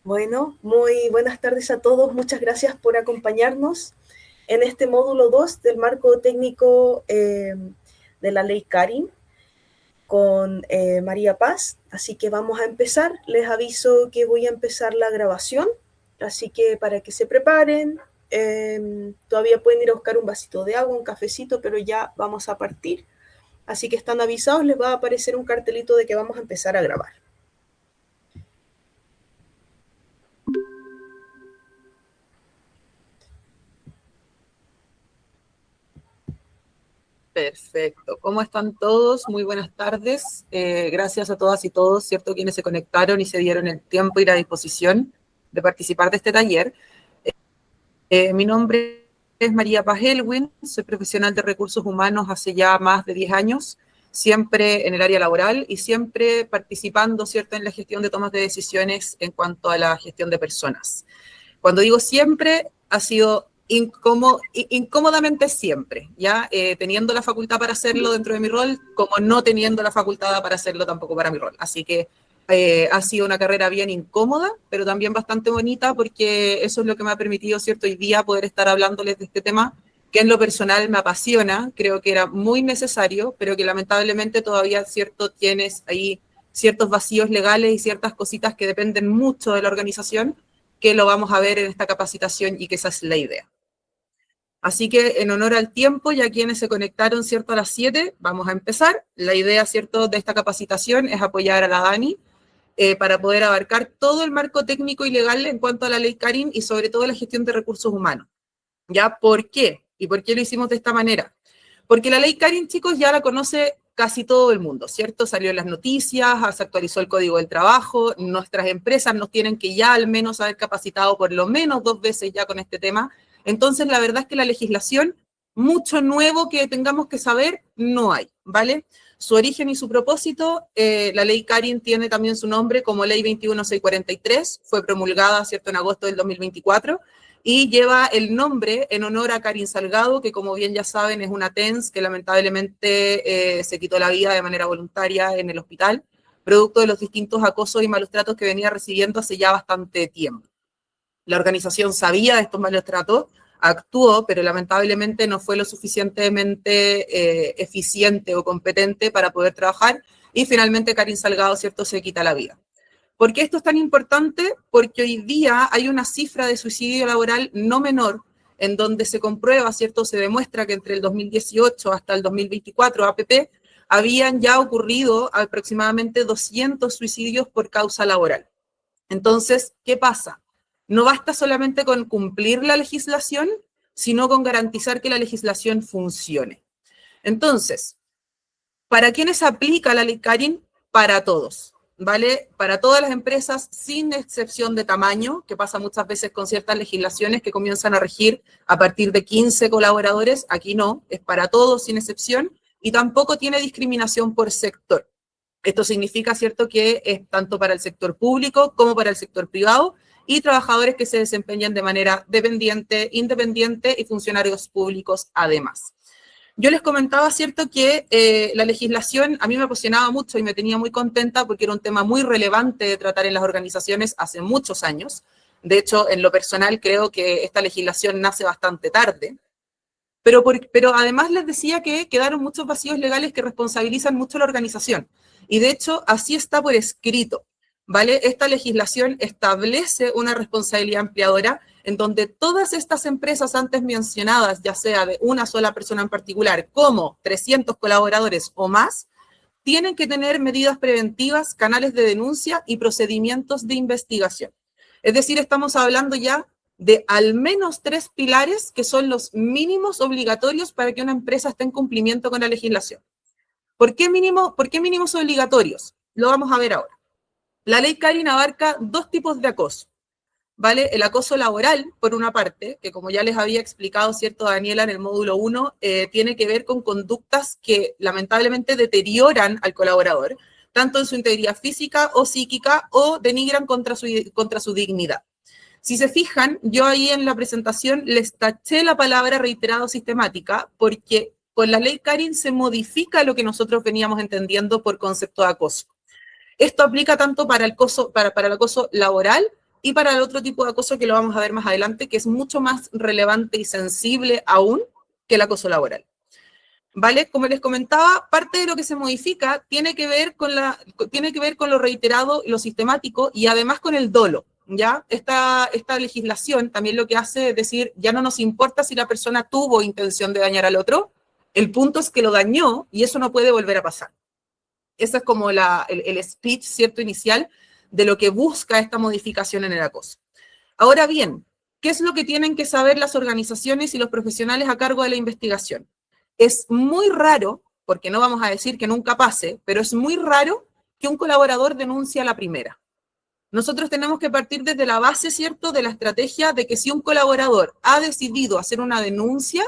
Bueno, muy buenas tardes a todos. Muchas gracias por acompañarnos en este módulo 2 del marco técnico de la ley Karin con María Paz. Así que vamos a empezar. Les aviso que voy a empezar la grabación, así que para que se preparen. Todavía pueden ir a buscar un vasito de agua, un cafecito, pero ya vamos a partir. Así que están avisados, les va a aparecer un cartelito de que vamos a empezar a grabar. Perfecto. ¿Cómo están todos? Muy buenas tardes. Gracias a todas y todos, ¿cierto? Quienes se conectaron y se dieron el tiempo y la disposición de participar de este taller. Mi nombre es María Paz Elwin, soy profesional de recursos humanos hace ya más de 10 años, siempre en el área laboral y siempre participando, ¿cierto?, en la gestión de tomas de decisiones en cuanto a la gestión de personas. Cuando digo siempre, ha sido incómodamente siempre, ¿ya? Teniendo la facultad para hacerlo dentro de mi rol, como no teniendo la facultad para hacerlo tampoco para mi rol. Así que ha sido una carrera bien incómoda, pero también bastante bonita, porque eso es lo que me ha permitido, ¿cierto?, hoy día poder estar hablándoles de este tema, que en lo personal me apasiona, creo que era muy necesario, pero que lamentablemente todavía, ¿cierto?, tienes ahí ciertos vacíos legales y ciertas cositas que dependen mucho de la organización, que lo vamos a ver en esta capacitación y que esa es la idea. Así que en honor al tiempo, ya quienes se conectaron, ¿cierto?, a las 7, vamos a empezar. La idea, ¿cierto?, de esta capacitación es apoyar a la Dani para poder abarcar todo el marco técnico y legal en cuanto a la ley Karin y sobre todo la gestión de recursos humanos. ¿Ya? ¿Por qué? ¿Y por qué lo hicimos de esta manera? Porque la ley Karin, chicos, ya la conoce casi todo el mundo, ¿cierto? Salió en las noticias, se actualizó el Código del Trabajo, nuestras empresas nos tienen que ya al menos haber capacitado por lo menos 2 veces ya con este tema. Entonces, la verdad es que la legislación, mucho nuevo que tengamos que saber, no hay, ¿vale? Su origen y su propósito, la ley Karin tiene también su nombre como Ley 21643, fue promulgada, ¿cierto?, en agosto del 2024, y lleva el nombre en honor a Karin Salgado, que como bien ya saben es una TENS que lamentablemente se quitó la vida de manera voluntaria en el hospital, producto de los distintos acosos y malos tratos que venía recibiendo hace ya bastante tiempo. La organización sabía de estos malos tratos, actuó, pero lamentablemente no fue lo suficientemente eficiente o competente para poder trabajar, y finalmente Karin Salgado, ¿cierto?, se quita la vida. ¿Por qué esto es tan importante? Porque hoy día hay una cifra de suicidio laboral no menor, en donde se comprueba, ¿cierto?, se demuestra que entre el 2018 hasta el 2024, APP, habían ya ocurrido aproximadamente 200 suicidios por causa laboral. Entonces, ¿qué pasa? No basta solamente con cumplir la legislación, sino con garantizar que la legislación funcione. Entonces, ¿para quiénes aplica la ley Karin? Para todos, ¿vale? Para todas las empresas, sin excepción de tamaño, que pasa muchas veces con ciertas legislaciones que comienzan a regir a partir de 15 colaboradores. Aquí no, es para todos sin excepción, y tampoco tiene discriminación por sector. Esto significa, ¿cierto?, que es tanto para el sector público como para el sector privado, y trabajadores que se desempeñan de manera dependiente, independiente, y funcionarios públicos además. Yo les comentaba, ¿cierto?, que la legislación a mí me apasionaba mucho y me tenía muy contenta porque era un tema muy relevante de tratar en las organizaciones hace muchos años. De hecho, en lo personal creo que esta legislación nace bastante tarde, pero además les decía que quedaron muchos vacíos legales que responsabilizan mucho a la organización. Y de hecho, así está por escrito, ¿vale? Esta legislación establece una responsabilidad ampliadora en donde todas estas empresas antes mencionadas, ya sea de una sola persona en particular, como 300 colaboradores o más, tienen que tener medidas preventivas, canales de denuncia y procedimientos de investigación. Es decir, estamos hablando ya de al menos 3 pilares que son los mínimos obligatorios para que una empresa esté en cumplimiento con la legislación. ¿Por qué mínimos obligatorios? Lo vamos a ver ahora. La ley Karin abarca 2 tipos de acoso, ¿vale? El acoso laboral, por una parte, que como ya les había explicado, ¿cierto?, Daniela, en el módulo 1, tiene que ver con conductas que lamentablemente deterioran al colaborador, tanto en su integridad física o psíquica, o denigran contra su dignidad. Si se fijan, yo ahí en la presentación les taché la palabra reiterado sistemática, porque con la ley Karin se modifica lo que nosotros veníamos entendiendo por concepto de acoso. Esto aplica tanto para el acoso laboral y para el otro tipo de acoso que lo vamos a ver más adelante, que es mucho más relevante y sensible aún que el acoso laboral. ¿Vale? Como les comentaba, parte de lo que se modifica tiene que ver con lo reiterado, lo sistemático y además con el dolo, ¿ya? Esta legislación también lo que hace es decir, ya no nos importa si la persona tuvo intención de dañar al otro, el punto es que lo dañó y eso no puede volver a pasar. Ese es como el speech, ¿cierto?, inicial de lo que busca esta modificación en el acoso. Ahora bien, ¿qué es lo que tienen que saber las organizaciones y los profesionales a cargo de la investigación? Es muy raro, porque no vamos a decir que nunca pase, pero es muy raro que un colaborador denuncie a la primera. Nosotros tenemos que partir desde la base, ¿cierto?, de la estrategia de que si un colaborador ha decidido hacer una denuncia,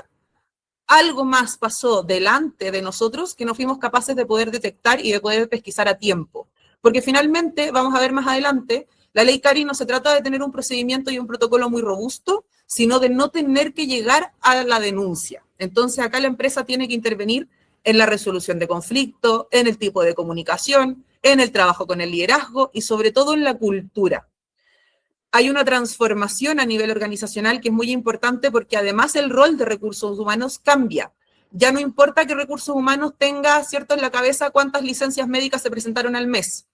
algo más pasó delante de nosotros que no fuimos capaces de poder detectar y de poder pesquisar a tiempo. Porque finalmente, vamos a ver más adelante, la ley Cari no se trata de tener un procedimiento y un protocolo muy robusto, sino de no tener que llegar a la denuncia. Entonces acá la empresa tiene que intervenir en la resolución de conflicto, en el tipo de comunicación, en el trabajo con el liderazgo y sobre todo en la cultura. Hay una transformación a nivel organizacional que es muy importante porque además el rol de recursos humanos cambia. Ya no importa que recursos humanos tenga, ¿cierto?, en la cabeza cuántas licencias médicas se presentaron al mes.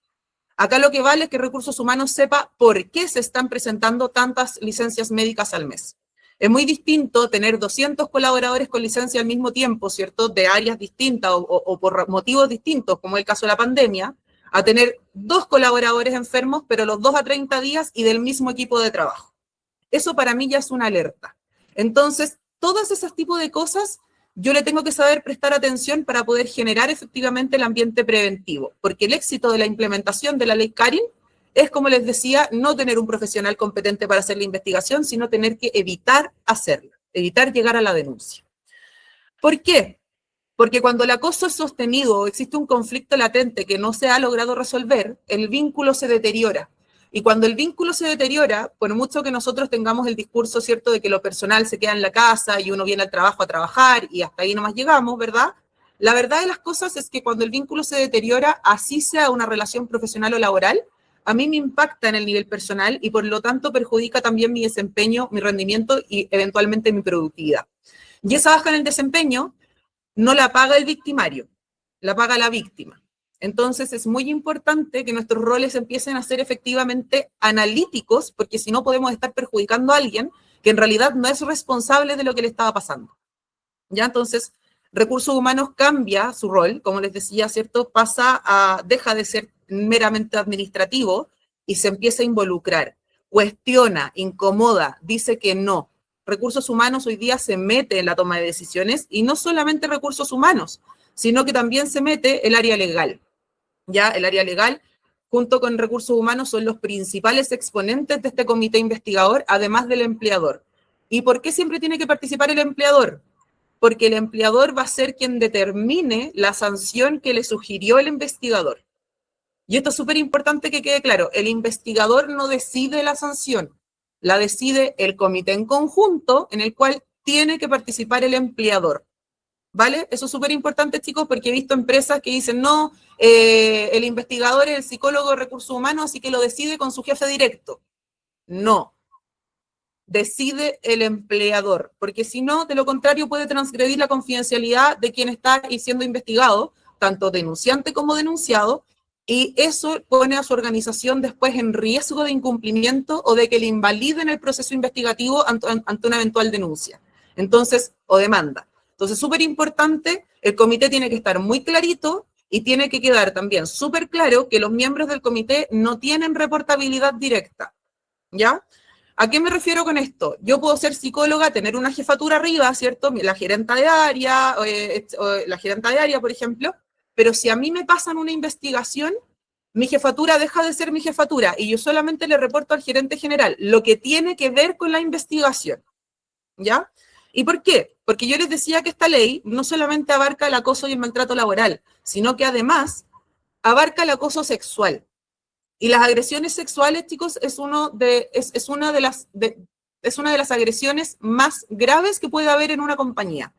Acá lo que vale es que recursos humanos sepa por qué se están presentando tantas licencias médicas al mes. Es muy distinto tener 200 colaboradores con licencia al mismo tiempo, ¿cierto?, de áreas distintas o por motivos distintos, como el caso de la pandemia, a tener 2 colaboradores enfermos, pero los 2 a 30 días y del mismo equipo de trabajo. Eso para mí ya es una alerta. Entonces, todos esos tipos de cosas yo le tengo que saber prestar atención para poder generar efectivamente el ambiente preventivo, porque el éxito de la implementación de la ley Karin es, como les decía, no tener un profesional competente para hacer la investigación, sino tener que evitar hacerla, evitar llegar a la denuncia. ¿Por qué? Porque cuando el acoso es sostenido o existe un conflicto latente que no se ha logrado resolver, el vínculo se deteriora. Y cuando el vínculo se deteriora, por mucho que nosotros tengamos el discurso, ¿cierto?, de que lo personal se queda en la casa y uno viene al trabajo a trabajar y hasta ahí nomás llegamos, ¿verdad? La verdad de las cosas es que cuando el vínculo se deteriora, así sea una relación profesional o laboral, a mí me impacta en el nivel personal y por lo tanto perjudica también mi desempeño, mi rendimiento y eventualmente mi productividad. Y esa baja en el desempeño no la paga el victimario, la paga la víctima. Entonces es muy importante que nuestros roles empiecen a ser efectivamente analíticos, porque si no podemos estar perjudicando a alguien que en realidad no es responsable de lo que le estaba pasando. ¿Ya? Entonces, recursos humanos cambia su rol, como les decía, ¿cierto? Deja de ser meramente administrativo y se empieza a involucrar, cuestiona, incomoda, dice que no. Recursos humanos hoy día se mete en la toma de decisiones y no solamente recursos humanos, sino que también se mete el área legal. Ya el área legal, junto con recursos humanos, son los principales exponentes de este comité investigador, además del empleador. ¿Y por qué siempre tiene que participar el empleador? Porque el empleador va a ser quien determine la sanción que le sugirió el investigador. Y esto es súper importante que quede claro, el investigador no decide la sanción, la decide el comité en conjunto en el cual tiene que participar el empleador. ¿Vale? Eso es súper importante, chicos, porque he visto empresas que dicen, no, el investigador es el psicólogo de recursos humanos, así que lo decide con su jefe directo. No, decide el empleador, porque si no, de lo contrario, puede transgredir la confidencialidad de quien está siendo investigado, tanto denunciante como denunciado, y eso pone a su organización después en riesgo de incumplimiento o de que le invaliden el proceso investigativo ante una eventual denuncia. Entonces, o demanda. Entonces, súper importante, el comité tiene que estar muy clarito y tiene que quedar también súper claro que los miembros del comité no tienen reportabilidad directa, ¿ya? ¿A qué me refiero con esto? Yo puedo ser psicóloga, tener una jefatura arriba, ¿cierto? La gerenta de área, por ejemplo, pero si a mí me pasan una investigación, mi jefatura deja de ser mi jefatura y yo solamente le reporto al gerente general lo que tiene que ver con la investigación, ¿ya? ¿Y por qué? Porque yo les decía que esta ley no solamente abarca el acoso y el maltrato laboral, sino que además abarca el acoso sexual. Y las agresiones sexuales, chicos, es una de las agresiones más graves que puede haber en una compañía.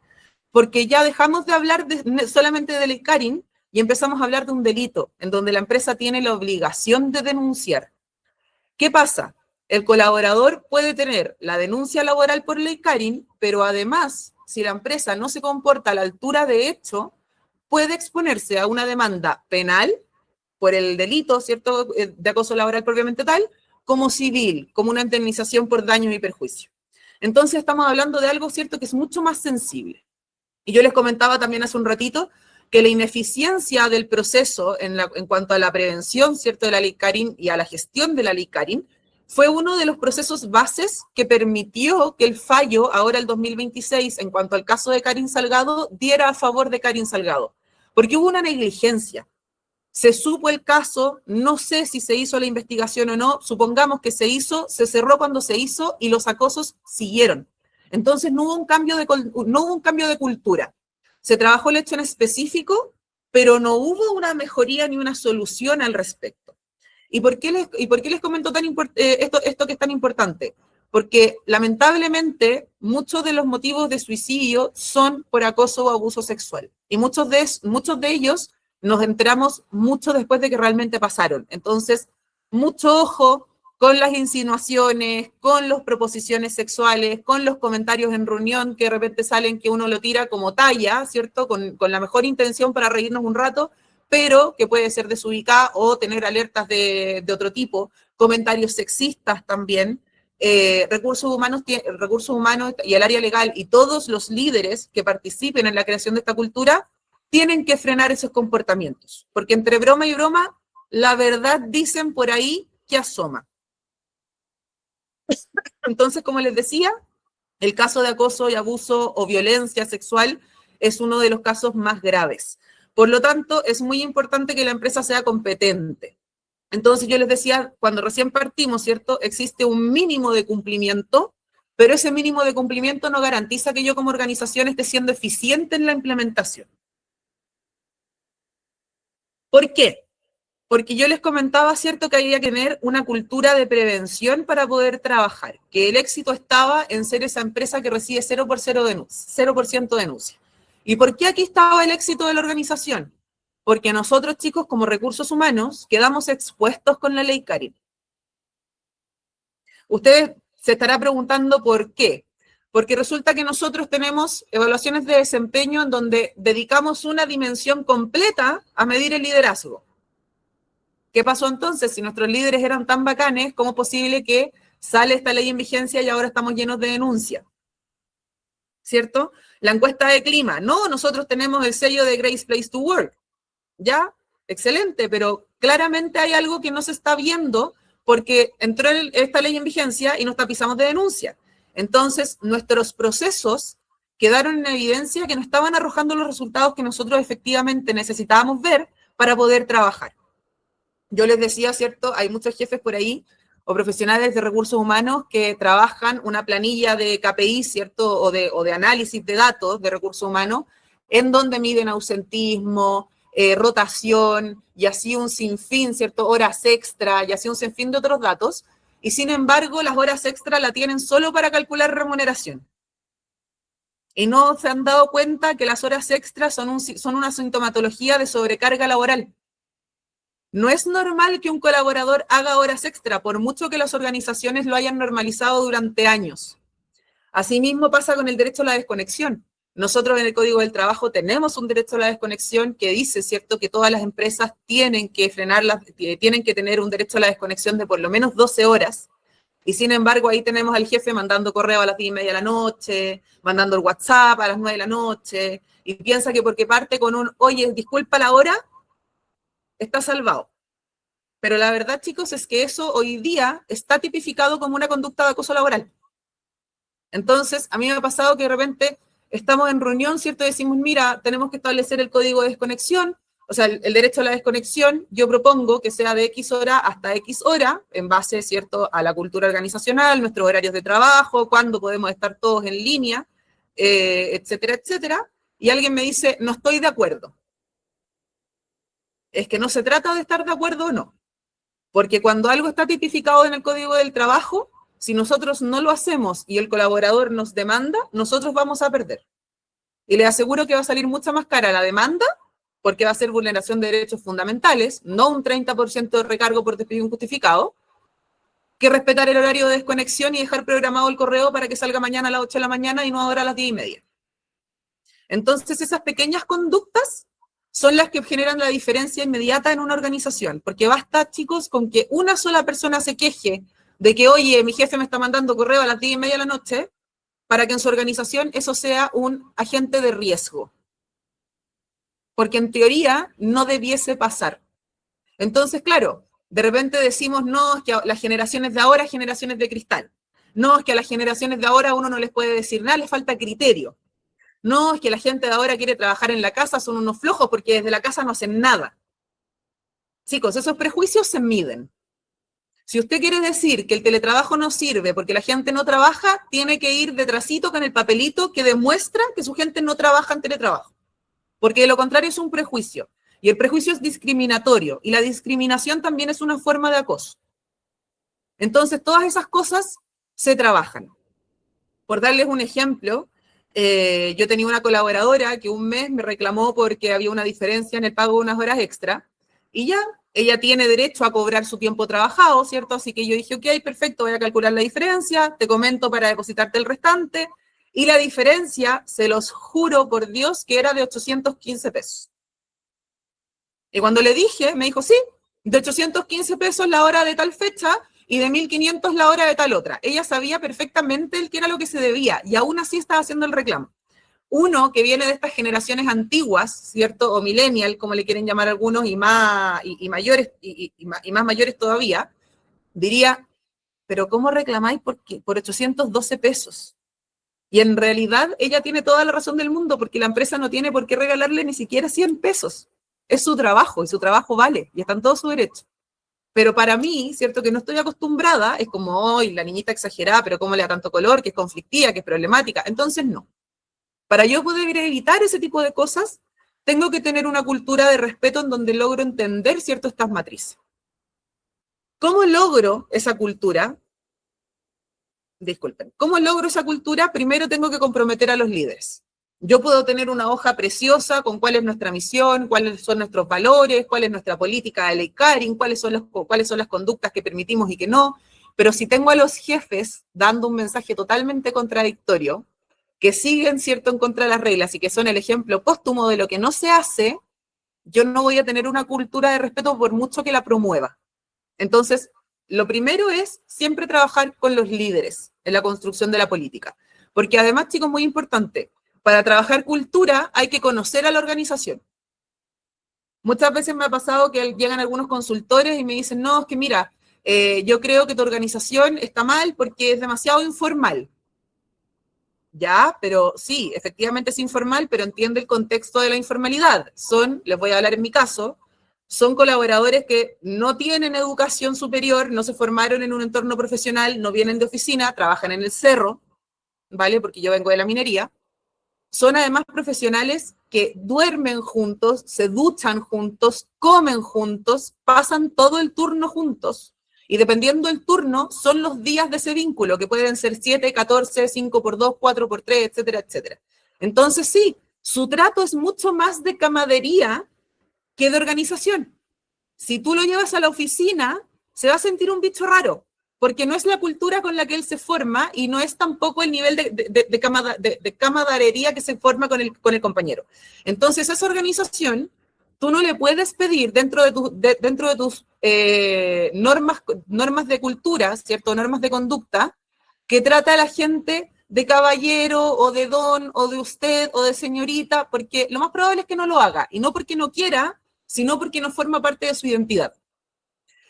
Porque ya dejamos de hablar solamente de ley Karin y empezamos a hablar de un delito en donde la empresa tiene la obligación de denunciar. ¿Qué pasa? el colaborador puede tener la denuncia laboral por ley Carin, pero además, si la empresa no se comporta a la altura de hecho, puede exponerse a una demanda penal por el delito, ¿cierto?, de acoso laboral propiamente tal, como civil, como una indemnización por daños y perjuicios. Entonces estamos hablando de algo, ¿cierto?, que es mucho más sensible. Y yo les comentaba también hace un ratito que la ineficiencia del proceso en cuanto a la prevención, ¿cierto?, de la ley Carin y a la gestión de la ley Carin, fue uno de los procesos bases que permitió que el fallo, ahora el 2026, en cuanto al caso de Karin Salgado, diera a favor de Karin Salgado. Porque hubo una negligencia. Se supo el caso, no sé si se hizo la investigación o no, supongamos que se hizo, se cerró cuando se hizo y los acosos siguieron. Entonces no hubo un cambio de cultura. Se trabajó el hecho en específico, pero no hubo una mejoría ni una solución al respecto. ¿Y por qué les comento esto que es tan importante? Porque lamentablemente muchos de los motivos de suicidio son por acoso o abuso sexual. Y muchos de ellos nos enteramos mucho después de que realmente pasaron. Entonces, mucho ojo con las insinuaciones, con las proposiciones sexuales, con los comentarios en reunión que de repente salen que uno lo tira como talla, ¿cierto? Con la mejor intención para reírnos un rato, pero que puede ser desubicada o tener alertas de otro tipo, comentarios sexistas también. Recursos humanos y el área legal y todos los líderes que participen en la creación de esta cultura tienen que frenar esos comportamientos, porque entre broma y broma, la verdad dicen por ahí que asoma. Entonces, como les decía, el caso de acoso y abuso o violencia sexual es uno de los casos más graves. Por lo tanto, es muy importante que la empresa sea competente. Entonces, yo les decía, cuando recién partimos, ¿cierto? Existe un mínimo de cumplimiento, pero ese mínimo de cumplimiento no garantiza que yo como organización esté siendo eficiente en la implementación. ¿Por qué? Porque yo les comentaba, ¿cierto?, que había que tener una cultura de prevención para poder trabajar, que el éxito estaba en ser esa empresa que recibe 0% denuncia. ¿Y por qué aquí estaba el éxito de la organización? Porque nosotros, chicos, como recursos humanos, quedamos expuestos con la ley Carin. Ustedes se estarán preguntando por qué. Porque resulta que nosotros tenemos evaluaciones de desempeño en donde dedicamos una dimensión completa a medir el liderazgo. ¿Qué pasó entonces? Si nuestros líderes eran tan bacanes, ¿cómo es posible que sale esta ley en vigencia y ahora estamos llenos de denuncias? ¿Cierto? La encuesta de clima. No, nosotros tenemos el sello de Great Place to Work. ¿Ya? Excelente, pero claramente hay algo que no se está viendo porque entró esta ley en vigencia y nos tapizamos de denuncia. Entonces, nuestros procesos quedaron en evidencia que no estaban arrojando los resultados que nosotros efectivamente necesitábamos ver para poder trabajar. Yo les decía, ¿cierto? Hay muchos jefes por ahí o profesionales de recursos humanos que trabajan una planilla de KPI, ¿cierto? O de análisis de datos de recursos humanos, en donde miden ausentismo, rotación, y así un sinfín, ¿cierto? Horas extra, y así un sinfín de otros datos, y sin embargo las horas extra la tienen solo para calcular remuneración. Y no se han dado cuenta que las horas extras son una sintomatología de sobrecarga laboral. No es normal que un colaborador haga horas extra, por mucho que las organizaciones lo hayan normalizado durante años. Asimismo pasa con el derecho a la desconexión. Nosotros en el Código del Trabajo tenemos un derecho a la desconexión que dice, ¿cierto?, que todas las empresas tienen que tienen que tener un derecho a la desconexión de por lo menos 12 horas. Y sin embargo, ahí tenemos al jefe mandando correo a las 10:30 de la noche, mandando el WhatsApp a las 9 de la noche, y piensa que porque parte con un, oye, disculpa la hora, está salvado. Pero la verdad, chicos, es que eso hoy día está tipificado como una conducta de acoso laboral. Entonces, a mí me ha pasado que de repente estamos en reunión, ¿cierto? Decimos, mira, tenemos que establecer el código de desconexión, o sea, el derecho a la desconexión. Yo propongo que sea de X hora hasta X hora, en base, ¿cierto?, a la cultura organizacional, nuestros horarios de trabajo, cuándo podemos estar todos en línea, etcétera, etcétera. Y alguien me dice, no estoy de acuerdo. Es que no se trata de estar de acuerdo o no. Porque cuando algo está tipificado en el Código del Trabajo, si nosotros no lo hacemos y el colaborador nos demanda, nosotros vamos a perder. Y les aseguro que va a salir mucha más cara la demanda, porque va a ser vulneración de derechos fundamentales, no un 30% de recargo por despido injustificado, que respetar el horario de desconexión y dejar programado el correo para que salga mañana a las 8 de la mañana y no ahora a las 10:30. Entonces, esas pequeñas conductas son las que generan la diferencia inmediata en una organización, porque basta, chicos, con que una sola persona se queje de que, oye, mi jefe me está mandando correo a las 10:30 de la noche, para que en su organización eso sea un agente de riesgo. Porque en teoría no debiese pasar. Entonces, claro, de repente decimos, no, es que las generaciones de ahora, generaciones de cristal. No, es que a las generaciones de ahora uno no les puede decir nada, les falta criterio. No, es que la gente de ahora quiere trabajar en la casa, son unos flojos porque desde la casa no hacen nada. Chicos, esos prejuicios se miden. Si usted quiere decir que el teletrabajo no sirve porque la gente no trabaja, tiene que ir detrásito con el papelito que demuestra que su gente no trabaja en teletrabajo. Porque de lo contrario es un prejuicio. Y el prejuicio es discriminatorio. Y la discriminación también es una forma de acoso. Entonces, todas esas cosas se trabajan. Por darles un ejemplo, yo tenía una colaboradora que un mes me reclamó porque había una diferencia en el pago de unas horas extra. Y ya, ella tiene derecho a cobrar su tiempo trabajado, ¿cierto? Así que yo dije, ok, perfecto, voy a calcular la diferencia, te comento para depositarte el restante. Y la diferencia, se los juro por Dios, que era de 815 pesos. Y cuando le dije, me dijo, sí, de 815 pesos la hora de tal fecha y de 1.500 la hora de tal otra. Ella sabía perfectamente el que era lo que se debía y aún así estaba haciendo el reclamo. Uno que viene de estas generaciones antiguas, ¿cierto? O millennial, como le quieren llamar algunos, y más mayores todavía, diría, pero ¿cómo reclamáis por 812 pesos? Y en realidad ella tiene toda la razón del mundo porque la empresa no tiene por qué regalarle ni siquiera 100 pesos. Es su trabajo y su trabajo vale y está en todo su derecho. Pero para mí, ¿cierto? Que no estoy acostumbrada, es como, hoy la niñita exagerada, pero cómo le da tanto color, que es conflictiva, que es problemática. Entonces, no. Para yo poder evitar ese tipo de cosas, tengo que tener una cultura de respeto en donde logro entender, ¿cierto? Estas matrices. ¿Cómo logro esa cultura? Disculpen. ¿Cómo logro esa cultura? Primero tengo que comprometer a los líderes. Yo puedo tener una hoja preciosa con cuál es nuestra misión, cuáles son nuestros valores, cuál es nuestra política de ley Karin, cuáles son las conductas que permitimos y que no, pero si tengo a los jefes dando un mensaje totalmente contradictorio, que siguen, ¿cierto?, en contra de las reglas y que son el ejemplo póstumo de lo que no se hace, yo no voy a tener una cultura de respeto por mucho que la promueva. Entonces, lo primero es siempre trabajar con los líderes en la construcción de la política. Porque además, chicos, muy importante, para trabajar cultura hay que conocer a la organización. Muchas veces me ha pasado que llegan algunos consultores y me dicen, no, es que mira, yo creo que tu organización está mal porque es demasiado informal. Ya, pero sí, efectivamente es informal, pero entiende el contexto de la informalidad. Les voy a hablar en mi caso, son colaboradores que no tienen educación superior, no se formaron en un entorno profesional, no vienen de oficina, trabajan en el cerro, ¿vale? Porque yo vengo de la minería. Son además profesionales que duermen juntos, se duchan juntos, comen juntos, pasan todo el turno juntos. Y dependiendo del turno, son los días de ese vínculo, que pueden ser 7, 14, 5x2, 4x3, etcétera, etcétera. Entonces, sí, su trato es mucho más de camaradería que de organización. Si tú lo llevas a la oficina, se va a sentir un bicho raro, porque no es la cultura con la que él se forma y no es tampoco el nivel de camaradería que se forma con el compañero. Entonces, esa organización, tú no le puedes pedir dentro de tus normas de cultura, ¿cierto? Normas de conducta, que trata a la gente de caballero o de don o de usted o de señorita, porque lo más probable es que no lo haga, y no porque no quiera, sino porque no forma parte de su identidad.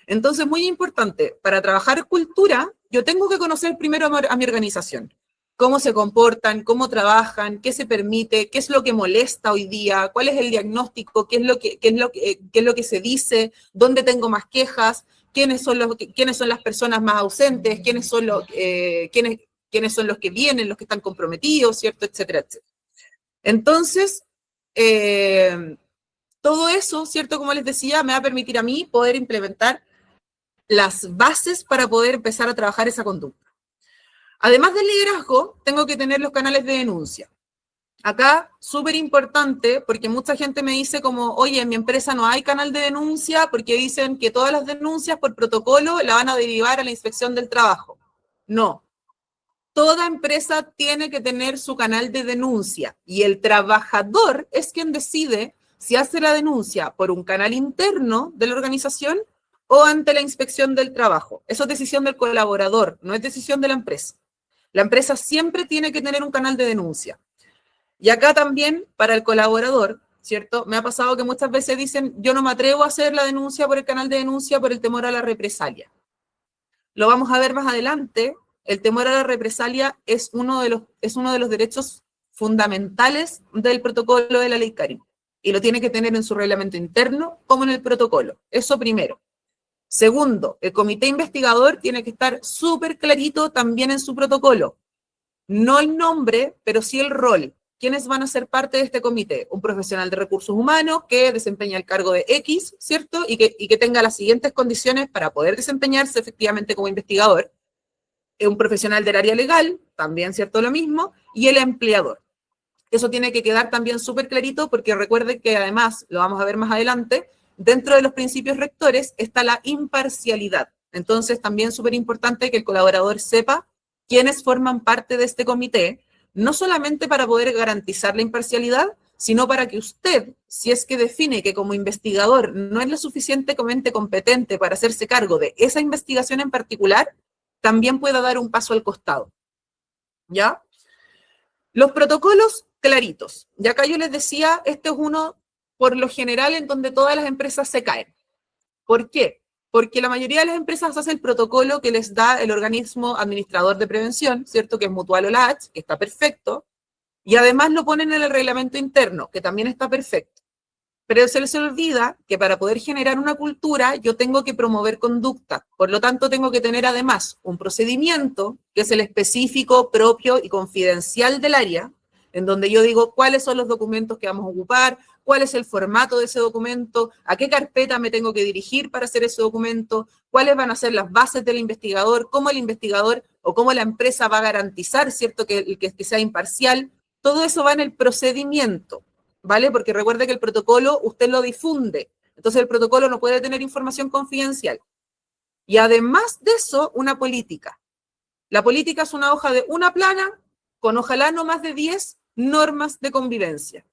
Entonces, muy importante, para trabajar cultura, yo tengo que conocer primero a mi organización. Cómo se comportan, cómo trabajan, qué se permite, qué es lo que molesta hoy día, cuál es el diagnóstico, qué es lo que se dice, dónde tengo más quejas, quiénes son las personas más ausentes, quiénes son los que vienen, los que están comprometidos, ¿cierto? Etcétera, etcétera. Entonces, todo eso, ¿cierto? Como les decía, me va a permitir a mí poder implementar las bases para poder empezar a trabajar esa conducta. Además del liderazgo, tengo que tener los canales de denuncia. Acá, súper importante, porque mucha gente me dice como, oye, en mi empresa no hay canal de denuncia porque dicen que todas las denuncias por protocolo la van a derivar a la inspección del trabajo. No, toda empresa tiene que tener su canal de denuncia y el trabajador es quien decide si hace la denuncia por un canal interno de la organización o ante la inspección del trabajo. Eso es decisión del colaborador, no es decisión de la empresa. La empresa siempre tiene que tener un canal de denuncia. Y acá también, para el colaborador, ¿cierto? Me ha pasado que muchas veces dicen, yo no me atrevo a hacer la denuncia por el canal de denuncia por el temor a la represalia. Lo vamos a ver más adelante. El temor a la represalia es uno de los derechos fundamentales del protocolo de la ley Karin. Y lo tiene que tener en su reglamento interno como en el protocolo. Eso primero. Segundo, el comité investigador tiene que estar súper clarito también en su protocolo. No el nombre, pero sí el rol. ¿Quiénes van a ser parte de este comité? Un profesional de recursos humanos que desempeña el cargo de X, ¿cierto? Y que tenga las siguientes condiciones para poder desempeñarse efectivamente como investigador. Un profesional del área legal, también, ¿cierto? Lo mismo. Y el empleador. Eso tiene que quedar también súper clarito porque recuerden que además, lo vamos a ver más adelante, dentro de los principios rectores está la imparcialidad. Entonces, también súper importante que el colaborador sepa quiénes forman parte de este comité, no solamente para poder garantizar la imparcialidad, sino para que usted, si es que define que como investigador no es lo suficientemente competente para hacerse cargo de esa investigación en particular, también pueda dar un paso al costado. ¿Ya? Los protocolos claritos. Y acá yo les decía, este es uno, por lo general, en donde todas las empresas se caen. ¿Por qué? Porque la mayoría de las empresas hace el protocolo que les da el organismo administrador de prevención, ¿cierto? Que es Mutual o LAH, que está perfecto, y además lo ponen en el reglamento interno, que también está perfecto. Pero se les olvida que para poder generar una cultura yo tengo que promover conducta. Por lo tanto, tengo que tener además un procedimiento, que es el específico, propio y confidencial del área, en donde yo digo cuáles son los documentos que vamos a ocupar, cuál es el formato de ese documento, a qué carpeta me tengo que dirigir para hacer ese documento, cuáles van a ser las bases del investigador, cómo el investigador o cómo la empresa va a garantizar, ¿cierto?, que sea imparcial. Todo eso va en el procedimiento, ¿vale? Porque recuerde que el protocolo usted lo difunde, entonces el protocolo no puede tener información confidencial. Y además de eso, una política. La política es una hoja de una plana con ojalá no más de 10 normas de convivencia.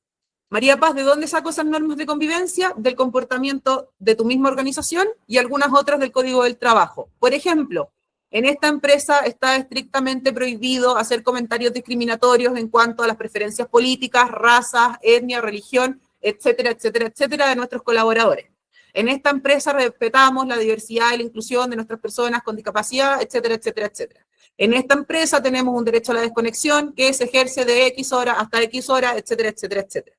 María Paz, ¿de dónde saco esas normas de convivencia? Del comportamiento de tu misma organización y algunas otras del Código del Trabajo. Por ejemplo, en esta empresa está estrictamente prohibido hacer comentarios discriminatorios en cuanto a las preferencias políticas, razas, etnia, religión, etcétera, etcétera, etcétera, de nuestros colaboradores. En esta empresa respetamos la diversidad y la inclusión de nuestras personas con discapacidad, etcétera, etcétera, etcétera. En esta empresa tenemos un derecho a la desconexión que se ejerce de X hora hasta X hora, etcétera, etcétera, etcétera.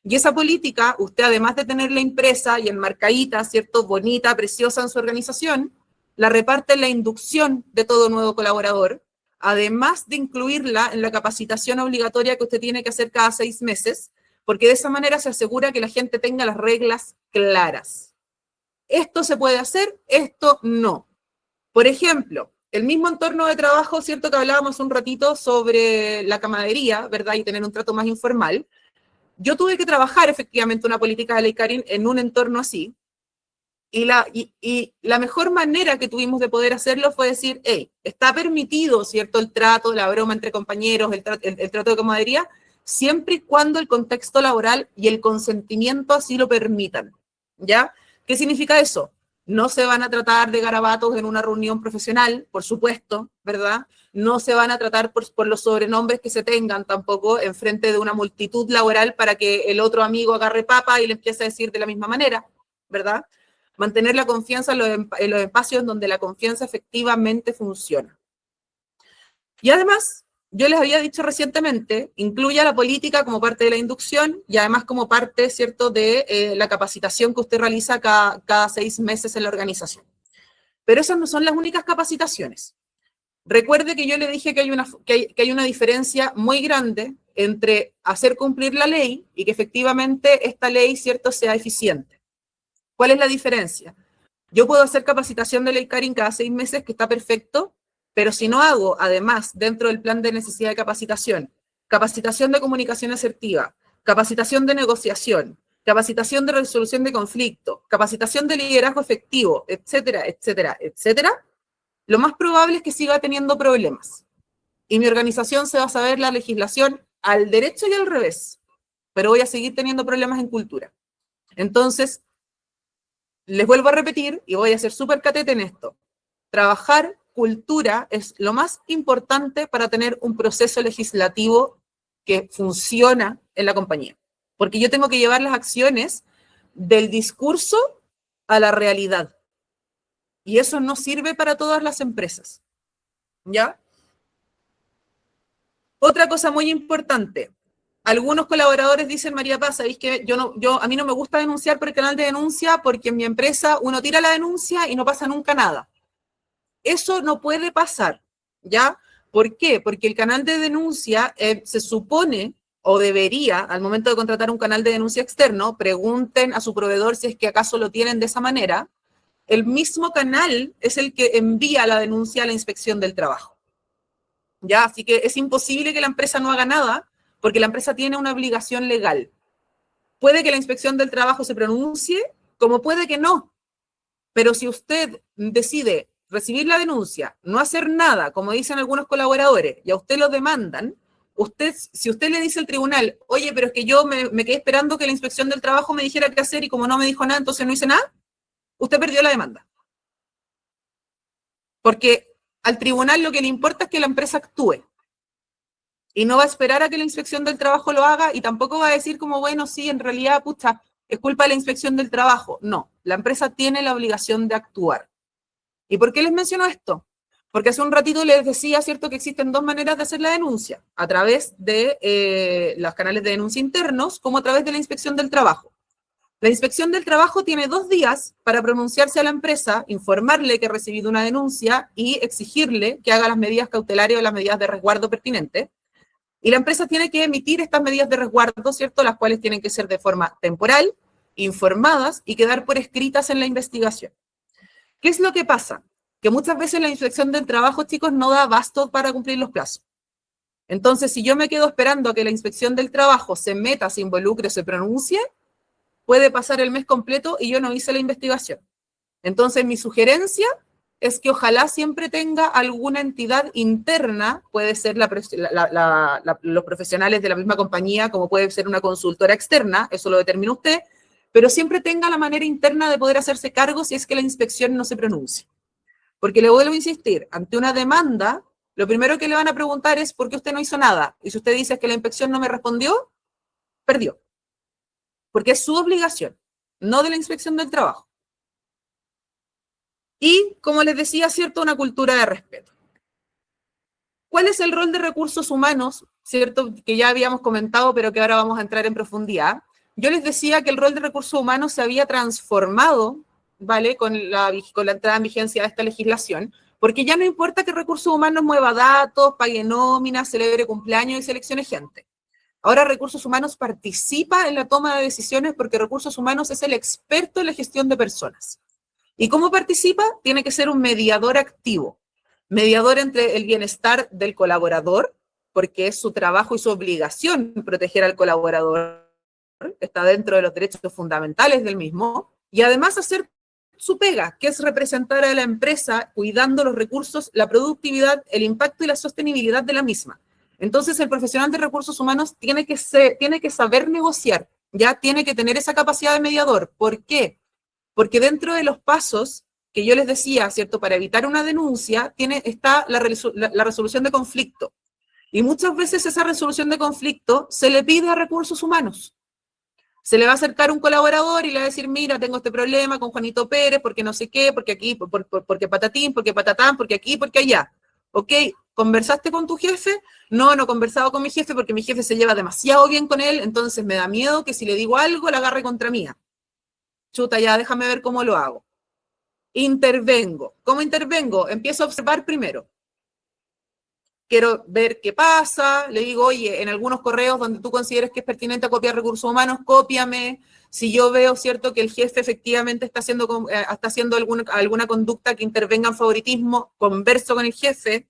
Y esa política, usted además de tenerla impresa y enmarcadita, ¿cierto?, bonita, preciosa en su organización, la reparte en la inducción de todo nuevo colaborador, además de incluirla en la capacitación obligatoria que usted tiene que hacer cada 6 meses, porque de esa manera se asegura que la gente tenga las reglas claras. Esto se puede hacer, esto no. Por ejemplo, el mismo entorno de trabajo, ¿cierto?, que hablábamos un ratito sobre la camaradería, ¿verdad?, y tener un trato más informal. Yo tuve que trabajar efectivamente una política de ley Karin en un entorno así, y la mejor manera que tuvimos de poder hacerlo fue decir, hey, está permitido, ¿cierto?, el trato, la broma entre compañeros, el trato de camaradería, siempre y cuando el contexto laboral y el consentimiento así lo permitan, ¿ya? ¿Qué significa eso? No se van a tratar de garabatos en una reunión profesional, por supuesto, ¿verdad? No se van a tratar por los sobrenombres que se tengan tampoco en frente de una multitud laboral para que el otro amigo agarre papa y le empiece a decir de la misma manera, ¿verdad? Mantener la confianza en los espacios donde la confianza efectivamente funciona. Y además, yo les había dicho recientemente, incluya la política como parte de la inducción y además como parte, ¿cierto?, de la capacitación que usted realiza cada 6 meses en la organización. Pero esas no son las únicas capacitaciones. Recuerde que yo le dije que hay una diferencia muy grande entre hacer cumplir la ley y que efectivamente esta ley, ¿cierto?, sea eficiente. ¿Cuál es la diferencia? Yo puedo hacer capacitación de ley Karin cada 6 meses, que está perfecto, pero si no hago, además, dentro del plan de necesidad de capacitación, capacitación de comunicación asertiva, capacitación de negociación, capacitación de resolución de conflicto, capacitación de liderazgo efectivo, etcétera, etcétera, etcétera, lo más probable es que siga teniendo problemas. Y mi organización se va a saber la legislación al derecho y al revés, pero voy a seguir teniendo problemas en cultura. Entonces, les vuelvo a repetir y voy a ser súper catete en esto. Trabajar cultura es lo más importante para tener un proceso legislativo que funciona en la compañía. Porque yo tengo que llevar las acciones del discurso a la realidad. Y eso no sirve para todas las empresas. ¿Ya? Otra cosa muy importante. Algunos colaboradores dicen, María Paz, ¿sabéis que a mí no me gusta denunciar por el canal de denuncia porque en mi empresa uno tira la denuncia y no pasa nunca nada? Eso no puede pasar, ¿ya? ¿Por qué? Porque el canal de denuncia se supone o debería, al momento de contratar un canal de denuncia externo, pregunten a su proveedor si es que acaso lo tienen de esa manera, el mismo canal es el que envía la denuncia a la inspección del trabajo, ¿ya? Así que es imposible que la empresa no haga nada porque la empresa tiene una obligación legal. Puede que la inspección del trabajo se pronuncie, como puede que no, pero si usted decide recibir la denuncia, no hacer nada, como dicen algunos colaboradores, y a usted lo demandan, si usted le dice al tribunal, oye, pero es que yo me quedé esperando que la inspección del trabajo me dijera qué hacer y como no me dijo nada, entonces no hice nada, usted perdió la demanda. Porque al tribunal lo que le importa es que la empresa actúe. Y no va a esperar a que la inspección del trabajo lo haga y tampoco va a decir como, bueno, sí, en realidad, pucha, es culpa de la inspección del trabajo. No, la empresa tiene la obligación de actuar. ¿Y por qué les menciono esto? Porque hace un ratito les decía, ¿cierto?, que existen dos maneras de hacer la denuncia, a través de los canales de denuncia internos, como a través de la inspección del trabajo. La inspección del trabajo tiene 2 días para pronunciarse a la empresa, informarle que ha recibido una denuncia y exigirle que haga las medidas cautelares o las medidas de resguardo pertinentes. Y la empresa tiene que emitir estas medidas de resguardo, ¿cierto?, las cuales tienen que ser de forma temporal, informadas y quedar por escritas en la investigación. ¿Qué es lo que pasa? Que muchas veces la inspección del trabajo, chicos, no da abasto para cumplir los plazos. Entonces, si yo me quedo esperando a que la inspección del trabajo se meta, se involucre, se pronuncie, puede pasar el mes completo y yo no hice la investigación. Entonces, mi sugerencia es que ojalá siempre tenga alguna entidad interna, puede ser los profesionales de la misma compañía, como puede ser una consultora externa, eso lo determina usted, pero siempre tenga la manera interna de poder hacerse cargo si es que la inspección no se pronuncie. Porque le vuelvo a insistir, ante una demanda, lo primero que le van a preguntar es ¿por qué usted no hizo nada? Y si usted dice que la inspección no me respondió, perdió. Porque es su obligación, no de la inspección del trabajo. Y, como les decía, ¿cierto?, una cultura de respeto. ¿Cuál es el rol de recursos humanos? ¿Cierto? Que ya habíamos comentado, pero que ahora vamos a entrar en profundidad. Yo les decía que el rol de recursos humanos se había transformado, ¿vale?, con la entrada en vigencia de esta legislación, porque ya no importa que recursos humanos mueva datos, pague nóminas, celebre cumpleaños y seleccione gente. Ahora recursos humanos participa en la toma de decisiones porque recursos humanos es el experto en la gestión de personas. ¿Y cómo participa? Tiene que ser un mediador activo. Mediador entre el bienestar del colaborador, porque es su trabajo y su obligación proteger al colaborador, está dentro de los derechos fundamentales del mismo, y además hacer su pega, que es representar a la empresa cuidando los recursos, la productividad, el impacto y la sostenibilidad de la misma. Entonces, el profesional de recursos humanos tiene que saber negociar, ya tiene que tener esa capacidad de mediador. ¿Por qué? Porque dentro de los pasos que yo les decía, ¿cierto?, para evitar una denuncia, está la resolución de conflicto. Y muchas veces esa resolución de conflicto se le pide a recursos humanos. Se le va a acercar un colaborador y le va a decir, mira, tengo este problema con Juanito Pérez, porque no sé qué, porque aquí, porque patatín, porque patatán, porque aquí, porque allá. ¿Ok? ¿Conversaste con tu jefe? No, no he conversado con mi jefe porque mi jefe se lleva demasiado bien con él, entonces me da miedo que si le digo algo, la agarre contra mía. Chuta, ya, déjame ver cómo lo hago. Intervengo. ¿Cómo intervengo? Empiezo a observar primero. Quiero ver qué pasa, le digo, oye, en algunos correos donde tú consideres que es pertinente copiar recursos humanos, cópiame. Si yo veo, ¿cierto?, que el jefe efectivamente está haciendo alguna conducta que intervenga en favoritismo, converso con el jefe.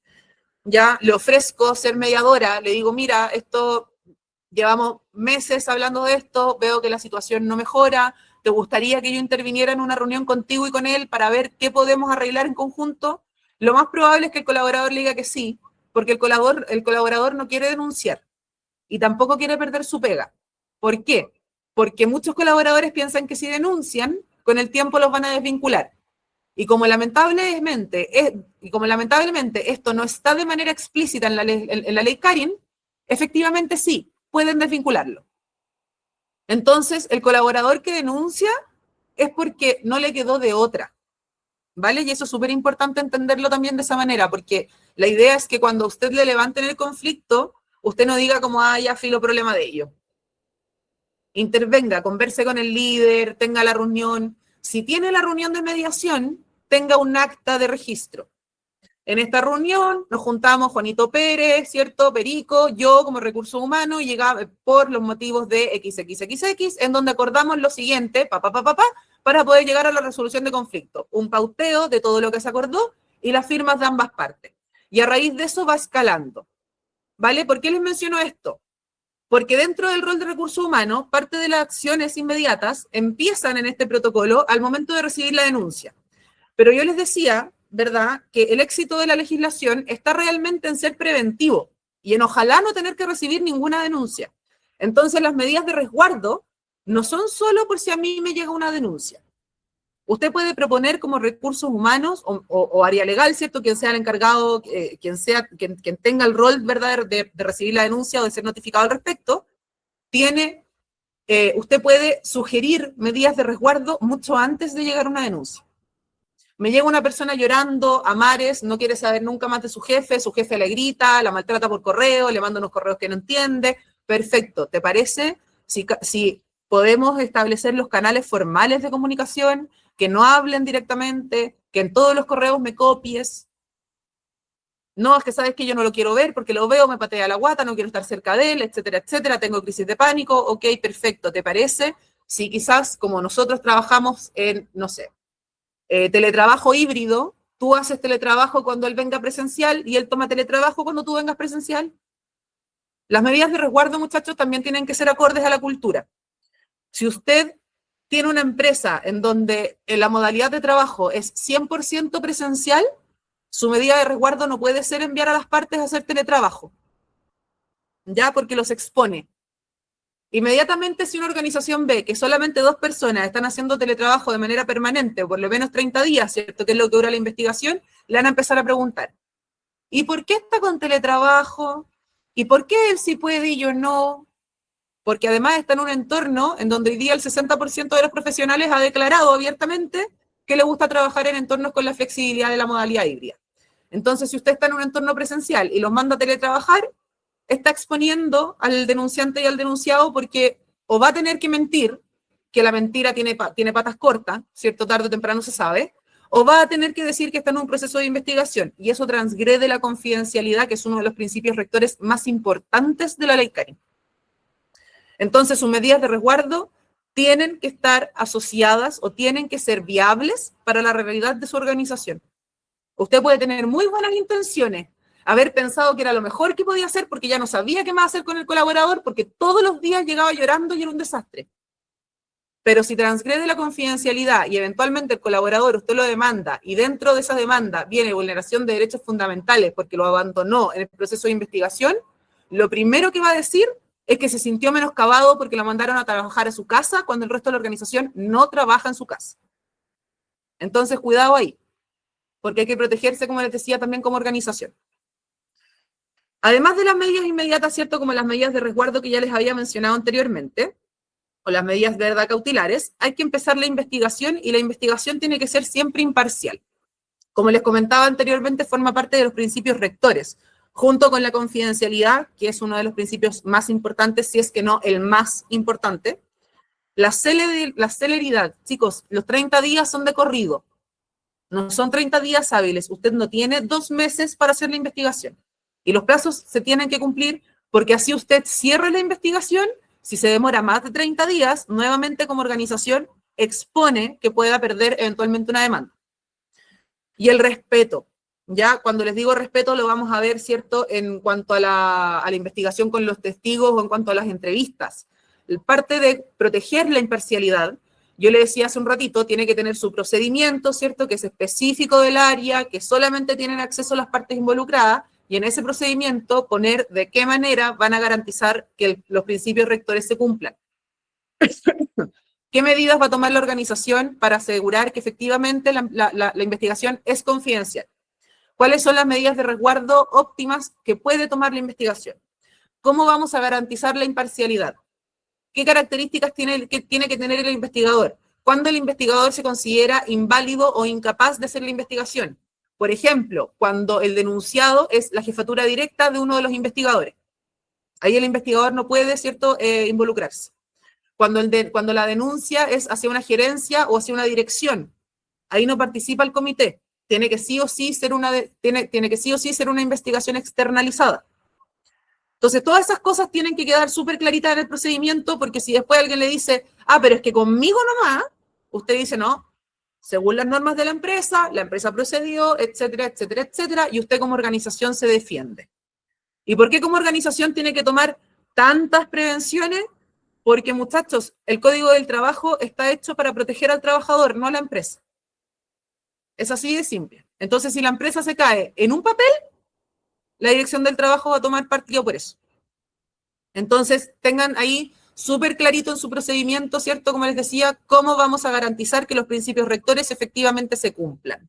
ya le ofrezco ser mediadora, le digo, mira, esto, llevamos meses hablando de esto, veo que la situación no mejora, ¿te gustaría que yo interviniera en una reunión contigo y con él para ver qué podemos arreglar en conjunto? Lo más probable es que el colaborador le diga que sí, porque el colaborador no quiere denunciar y tampoco quiere perder su pega. ¿Por qué? Porque muchos colaboradores piensan que si denuncian, con el tiempo los van a desvincular. Y como lamentablemente esto no está de manera explícita en la ley Karin, efectivamente sí, pueden desvincularlo. Entonces, el colaborador que denuncia es porque no le quedó de otra, ¿vale? Y eso es súper importante entenderlo también de esa manera, porque la idea es que cuando usted le levanten el conflicto, usted no diga como, ah, ya filo, problema de ello. Intervenga, converse con el líder, tenga la reunión. Si tiene la reunión de mediación, tenga un acta de registro. En esta reunión nos juntamos Juanito Pérez, ¿cierto? Perico, yo como recursos humanos, y llegaba por los motivos de XXXX, en donde acordamos lo siguiente, para poder llegar a la resolución de conflicto. Un pauteo de todo lo que se acordó y las firmas de ambas partes. Y a raíz de eso va escalando, ¿vale? ¿Por qué les menciono esto? Porque dentro del rol de recursos humanos, parte de las acciones inmediatas empiezan en este protocolo al momento de recibir la denuncia. Pero yo les decía, ¿verdad?, que el éxito de la legislación está realmente en ser preventivo y en ojalá no tener que recibir ninguna denuncia. Entonces, las medidas de resguardo no son solo por si a mí me llega una denuncia. Usted puede proponer como recursos humanos o área legal, ¿cierto?, quien sea el encargado, quien tenga el rol, ¿verdad?, de recibir la denuncia o de ser notificado al respecto, usted puede sugerir medidas de resguardo mucho antes de llegar a una denuncia. Me llega una persona llorando a mares, no quiere saber nunca más de su jefe le grita, la maltrata por correo, le manda unos correos que no entiende. Perfecto, ¿te parece? Si podemos establecer los canales formales de comunicación, que no hablen directamente, que en todos los correos me copies. No, es que sabes que yo no lo quiero ver porque lo veo, me patea la guata, no quiero estar cerca de él, etcétera, etcétera, tengo crisis de pánico. Ok, perfecto, ¿te parece? Si quizás como nosotros trabajamos en, no sé, teletrabajo híbrido, tú haces teletrabajo cuando él venga presencial y él toma teletrabajo cuando tú vengas presencial. Las medidas de resguardo, muchachos, también tienen que ser acordes a la cultura. Si usted tiene una empresa en donde la modalidad de trabajo es 100% presencial, su medida de resguardo no puede ser enviar a las partes a hacer teletrabajo, ya, porque los expone. Inmediatamente, si una organización ve que solamente 2 personas están haciendo teletrabajo de manera permanente, o por lo menos 30 días, ¿cierto?, que es lo que dura la investigación, le van a empezar a preguntar, ¿y por qué está con teletrabajo? ¿Y por qué él sí puede y yo no? Porque además está en un entorno en donde hoy día el 60% de los profesionales ha declarado abiertamente que le gusta trabajar en entornos con la flexibilidad de la modalidad híbrida. Entonces, si usted está en un entorno presencial y los manda a teletrabajar, está exponiendo al denunciante y al denunciado porque o va a tener que mentir, que la mentira tiene patas cortas, ¿cierto? Tarde o temprano se sabe, o va a tener que decir que está en un proceso de investigación, y eso transgrede la confidencialidad, que es uno de los principios rectores más importantes de la ley Karin. Entonces, sus medidas de resguardo tienen que estar asociadas o tienen que ser viables para la realidad de su organización. Usted puede tener muy buenas intenciones, haber pensado que era lo mejor que podía hacer porque ya no sabía qué más hacer con el colaborador, porque todos los días llegaba llorando y era un desastre. Pero si transgrede la confidencialidad y eventualmente el colaborador usted lo demanda y dentro de esa demanda viene vulneración de derechos fundamentales porque lo abandonó en el proceso de investigación, lo primero que va a decir es que se sintió menoscabado porque lo mandaron a trabajar a su casa cuando el resto de la organización no trabaja en su casa. Entonces, cuidado ahí, porque hay que protegerse, como les decía, también como organización. Además de las medidas inmediatas, ¿cierto?, como las medidas de resguardo que ya les había mencionado anteriormente, o las medidas de verdad cautelares, hay que empezar la investigación y la investigación tiene que ser siempre imparcial. Como les comentaba anteriormente, forma parte de los principios rectores, junto con la confidencialidad, que es uno de los principios más importantes, si es que no el más importante. La celeridad, chicos, los 30 días son de corrido, no son 30 días hábiles, usted no tiene 2 meses para hacer la investigación. Y los plazos se tienen que cumplir porque así usted cierra la investigación. Si se demora más de 30 días, nuevamente como organización expone que pueda perder eventualmente una demanda. Y el respeto. Ya, cuando les digo respeto lo vamos a ver, ¿cierto?, en cuanto a la investigación con los testigos o en cuanto a las entrevistas. Parte de proteger la imparcialidad, yo le decía hace un ratito, tiene que tener su procedimiento, ¿cierto?, que es específico del área, que solamente tienen acceso las partes involucradas, y en ese procedimiento poner de qué manera van a garantizar que los principios rectores se cumplan. ¿Qué medidas va a tomar la organización para asegurar que efectivamente la investigación es confidencial? ¿Cuáles son las medidas de resguardo óptimas que puede tomar la investigación? ¿Cómo vamos a garantizar la imparcialidad? ¿Qué características tiene que tener el investigador? ¿Cuándo el investigador se considera inválido o incapaz de hacer la investigación? Por ejemplo, cuando el denunciado es la jefatura directa de uno de los investigadores. Ahí el investigador no puede, ¿cierto?, involucrarse. Cuando la denuncia es hacia una gerencia o hacia una dirección, ahí no participa el comité. Tiene que sí o sí ser una investigación externalizada. Entonces, todas esas cosas tienen que quedar súper claritas en el procedimiento, porque si después alguien le dice, pero es que conmigo nomás, usted dice, no, según las normas de la empresa procedió, etcétera, etcétera, etcétera, y usted como organización se defiende. ¿Y por qué como organización tiene que tomar tantas prevenciones? Porque, muchachos, el Código del Trabajo está hecho para proteger al trabajador, no a la empresa. Es así de simple. Entonces, si la empresa se cae en un papel, la Dirección del Trabajo va a tomar partido por eso. Entonces, tengan ahí súper clarito en su procedimiento, ¿cierto? Como les decía, cómo vamos a garantizar que los principios rectores efectivamente se cumplan.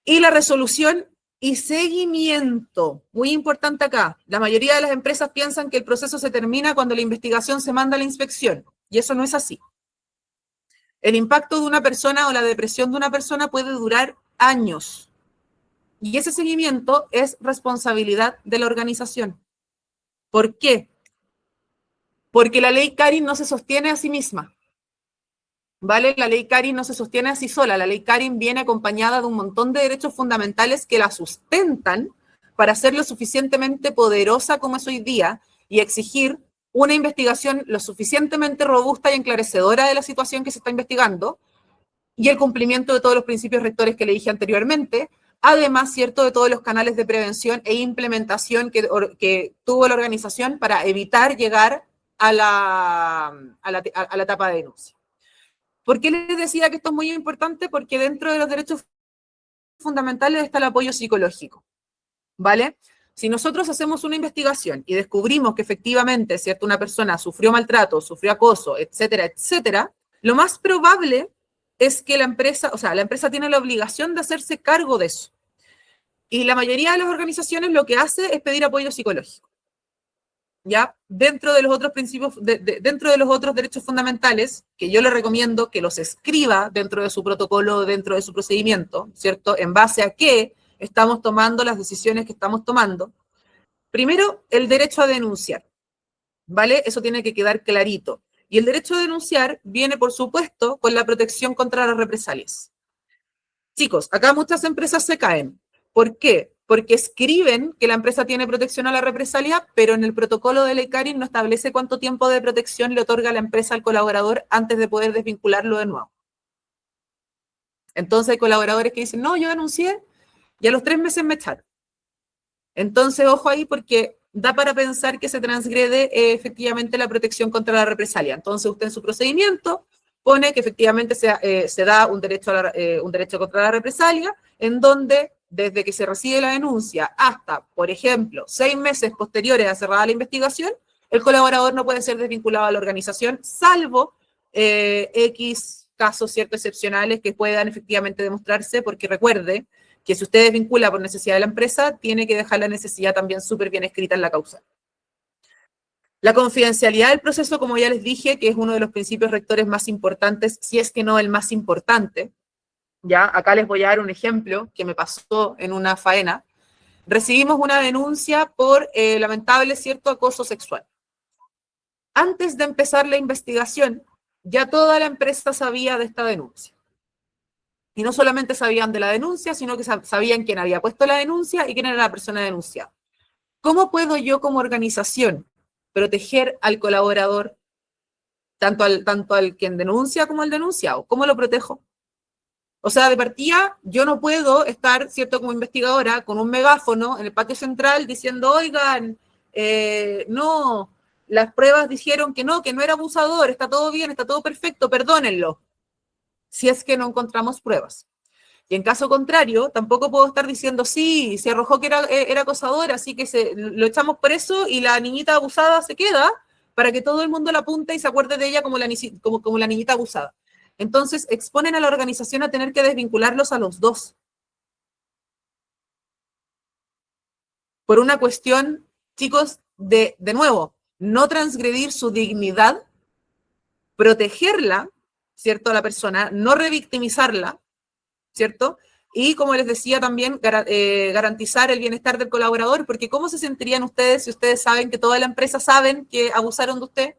Y la resolución y seguimiento, muy importante acá. La mayoría de las empresas piensan que el proceso se termina cuando la investigación se manda a la inspección, y eso no es así. El impacto de una persona o la depresión de una persona puede durar años. Y ese seguimiento es responsabilidad de la organización. ¿Por qué? Porque la ley Carin no se sostiene a sí misma. ¿Vale? La ley Carin no se sostiene así sola. La ley Carin viene acompañada de un montón de derechos fundamentales que la sustentan para ser lo suficientemente poderosa como es hoy día y exigir una investigación lo suficientemente robusta y enclarecedora de la situación que se está investigando y el cumplimiento de todos los principios rectores que le dije anteriormente, además, ¿cierto?, de todos los canales de prevención e implementación que tuvo la organización para evitar llegar a la etapa de denuncia. ¿Por qué les decía que esto es muy importante? Porque dentro de los derechos fundamentales está el apoyo psicológico, ¿vale? Si nosotros hacemos una investigación y descubrimos que efectivamente, ¿cierto?, una persona sufrió maltrato, sufrió acoso, etcétera, etcétera, lo más probable es que la empresa tiene la obligación de hacerse cargo de eso. Y la mayoría de las organizaciones lo que hace es pedir apoyo psicológico. ¿Ya? Dentro de los otros principios, dentro de los otros derechos fundamentales, que yo le recomiendo que los escriba dentro de su protocolo, dentro de su procedimiento, ¿cierto? En base a qué estamos tomando las decisiones que estamos tomando. Primero, el derecho a denunciar, ¿vale? Eso tiene que quedar clarito. Y el derecho a denunciar viene, por supuesto, con la protección contra las represalias. Chicos, acá muchas empresas se caen. ¿Por qué? Porque escriben que la empresa tiene protección a la represalia, pero en el protocolo de ley Carin no establece cuánto tiempo de protección le otorga la empresa al colaborador antes de poder desvincularlo de nuevo. Entonces hay colaboradores que dicen, no, yo denuncié y a los 3 meses me echaron. Entonces, ojo ahí porque da para pensar que se transgrede efectivamente la protección contra la represalia. Entonces, usted en su procedimiento pone que efectivamente se da un derecho contra la represalia, en donde desde que se recibe la denuncia hasta, por ejemplo, 6 meses posteriores a cerrada la investigación, el colaborador no puede ser desvinculado a la organización, salvo X casos ciertos excepcionales que puedan efectivamente demostrarse, porque recuerde que si usted desvincula por necesidad de la empresa, tiene que dejar la necesidad también súper bien escrita en la causa. La confidencialidad del proceso, como ya les dije, que es uno de los principios rectores más importantes, si es que no el más importante. Ya, acá les voy a dar un ejemplo que me pasó en una faena. Recibimos una denuncia por lamentable, ¿cierto?, acoso sexual. Antes de empezar la investigación, ya toda la empresa sabía de esta denuncia. Y no solamente sabían de la denuncia, sino que sabían quién había puesto la denuncia y quién era la persona denunciada. ¿Cómo puedo yo como organización proteger al colaborador, tanto al quien denuncia como al denunciado? ¿Cómo lo protejo? O sea, de partida, yo no puedo estar, ¿cierto?, como investigadora, con un megáfono en el patio central diciendo, oigan, no, las pruebas dijeron que no era abusador, está todo bien, está todo perfecto, perdónenlo, si es que no encontramos pruebas. Y en caso contrario, tampoco puedo estar diciendo, sí, se arrojó que era acosador, así que lo echamos preso y la niñita abusada se queda, para que todo el mundo la apunte y se acuerde de ella como la niñita abusada. Entonces, exponen a la organización a tener que desvincularlos a los dos. Por una cuestión, chicos, de nuevo, no transgredir su dignidad, protegerla, ¿cierto?, a la persona, no revictimizarla, ¿cierto? Y como les decía también, garantizar el bienestar del colaborador, porque ¿cómo se sentirían ustedes si ustedes saben que toda la empresa saben que abusaron de usted?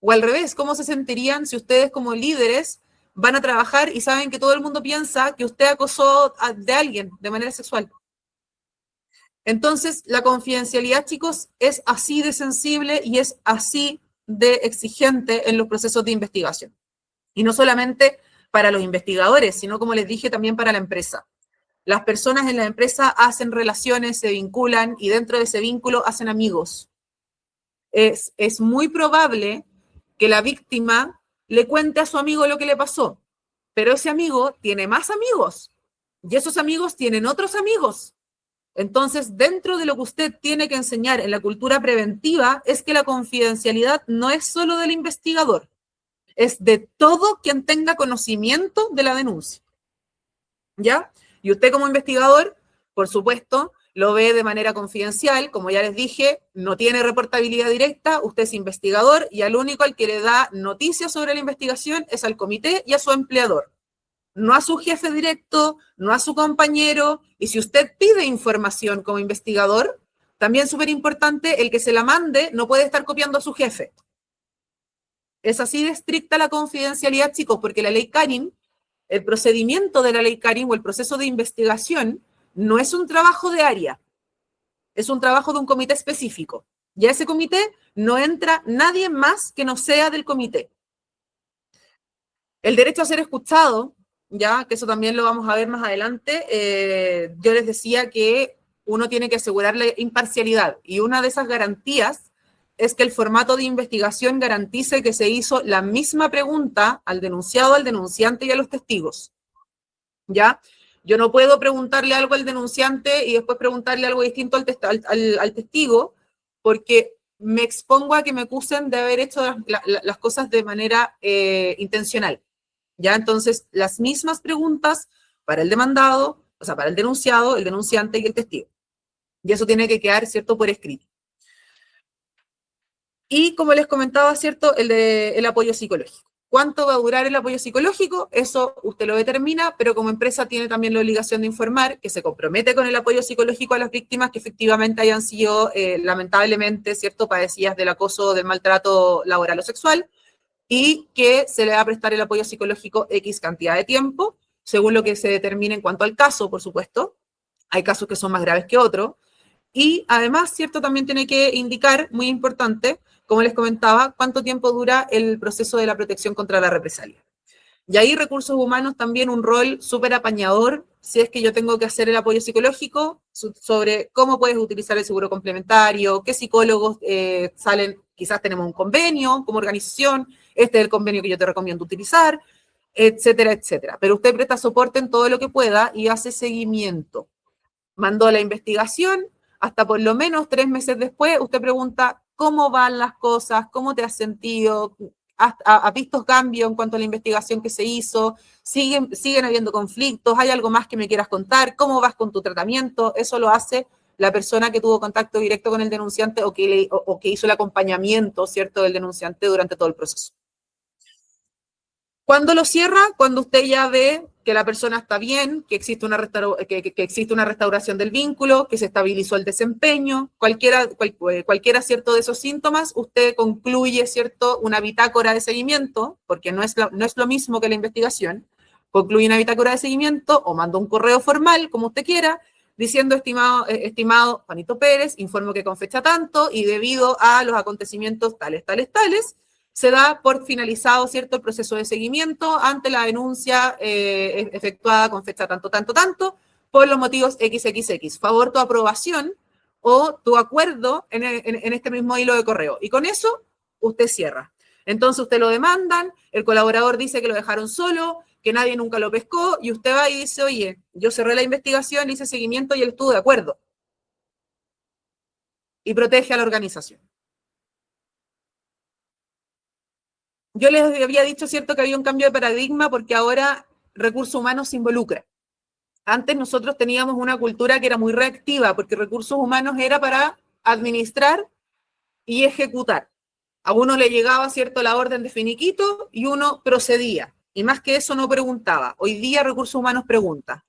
O al revés, ¿cómo se sentirían si ustedes como líderes van a trabajar y saben que todo el mundo piensa que usted acosó de alguien de manera sexual? Entonces, la confidencialidad, chicos, es así de sensible y es así de exigente en los procesos de investigación. Y no solamente para los investigadores, sino, como les dije, también para la empresa. Las personas en la empresa hacen relaciones, se vinculan y dentro de ese vínculo hacen amigos. Es muy probable que la víctima le cuente a su amigo lo que le pasó, pero ese amigo tiene más amigos y esos amigos tienen otros amigos. Entonces, dentro de lo que usted tiene que enseñar en la cultura preventiva es que la confidencialidad no es solo del investigador, es de todo quien tenga conocimiento de la denuncia. ¿Ya? Y usted como investigador, por supuesto, lo ve de manera confidencial, como ya les dije, no tiene reportabilidad directa, usted es investigador y al único al que le da noticias sobre la investigación es al comité y a su empleador. No a su jefe directo, no a su compañero, y si usted pide información como investigador, también súper importante, el que se la mande no puede estar copiando a su jefe. Es así de estricta la confidencialidad, chicos, porque la ley Carin, el procedimiento de la ley Carin o el proceso de investigación no es un trabajo de área, es un trabajo de un comité específico. Y a ese comité no entra nadie más que no sea del comité. El derecho a ser escuchado, ya que eso también lo vamos a ver más adelante, yo les decía que uno tiene que asegurar la imparcialidad y una de esas garantías es que el formato de investigación garantice que se hizo la misma pregunta al denunciado, al denunciante y a los testigos. ¿Ya? Yo no puedo preguntarle algo al denunciante y después preguntarle algo distinto al testigo, porque me expongo a que me acusen de haber hecho las cosas de manera intencional. ¿Ya? Entonces, las mismas preguntas para el demandado, o sea, para el denunciado, el denunciante y el testigo. Y eso tiene que quedar, ¿cierto?, por escrito. Y como les comentaba, ¿cierto?, el apoyo psicológico. ¿Cuánto va a durar el apoyo psicológico? Eso usted lo determina, pero como empresa tiene también la obligación de informar que se compromete con el apoyo psicológico a las víctimas que efectivamente hayan sido, lamentablemente, ¿cierto?, padecidas del acoso o del maltrato laboral o sexual, y que se le va a prestar el apoyo psicológico X cantidad de tiempo, según lo que se determine en cuanto al caso, por supuesto. Hay casos que son más graves que otros. Y además, ¿cierto?, también tiene que indicar, muy importante, como les comentaba, cuánto tiempo dura el proceso de la protección contra la represalia. Y ahí recursos humanos también un rol súper apañador, si es que yo tengo que hacer el apoyo psicológico, sobre cómo puedes utilizar el seguro complementario, qué psicólogos salen, quizás tenemos un convenio como organización, este es el convenio que yo te recomiendo utilizar, etcétera, etcétera. Pero usted presta soporte en todo lo que pueda y hace seguimiento. Mandó la investigación, hasta por lo menos 3 meses después, usted pregunta cómo van las cosas, cómo te has sentido, ¿has visto cambios en cuanto a la investigación que se hizo? ¿Siguen habiendo conflictos? ¿Hay algo más que me quieras contar? ¿Cómo vas con tu tratamiento? Eso lo hace la persona que tuvo contacto directo con el denunciante o que hizo el acompañamiento, ¿cierto?, del denunciante durante todo el proceso. ¿Cuándo lo cierra? Cuando usted ya ve que la persona está bien, que existe una restauración del vínculo, que se estabilizó el desempeño, cualquiera cierto de esos síntomas, usted concluye, ¿cierto?, una bitácora de seguimiento, porque no es lo mismo que la investigación, concluye una bitácora de seguimiento o manda un correo formal, como usted quiera, diciendo, estimado Juanito Pérez, informo que con fecha tanto y debido a los acontecimientos tales, se da por finalizado, ¿cierto?, el proceso de seguimiento ante la denuncia efectuada con fecha tanto, por los motivos XXX. Favor tu aprobación o tu acuerdo en este mismo hilo de correo. Y con eso, usted cierra. Entonces, usted lo demandan, el colaborador dice que lo dejaron solo, que nadie nunca lo pescó, y usted va y dice, oye, yo cerré la investigación, hice seguimiento y él estuvo de acuerdo. Y protege a la organización. Yo les había dicho, ¿cierto?, que había un cambio de paradigma porque ahora recursos humanos se involucra. Antes nosotros teníamos una cultura que era muy reactiva porque recursos humanos era para administrar y ejecutar. A uno le llegaba, ¿cierto?, la orden de finiquito y uno procedía. Y más que eso no preguntaba. Hoy día recursos humanos pregunta.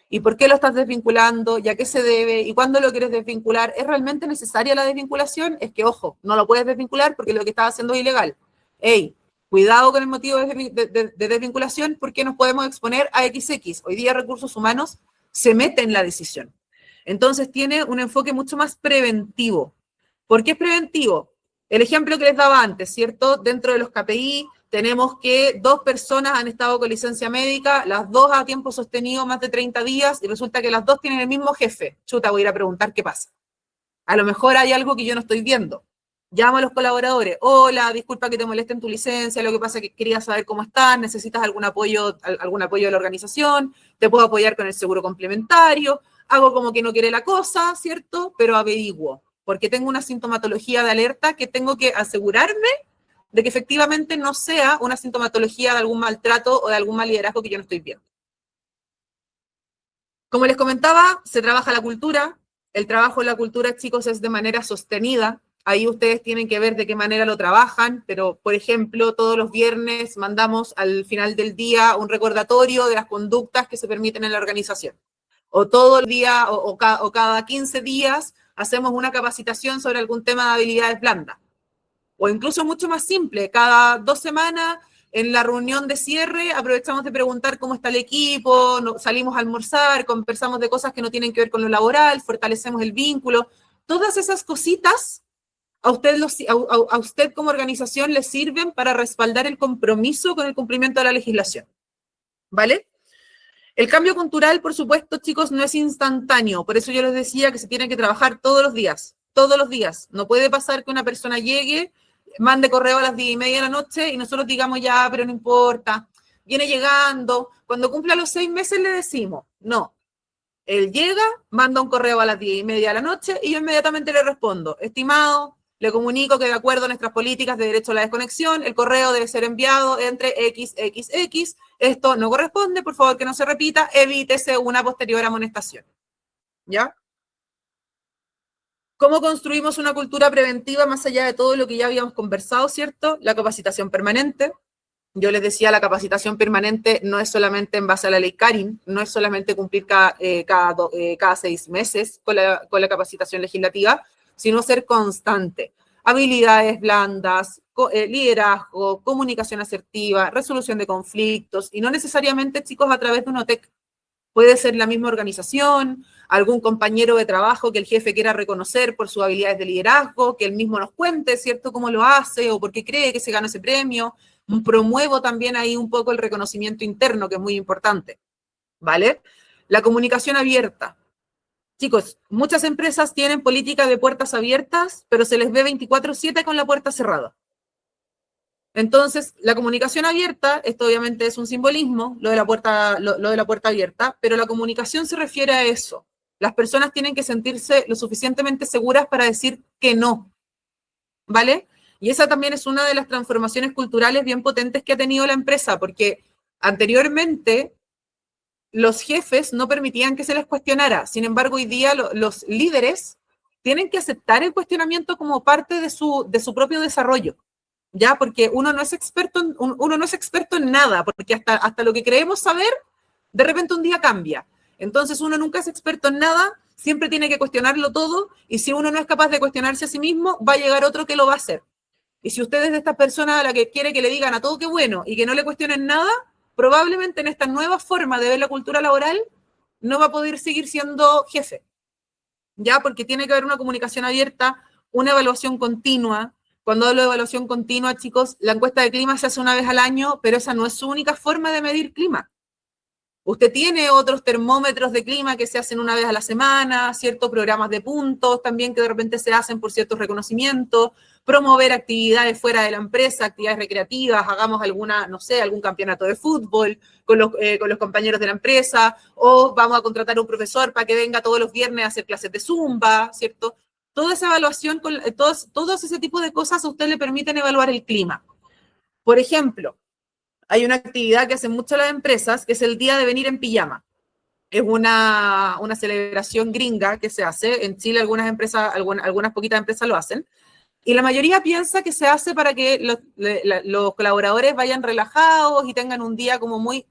¿Y por qué lo estás desvinculando? ¿Y a qué se debe? ¿Y cuándo lo quieres desvincular? ¿Es realmente necesaria la desvinculación? Es que, ojo, no lo puedes desvincular porque lo que estás haciendo es ilegal. ¡Ey! Cuidado con el motivo de desvinculación porque nos podemos exponer a XX. Hoy día recursos humanos se mete en la decisión. Entonces tiene un enfoque mucho más preventivo. ¿Por qué es preventivo? El ejemplo que les daba antes, ¿cierto? Dentro de los KPI tenemos que 2 personas han estado con licencia médica, las 2 a tiempo sostenido más de 30 días y resulta que las 2 tienen el mismo jefe. Chuta, voy a ir a preguntar qué pasa. A lo mejor hay algo que yo no estoy viendo. Llamo a los colaboradores. Hola, disculpa que te moleste en tu licencia, lo que pasa es que quería saber cómo estás, necesitas algún apoyo de la organización, te puedo apoyar con el seguro complementario, hago como que no quiere la cosa, ¿cierto? Pero averiguo, porque tengo una sintomatología de alerta que tengo que asegurarme de que efectivamente no sea una sintomatología de algún maltrato o de algún mal liderazgo que yo no estoy viendo. Como les comentaba, se trabaja la cultura. El trabajo en la cultura, chicos, es de manera sostenida. Ahí ustedes tienen que ver de qué manera lo trabajan, pero, por ejemplo, todos los viernes mandamos al final del día un recordatorio de las conductas que se permiten en la organización. O todo el día o cada 15 días hacemos una capacitación sobre algún tema de habilidades blandas. O incluso mucho más simple, cada 2 semanas en la reunión de cierre aprovechamos de preguntar cómo está el equipo, salimos a almorzar, conversamos de cosas que no tienen que ver con lo laboral, fortalecemos el vínculo. Todas esas cositas a usted como organización le sirven para respaldar el compromiso con el cumplimiento de la legislación. ¿Vale? El cambio cultural, por supuesto, chicos, no es instantáneo. Por eso yo les decía que se tiene que trabajar todos los días. Todos los días. No puede pasar que una persona llegue, mande correo a las 10:30 de la noche y nosotros digamos ya, pero no importa. Viene llegando. Cuando cumpla los 6 meses le decimos, no. Él llega, manda un correo a las 10:30 de la noche y yo inmediatamente le respondo, estimado, le comunico que de acuerdo a nuestras políticas de derecho a la desconexión, el correo debe ser enviado entre XXX. Esto no corresponde, por favor que no se repita, evítese una posterior amonestación. ¿Ya? ¿Cómo construimos una cultura preventiva más allá de todo lo que ya habíamos conversado, ¿cierto? La capacitación permanente. Yo les decía, la capacitación permanente no es solamente en base a la ley Karin, no es solamente cumplir cada 6 meses con la capacitación legislativa, sino ser constante. Habilidades blandas, liderazgo, comunicación asertiva, resolución de conflictos, y no necesariamente, chicos, a través de un OTEC. Puede ser la misma organización, algún compañero de trabajo que el jefe quiera reconocer por sus habilidades de liderazgo, que él mismo nos cuente, ¿cierto?, cómo lo hace o por qué cree que se ganó ese premio. Promuevo también ahí un poco el reconocimiento interno, que es muy importante, ¿vale? La comunicación abierta. Chicos, muchas empresas tienen política de puertas abiertas, pero se les ve 24/7 con la puerta cerrada. Entonces, la comunicación abierta, esto obviamente es un simbolismo, lo de la puerta abierta, pero la comunicación se refiere a eso. Las personas tienen que sentirse lo suficientemente seguras para decir que no, ¿vale? Y esa también es una de las transformaciones culturales bien potentes que ha tenido la empresa, porque anteriormente los jefes no permitían que se les cuestionara. Sin embargo, hoy día los líderes tienen que aceptar el cuestionamiento como parte de su propio desarrollo. ¿Ya? Porque uno no es experto en nada, porque hasta lo que creemos saber, de repente un día cambia. Entonces uno nunca es experto en nada, siempre tiene que cuestionarlo todo, y si uno no es capaz de cuestionarse a sí mismo, va a llegar otro que lo va a hacer. Y si usted es de estas personas a la que quiere que le digan a todo que bueno y que no le cuestionen nada, probablemente en esta nueva forma de ver la cultura laboral, no va a poder seguir siendo jefe. ¿Ya? Porque tiene que haber una comunicación abierta, una evaluación continua, Cuando hablo de evaluación continua, chicos, la encuesta de clima se hace una vez al año, pero esa no es su única forma de medir clima. Usted tiene otros termómetros de clima que se hacen una vez a la semana, ciertos programas de puntos también que de repente se hacen por ciertos reconocimientos, promover actividades fuera de la empresa, actividades recreativas, hagamos alguna, no sé, algún campeonato de fútbol con los compañeros de la empresa, o vamos a contratar a un profesor para que venga todos los viernes a hacer clases de Zumba, ¿cierto? Toda esa evaluación, todos ese tipo de cosas a usted le permiten evaluar el clima. Por ejemplo, hay una actividad que hacen mucho las empresas, que es el día de venir en pijama. Es una celebración gringa que se hace. En Chile algunas empresas, algunas poquitas empresas lo hacen. Y la mayoría piensa que se hace para que los colaboradores vayan relajados y tengan un día como muy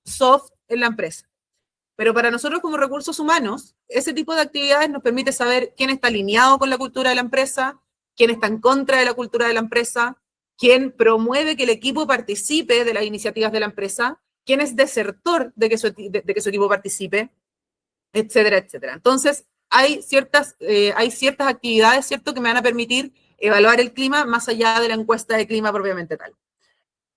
soft en la empresa. Pero para nosotros como recursos humanos, ese tipo de actividades nos permite saber quién está alineado con la cultura de la empresa, quién está en contra de la cultura de la empresa, quién promueve que el equipo participe de las iniciativas de la empresa, quién es desertor de que su equipo participe, etcétera, etcétera. Entonces, hay ciertas actividades, ¿cierto?, que me van a permitir evaluar el clima más allá de la encuesta de clima propiamente tal.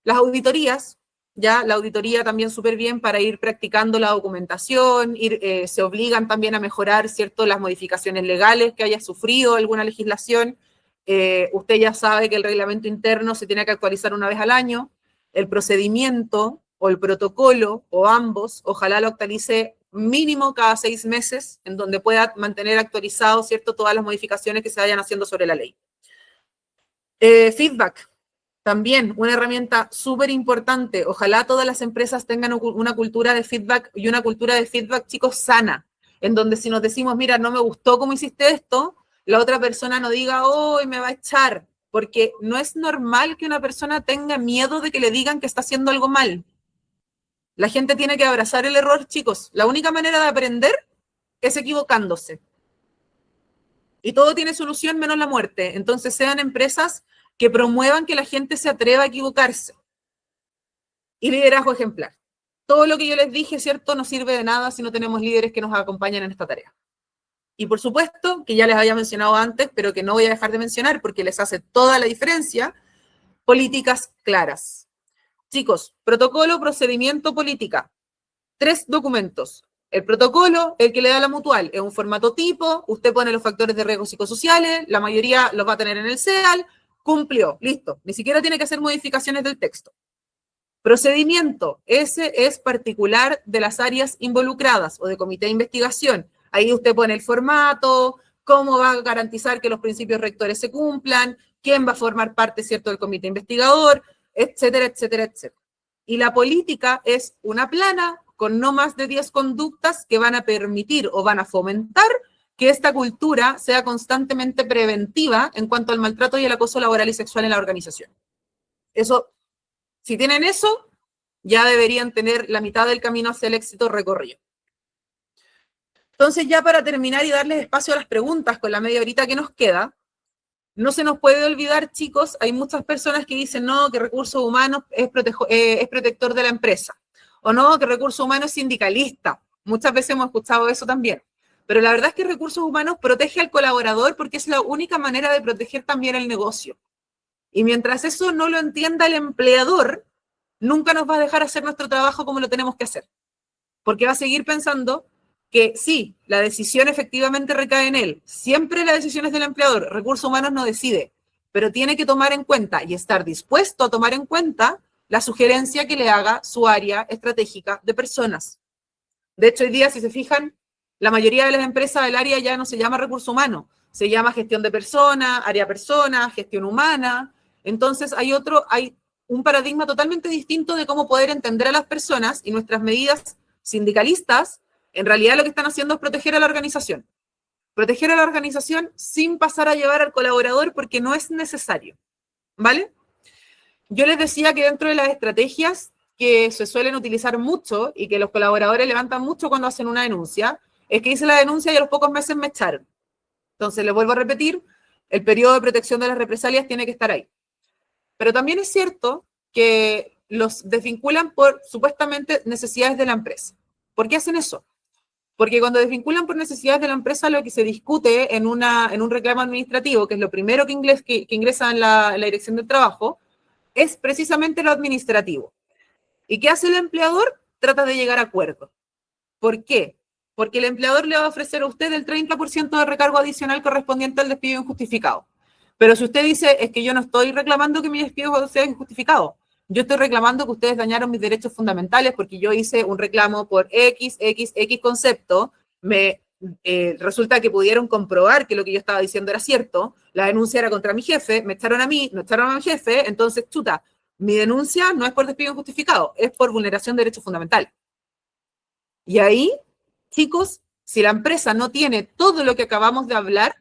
Las auditorías, ya la auditoría también súper bien para ir practicando la documentación, se obligan también a mejorar, ¿cierto?, las modificaciones legales que haya sufrido alguna legislación. Usted ya sabe que el reglamento interno se tiene que actualizar una vez al año, el procedimiento o el protocolo o ambos, ojalá lo actualice mínimo cada 6 meses, en donde pueda mantener actualizado, ¿cierto?, todas las modificaciones que se vayan haciendo sobre la ley. Feedback, también una herramienta súper importante. Ojalá todas las empresas tengan una cultura de feedback y una cultura de feedback, chicos, sana, en donde si nos decimos, mira, no me gustó cómo hiciste esto, la otra persona no diga, oh, me va a echar, porque no es normal que una persona tenga miedo de que le digan que está haciendo algo mal. La gente tiene que abrazar el error, chicos. La única manera de aprender es equivocándose. Y todo tiene solución menos la muerte. Entonces sean empresas que promuevan que la gente se atreva a equivocarse. Y liderazgo ejemplar. Todo lo que yo les dije, ¿cierto?, no sirve de nada si no tenemos líderes que nos acompañen en esta tarea. Y por supuesto, que ya les había mencionado antes, pero que no voy a dejar de mencionar porque les hace toda la diferencia, políticas claras. Chicos, protocolo, procedimiento, política. 3 documentos. El protocolo, el que le da la mutual, es un formato tipo, usted pone los factores de riesgo psicosociales, la mayoría los va a tener en el CEAL, cumplió, listo. Ni siquiera tiene que hacer modificaciones del texto. Procedimiento, ese es particular de las áreas involucradas o de comité de investigación. Ahí usted pone el formato, cómo va a garantizar que los principios rectores se cumplan, quién va a formar parte, ¿cierto?, del comité investigador, etcétera, etcétera, etcétera. Y la política es una plana con no más de 10 conductas que van a permitir o van a fomentar que esta cultura sea constantemente preventiva en cuanto al maltrato y el acoso laboral y sexual en la organización. Eso, si tienen eso, ya deberían tener la mitad del camino hacia el éxito recorrido. Entonces, ya para terminar y darles espacio a las preguntas con la media horita que nos queda, no se nos puede olvidar, chicos, hay muchas personas que dicen, no, que recursos humanos es protector de la empresa, o no, que recursos humanos es sindicalista. Muchas veces hemos escuchado eso también. Pero la verdad es que recursos humanos protege al colaborador porque es la única manera de proteger también el negocio. Y mientras eso no lo entienda el empleador, nunca nos va a dejar hacer nuestro trabajo como lo tenemos que hacer. Porque va a seguir pensando que sí, la decisión efectivamente recae en él. Siempre la decisión es del empleador. Recursos humanos no decide, pero tiene que tomar en cuenta y estar dispuesto a tomar en cuenta la sugerencia que le haga su área estratégica de personas. De hecho, hoy día, si se fijan, la mayoría de las empresas del área ya no se llama recurso humano, se llama gestión de personas, área personas, gestión humana. Entonces, hay un paradigma totalmente distinto de cómo poder entender a las personas y nuestras medidas sindicalistas, en realidad lo que están haciendo es proteger a la organización. Proteger a la organización sin pasar a llevar al colaborador porque no es necesario. ¿Vale? Yo les decía que dentro de las estrategias que se suelen utilizar mucho y que los colaboradores levantan mucho cuando hacen una denuncia, es que hice la denuncia y a los pocos meses me echaron. Entonces, les vuelvo a repetir, el periodo de protección de las represalias tiene que estar ahí. Pero también es cierto que los desvinculan por supuestamente necesidades de la empresa. ¿Por qué hacen eso? Porque cuando desvinculan por necesidades de la empresa, lo que se discute en un reclamo administrativo, que es lo primero que ingresa en la Dirección del Trabajo, es precisamente lo administrativo. ¿Y qué hace el empleador? Trata de llegar a acuerdo. ¿Por qué? Porque el empleador le va a ofrecer a usted el 30% de recargo adicional correspondiente al despido injustificado. Pero si usted dice, es que yo no estoy reclamando que mi despido sea injustificado, yo estoy reclamando que ustedes dañaron mis derechos fundamentales porque yo hice un reclamo por X concepto, resulta que pudieron comprobar que lo que yo estaba diciendo era cierto, la denuncia era contra mi jefe, me echaron a mí, no echaron a mi jefe, entonces, chuta, mi denuncia no es por despido injustificado, es por vulneración de derechos fundamentales. Y ahí, chicos, si la empresa no tiene todo lo que acabamos de hablar,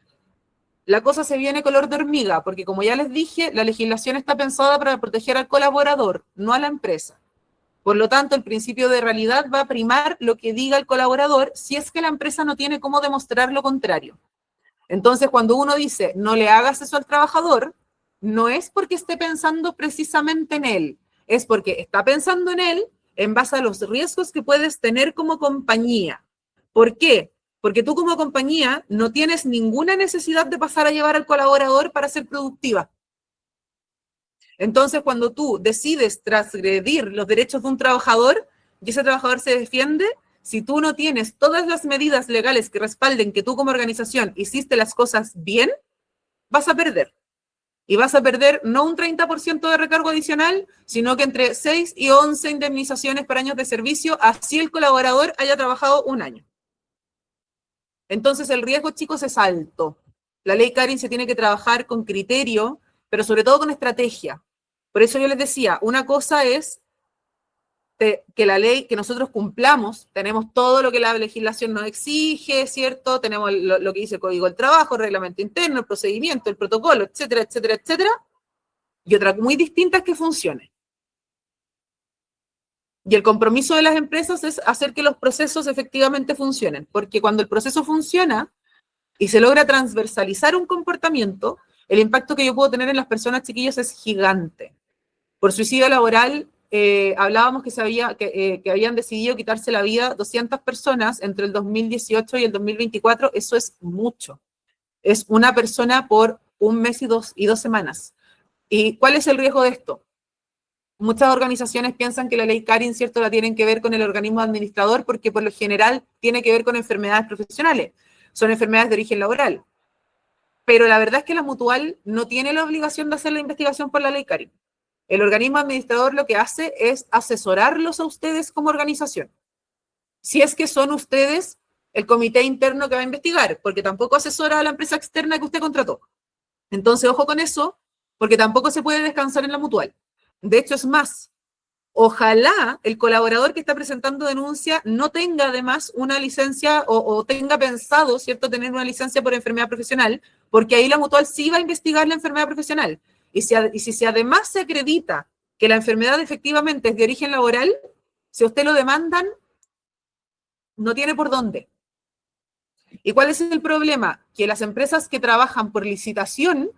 la cosa se viene color de hormiga, porque como ya les dije, la legislación está pensada para proteger al colaborador, no a la empresa. Por lo tanto, el principio de realidad va a primar lo que diga el colaborador si es que la empresa no tiene cómo demostrar lo contrario. Entonces, cuando uno dice, no le hagas eso al trabajador, no es porque esté pensando precisamente en él, es porque está pensando en él en base a los riesgos que puedes tener como compañía. ¿Por qué? Porque tú como compañía no tienes ninguna necesidad de pasar a llevar al colaborador para ser productiva. Entonces, cuando tú decides transgredir los derechos de un trabajador y ese trabajador se defiende, si tú no tienes todas las medidas legales que respalden que tú como organización hiciste las cosas bien, vas a perder. Y vas a perder no un 30% de recargo adicional, sino que entre 6 y 11 indemnizaciones por años de servicio, así el colaborador haya trabajado un año. Entonces el riesgo, chicos, es alto. La ley Carin se tiene que trabajar con criterio, pero sobre todo con estrategia. Por eso yo les decía, una cosa es que la ley, que nosotros cumplamos, tenemos todo lo que la legislación nos exige, ¿cierto? Tenemos lo que dice el Código del Trabajo, el reglamento interno, el procedimiento, el protocolo, etcétera, etcétera, etcétera. Y otra muy distinta es que funcione. Y el compromiso de las empresas es hacer que los procesos efectivamente funcionen, porque cuando el proceso funciona y se logra transversalizar un comportamiento, el impacto que yo puedo tener en las personas, chiquillos, es gigante. Por suicidio laboral, hablábamos que habían decidido quitarse la vida 200 personas entre el 2018 y el 2024, eso es mucho. Es una persona por un mes y dos semanas. ¿Y cuál es el riesgo de esto? Muchas organizaciones piensan que la ley Carin, ¿cierto?, la tienen que ver con el organismo administrador porque por lo general tiene que ver con enfermedades profesionales. Son enfermedades de origen laboral. Pero la verdad es que la mutual no tiene la obligación de hacer la investigación por la ley Carin. El organismo administrador lo que hace es asesorarlos a ustedes como organización. Si es que son ustedes el comité interno que va a investigar, porque tampoco asesora a la empresa externa que usted contrató. Entonces, ojo con eso, porque tampoco se puede descansar en la mutual. De hecho, es más, ojalá el colaborador que está presentando denuncia no tenga además una licencia o tenga pensado, ¿cierto?, tener una licencia por enfermedad profesional, porque ahí la mutual sí va a investigar la enfermedad profesional. Y si además se acredita que la enfermedad efectivamente es de origen laboral, si a usted lo demandan, no tiene por dónde. ¿Y cuál es el problema? Que las empresas que trabajan por licitación,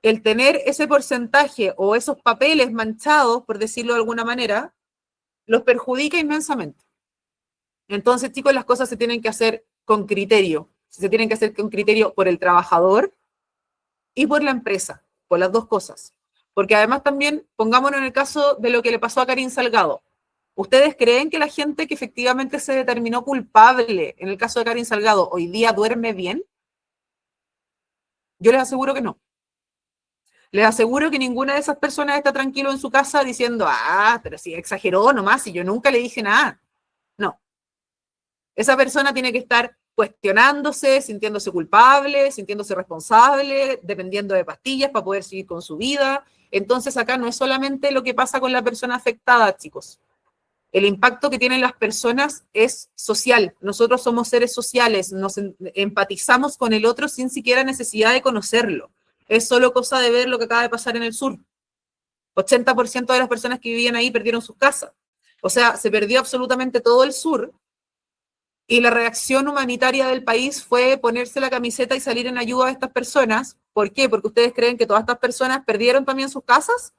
el tener ese porcentaje o esos papeles manchados, por decirlo de alguna manera, los perjudica inmensamente. Entonces, chicos, las cosas se tienen que hacer con criterio. Se tienen que hacer con criterio por el trabajador y por la empresa, por las dos cosas. Porque además también, pongámonos en el caso de lo que le pasó a Karin Salgado. ¿Ustedes creen que la gente que efectivamente se determinó culpable en el caso de Karin Salgado hoy día duerme bien? Yo les aseguro que no. Les aseguro que ninguna de esas personas está tranquilo en su casa diciendo, pero si exageró nomás, si yo nunca le dije nada. No. Esa persona tiene que estar cuestionándose, sintiéndose culpable, sintiéndose responsable, dependiendo de pastillas para poder seguir con su vida. Entonces acá no es solamente lo que pasa con la persona afectada, chicos. El impacto que tienen las personas es social. Nosotros somos seres sociales, nos empatizamos con el otro sin siquiera necesidad de conocerlo. Es solo cosa de ver lo que acaba de pasar en el sur. 80% de las personas que vivían ahí perdieron sus casas. O sea, se perdió absolutamente todo el sur y la reacción humanitaria del país fue ponerse la camiseta y salir en ayuda de estas personas. ¿Por qué? ¿Porque ustedes creen que todas estas personas perdieron también sus casas?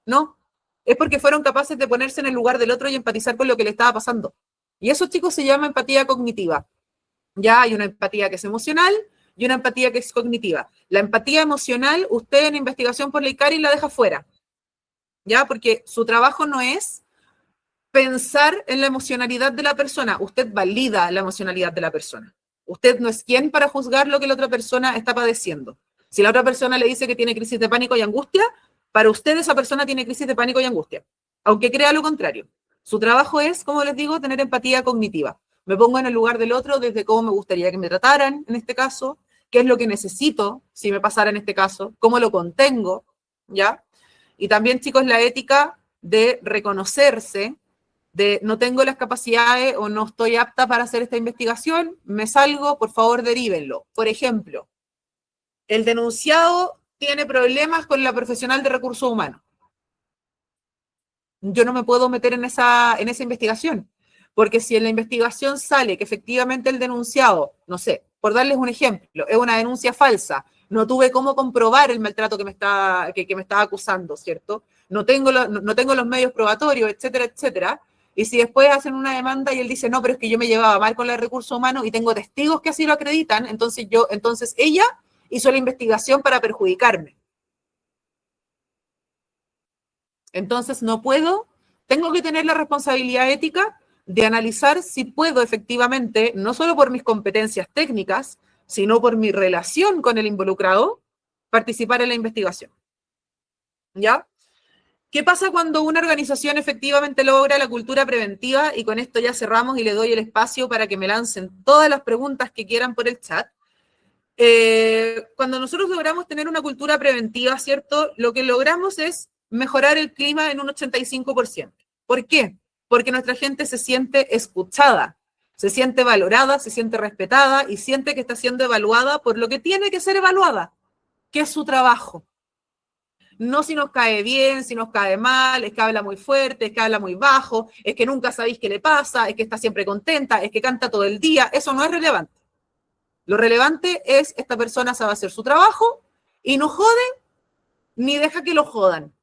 No. Es porque fueron capaces de ponerse en el lugar del otro y empatizar con lo que le estaba pasando. Y eso, chicos, se llama empatía cognitiva. Ya hay una empatía que es emocional y una empatía que es cognitiva. La empatía emocional, usted en investigación por la ICARI la deja fuera, ¿ya? Porque su trabajo no es pensar en la emocionalidad de la persona, usted valida la emocionalidad de la persona. Usted no es quien para juzgar lo que la otra persona está padeciendo. Si la otra persona le dice que tiene crisis de pánico y angustia, para usted esa persona tiene crisis de pánico y angustia, aunque crea lo contrario. Su trabajo es, como les digo, tener empatía cognitiva. Me pongo en el lugar del otro desde cómo me gustaría que me trataran en este caso, qué es lo que necesito si me pasara en este caso, cómo lo contengo, ¿ya? Y también, chicos, la ética de reconocerse, de no tengo las capacidades o no estoy apta para hacer esta investigación, me salgo, por favor, derívenlo. Por ejemplo, el denunciado tiene problemas con la profesional de recursos humanos. Yo no me puedo meter en esa investigación, porque si en la investigación sale que efectivamente el denunciado, no sé, por darles un ejemplo, es una denuncia falsa, no tuve cómo comprobar el maltrato que me estaba acusando, ¿cierto? No tengo los medios probatorios, etcétera, etcétera. Y si después hacen una demanda y él dice, no, pero es que yo me llevaba mal con los recursos humanos y tengo testigos que así lo acreditan, entonces ella hizo la investigación para perjudicarme. Entonces no puedo, tengo que tener la responsabilidad ética de analizar si puedo efectivamente, no solo por mis competencias técnicas, sino por mi relación con el involucrado, participar en la investigación. ¿Ya? ¿Qué pasa cuando una organización efectivamente logra la cultura preventiva? Y con esto ya cerramos y le doy el espacio para que me lancen todas las preguntas que quieran por el chat. Cuando nosotros logramos tener una cultura preventiva, ¿cierto? Lo que logramos es mejorar el clima en un 85%. ¿Por qué? Porque nuestra gente se siente escuchada, se siente valorada, se siente respetada y siente que está siendo evaluada por lo que tiene que ser evaluada, que es su trabajo. No si nos cae bien, si nos cae mal, es que habla muy fuerte, es que habla muy bajo, es que nunca sabéis qué le pasa, es que está siempre contenta, es que canta todo el día. Eso no es relevante. Lo relevante es esta persona sabe hacer su trabajo y no jode ni deja que lo jodan.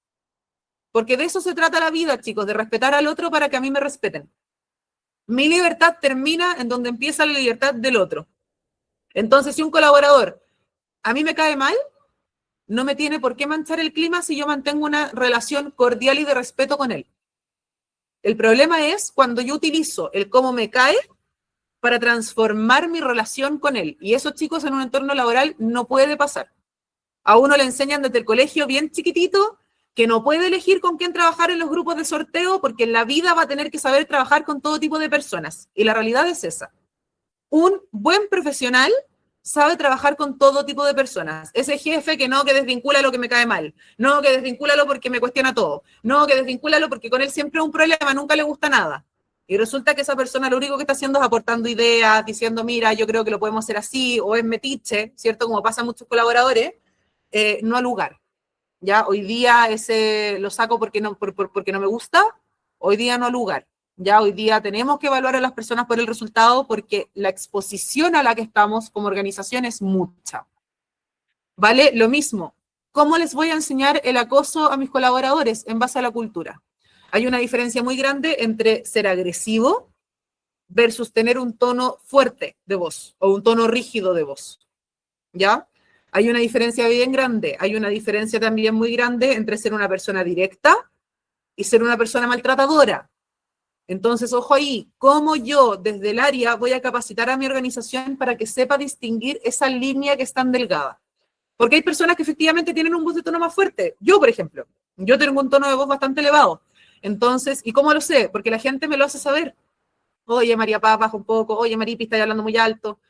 Porque de eso se trata la vida, chicos, de respetar al otro para que a mí me respeten. Mi libertad termina en donde empieza la libertad del otro. Entonces, si un colaborador a mí me cae mal, no me tiene por qué manchar el clima si yo mantengo una relación cordial y de respeto con él. El problema es cuando yo utilizo el cómo me cae para transformar mi relación con él. Y eso, chicos, en un entorno laboral no puede pasar. A uno le enseñan desde el colegio bien chiquitito que no puede elegir con quién trabajar en los grupos de sorteo porque en la vida va a tener que saber trabajar con todo tipo de personas. Y la realidad es esa. Un buen profesional sabe trabajar con todo tipo de personas. Ese jefe que desvincula lo que me cae mal, no, que desvincúlalo porque me cuestiona todo, no, que desvincúlalo porque con él siempre es un problema, nunca le gusta nada. Y resulta que esa persona lo único que está haciendo es aportando ideas, diciendo, mira, yo creo que lo podemos hacer así, o es metiche, ¿cierto? Como pasa a muchos colaboradores, no al lugar. ¿Ya? Hoy día ese lo saco porque porque no me gusta, hoy día no al lugar. Ya hoy día tenemos que evaluar a las personas por el resultado porque la exposición a la que estamos como organización es mucha. ¿Vale? Lo mismo. ¿Cómo les voy a enseñar el acoso a mis colaboradores en base a la cultura? Hay una diferencia muy grande entre ser agresivo versus tener un tono fuerte de voz o un tono rígido de voz. ¿Ya? Hay una diferencia bien grande. Hay una diferencia también muy grande entre ser una persona directa y ser una persona maltratadora. Entonces, ojo ahí, ¿cómo yo desde el área voy a capacitar a mi organización para que sepa distinguir esa línea que es tan delgada? Porque hay personas que efectivamente tienen un voz de tono más fuerte. Yo, por ejemplo, yo tengo un tono de voz bastante elevado. Entonces, ¿y cómo lo sé? Porque la gente me lo hace saber. Oye, María Paz, baja un poco. Oye, Maripi, estás hablando muy alto.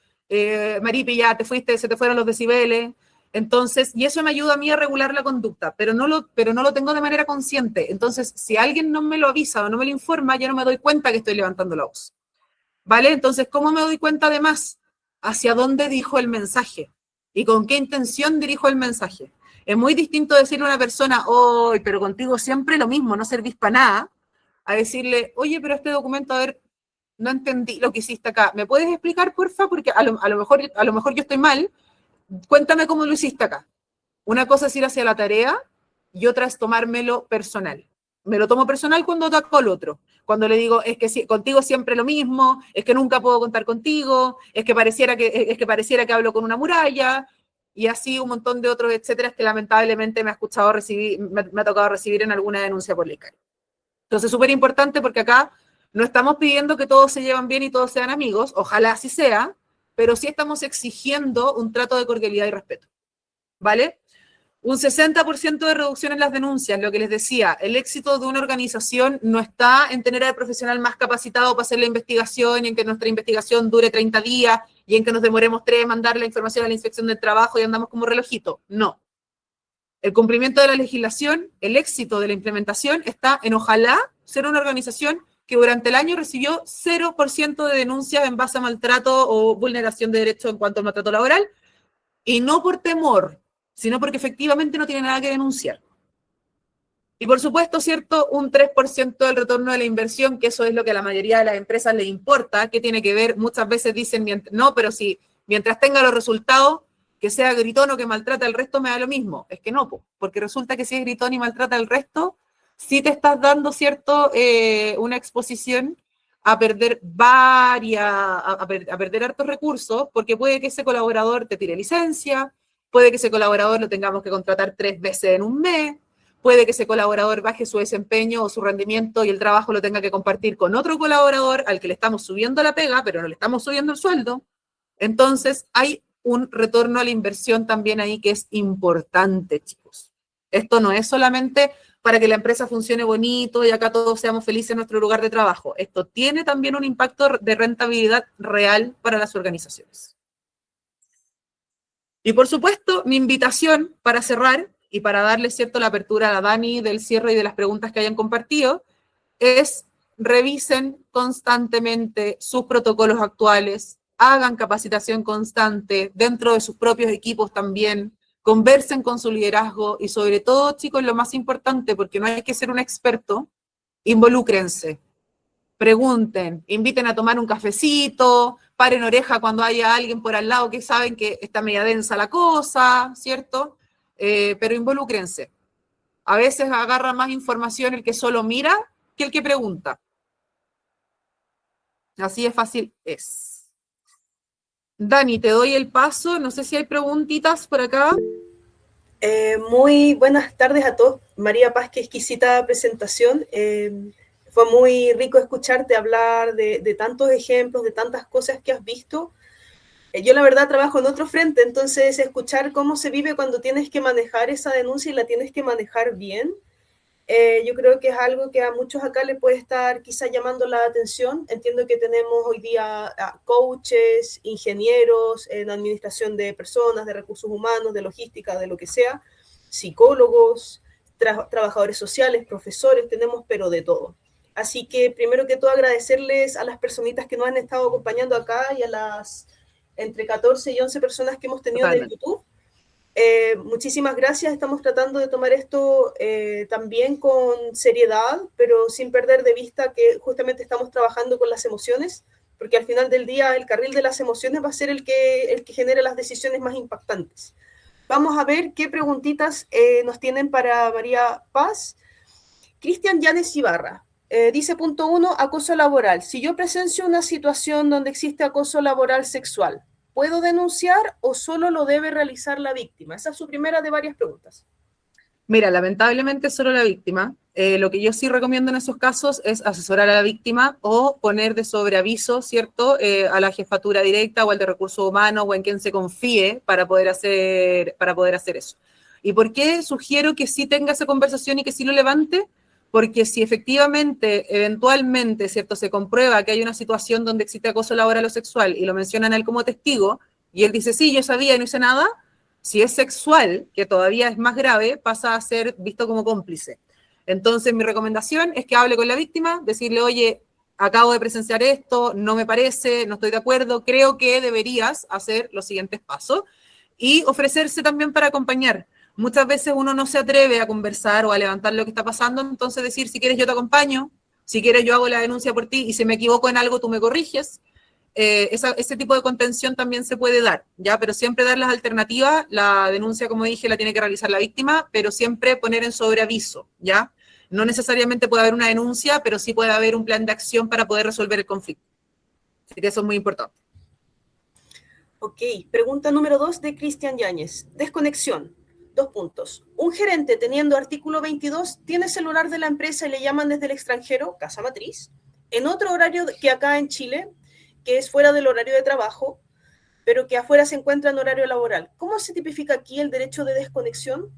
Maripi, ya te fuiste, se te fueron los decibeles. Entonces, y eso me ayuda a mí a regular la conducta, pero no lo tengo de manera consciente. Entonces, si alguien no me lo avisa o no me lo informa, ya no me doy cuenta que estoy levantando la voz. ¿Vale? Entonces, ¿cómo me doy cuenta además? ¿Hacia dónde dijo el mensaje? ¿Y con qué intención dirijo el mensaje? Es muy distinto decirle a una persona, oh, pero contigo siempre lo mismo, no servís para nada, a decirle, oye, pero este documento, a ver, no entendí lo que hiciste acá. ¿Me puedes explicar, porfa? Porque a lo mejor yo estoy mal. Cuéntame cómo lo hiciste acá. Una cosa es ir hacia la tarea y otra es tomármelo personal. Me lo tomo personal cuando ataco al otro. Cuando le digo, es que contigo siempre lo mismo, es que nunca puedo contar contigo, es que pareciera que hablo con una muralla, y así un montón de otros etcétera que lamentablemente me ha tocado recibir en alguna denuncia por LICAR. Entonces, súper importante porque acá no estamos pidiendo que todos se llevan bien y todos sean amigos, ojalá así sea, pero sí estamos exigiendo un trato de cordialidad y respeto, ¿vale? Un 60% de reducción en las denuncias, lo que les decía, el éxito de una organización no está en tener al profesional más capacitado para hacer la investigación y en que nuestra investigación dure 30 días y en que nos demoremos 3 en mandar la información a la inspección del trabajo y andamos como relojito. No. El cumplimiento de la legislación, el éxito de la implementación está en ojalá ser una organización que durante el año recibió 0% de denuncias en base a maltrato o vulneración de derechos en cuanto al maltrato laboral, y no por temor, sino porque efectivamente no tiene nada que denunciar. Y por supuesto, ¿cierto? Un 3% del retorno de la inversión, que eso es lo que a la mayoría de las empresas les importa, que tiene que ver, muchas veces dicen, no, pero si mientras tenga los resultados, que sea gritón o que maltrata al resto, me da lo mismo. Es que no, porque resulta que si es gritón y maltrata al resto, sí te estás dando, ¿cierto? Una exposición a perder a perder hartos recursos, porque puede que ese colaborador te tire licencia, puede que ese colaborador lo tengamos que contratar 3 veces en un mes, puede que ese colaborador baje su desempeño o su rendimiento y el trabajo lo tenga que compartir con otro colaborador al que le estamos subiendo la pega, pero no le estamos subiendo el sueldo. Entonces, hay un retorno a la inversión también ahí que es importante, chicos. Esto no es solamente para que la empresa funcione bonito y acá todos seamos felices en nuestro lugar de trabajo. Esto tiene también un impacto de rentabilidad real para las organizaciones. Y por supuesto, mi invitación para cerrar y para darle, ¿cierto?, la apertura a la Dani del cierre y de las preguntas que hayan compartido, es revisen constantemente sus protocolos actuales, hagan capacitación constante dentro de sus propios equipos también, conversen con su liderazgo y sobre todo, chicos, lo más importante, porque no hay que ser un experto, involúcrense. Pregunten, inviten a tomar un cafecito, paren oreja cuando haya alguien por al lado que saben que está media densa la cosa, ¿cierto? Pero involúcrense. A veces agarra más información el que solo mira que el que pregunta. Así de fácil es. Dani, te doy el paso. No sé si hay preguntitas por acá. Muy buenas tardes a todos. María Paz, qué exquisita presentación. Fue muy rico escucharte hablar de tantos ejemplos, de tantas cosas que has visto. Yo la verdad trabajo en otro frente, entonces escuchar cómo se vive cuando tienes que manejar esa denuncia y la tienes que manejar bien, yo creo que es algo que a muchos acá le puede estar quizá llamando la atención. Entiendo que tenemos hoy día coaches, ingenieros en administración de personas, de recursos humanos, de logística, de lo que sea, psicólogos, trabajadores sociales, profesores, tenemos pero de todo. Así que primero que todo agradecerles a las personitas que nos han estado acompañando acá y a las entre 14 y 11 personas que hemos tenido en YouTube. Muchísimas gracias, estamos tratando de tomar esto también con seriedad, pero sin perder de vista que justamente estamos trabajando con las emociones, porque al final del día el carril de las emociones va a ser el que genere las decisiones más impactantes. Vamos a ver qué preguntitas nos tienen para María Paz. Cristian Llanes Ibarra dice, punto 1, acoso laboral. Si yo presencio una situación donde existe acoso laboral sexual, ¿puedo denunciar o solo lo debe realizar la víctima? Esa es su primera de varias preguntas. Mira, lamentablemente solo la víctima. Lo que yo sí recomiendo en esos casos es asesorar a la víctima o poner de sobreaviso, ¿cierto?, a la jefatura directa o al de recursos humanos o en quien se confíe para poder hacer eso. ¿Y por qué sugiero que sí tenga esa conversación y que sí lo levante? Porque si efectivamente, eventualmente, ¿cierto?, se comprueba que hay una situación donde existe acoso laboral o sexual y lo mencionan a él como testigo y él dice, sí, yo sabía y no hice nada, si es sexual, que todavía es más grave, pasa a ser visto como cómplice. Entonces, mi recomendación es que hable con la víctima, decirle, oye, acabo de presenciar esto, no me parece, no estoy de acuerdo, creo que deberías hacer los siguientes pasos y ofrecerse también para acompañar. Muchas veces uno no se atreve a conversar o a levantar lo que está pasando, entonces decir, si quieres yo te acompaño, si quieres yo hago la denuncia por ti y si me equivoco en algo tú me corriges. Ese tipo de contención también se puede dar, ¿ya? Pero siempre dar las alternativas. La denuncia, como dije, la tiene que realizar la víctima, pero siempre poner en sobreaviso, ¿ya? No necesariamente puede haber una denuncia, pero sí puede haber un plan de acción para poder resolver el conflicto. Así que eso es muy importante. Ok, pregunta número 2 de Cristian Yáñez. Desconexión. 2 puntos. Un gerente teniendo artículo 22 tiene celular de la empresa y le llaman desde el extranjero, casa matriz, en otro horario que acá en Chile, que es fuera del horario de trabajo, pero que afuera se encuentra en horario laboral. ¿Cómo se tipifica aquí el derecho de desconexión?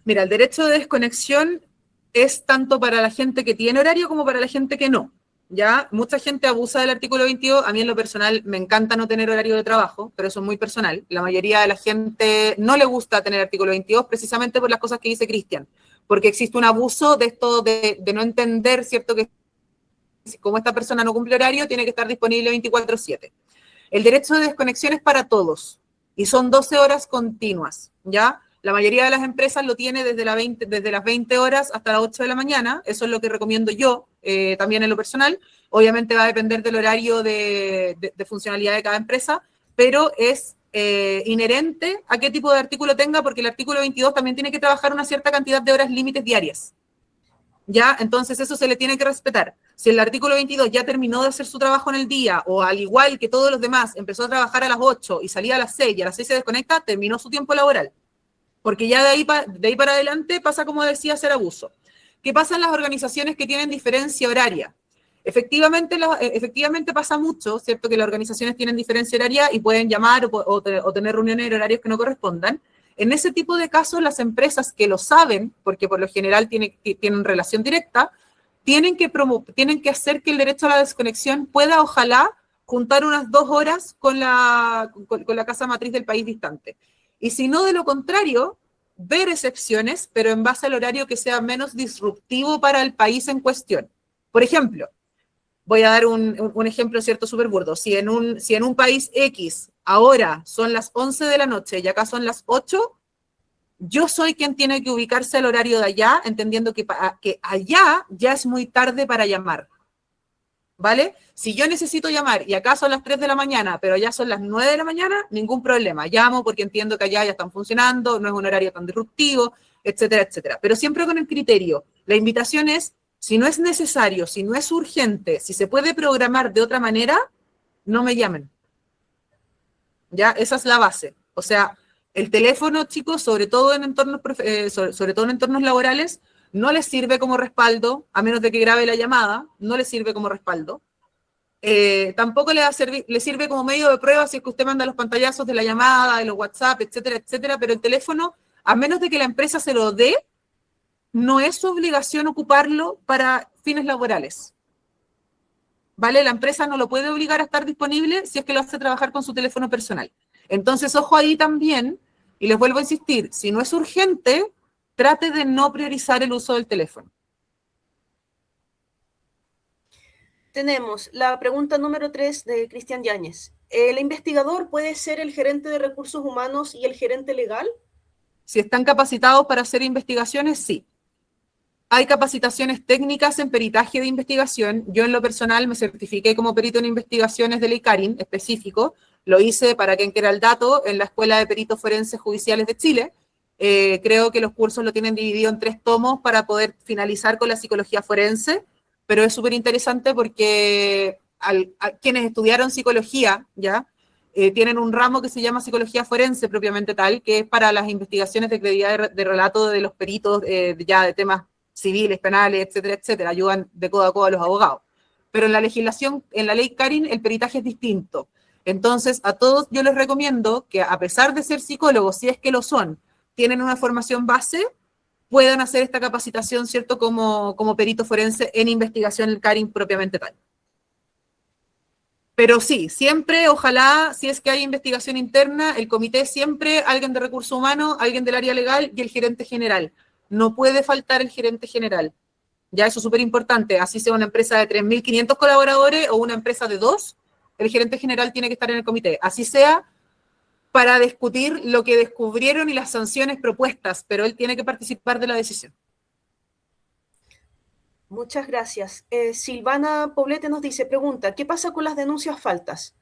Mira, el derecho de desconexión es tanto para la gente que tiene horario como para la gente que no. ¿Ya? Mucha gente abusa del artículo 22. A mí en lo personal me encanta no tener horario de trabajo, pero eso es muy personal. La mayoría de la gente no le gusta tener artículo 22 precisamente por las cosas que dice Cristian, porque existe un abuso de esto de no entender, ¿cierto? Que como esta persona no cumple horario, tiene que estar disponible 24/7. El derecho de desconexión es para todos y son 12 horas continuas, ¿ya? La mayoría de las empresas lo tiene desde las 20 horas hasta las 8 de la mañana, eso es lo que recomiendo yo, también en lo personal. Obviamente va a depender del horario de funcionalidad de cada empresa, pero es inherente a qué tipo de artículo tenga, porque el artículo 22 también tiene que trabajar una cierta cantidad de horas límites diarias. ¿Ya? Entonces eso se le tiene que respetar. Si el artículo 22 ya terminó de hacer su trabajo en el día, o al igual que todos los demás, empezó a trabajar a las 8 y salía a las 6 y a las 6 se desconecta, terminó su tiempo laboral. Porque ya de ahí para adelante pasa, como decía, ser abuso. ¿Qué pasa en las organizaciones que tienen diferencia horaria? Efectivamente pasa mucho, ¿cierto? Que las organizaciones tienen diferencia horaria y pueden llamar o tener reuniones en horarios que no correspondan. En ese tipo de casos, las empresas que lo saben, porque por lo general tienen relación directa, tienen que hacer que el derecho a la desconexión pueda, ojalá, juntar unas 2 horas con la casa matriz del país distante. Y si no, de lo contrario, ver excepciones, pero en base al horario que sea menos disruptivo para el país en cuestión. Por ejemplo, voy a dar un ejemplo, ¿cierto?, súper burdo. Si en un país X ahora son las 11 de la noche y acá son las 8, yo soy quien tiene que ubicarse al horario de allá, entendiendo que allá ya es muy tarde para llamar. ¿Vale? Si yo necesito llamar y acá son las 3 de la mañana, pero allá son las 9 de la mañana, ningún problema. Llamo porque entiendo que allá ya están funcionando, no es un horario tan disruptivo, etcétera, etcétera. Pero siempre con el criterio. La invitación es, si no es necesario, si no es urgente, si se puede programar de otra manera, no me llamen. ¿Ya? Esa es la base. O sea, el teléfono, chicos, sobre todo en entornos laborales, no les sirve como respaldo, a menos de que grabe la llamada, no les sirve como respaldo. Tampoco le sirve como medio de prueba si es que usted manda los pantallazos de la llamada, de los WhatsApp, etcétera, etcétera, pero el teléfono, a menos de que la empresa se lo dé, no es su obligación ocuparlo para fines laborales. ¿Vale? La empresa no lo puede obligar a estar disponible si es que lo hace trabajar con su teléfono personal. Entonces, ojo ahí también, y les vuelvo a insistir, si no es urgente, trate de no priorizar el uso del teléfono. Tenemos la pregunta número 3 de Cristian Yáñez. ¿El investigador puede ser el gerente de recursos humanos y el gerente legal? Si están capacitados para hacer investigaciones, sí. Hay capacitaciones técnicas en peritaje de investigación. Yo en lo personal me certifiqué como perito en investigaciones de Ley Carin, específico. Lo hice, para quien quiera el dato, en la Escuela de Peritos Forenses Judiciales de Chile. Creo que los cursos lo tienen dividido en 3 tomos para poder finalizar con la psicología forense, pero es súper interesante porque quienes estudiaron psicología, ¿ya? Tienen un ramo que se llama psicología forense propiamente tal, que es para las investigaciones de credibilidad de relato de los peritos, ya de temas civiles, penales, etcétera, etcétera, ayudan de codo a codo a los abogados. Pero en la legislación, en la ley Carin, el peritaje es distinto. Entonces, a todos yo les recomiendo que, a pesar de ser psicólogos, si es que lo son, tienen una formación base, puedan hacer esta capacitación, ¿cierto?, como perito forense en investigación Carin propiamente tal. Pero sí, siempre, ojalá, si es que hay investigación interna, el comité siempre, alguien de recursos humanos, alguien del área legal y el gerente general. No puede faltar el gerente general. Ya eso es súper importante. Así sea una empresa de 3.500 colaboradores o una empresa de 2, el gerente general tiene que estar en el comité. Así sea para discutir lo que descubrieron y las sanciones propuestas, pero él tiene que participar de la decisión. Muchas gracias. Silvana Poblete nos dice, pregunta, ¿qué pasa con las denuncias falsas,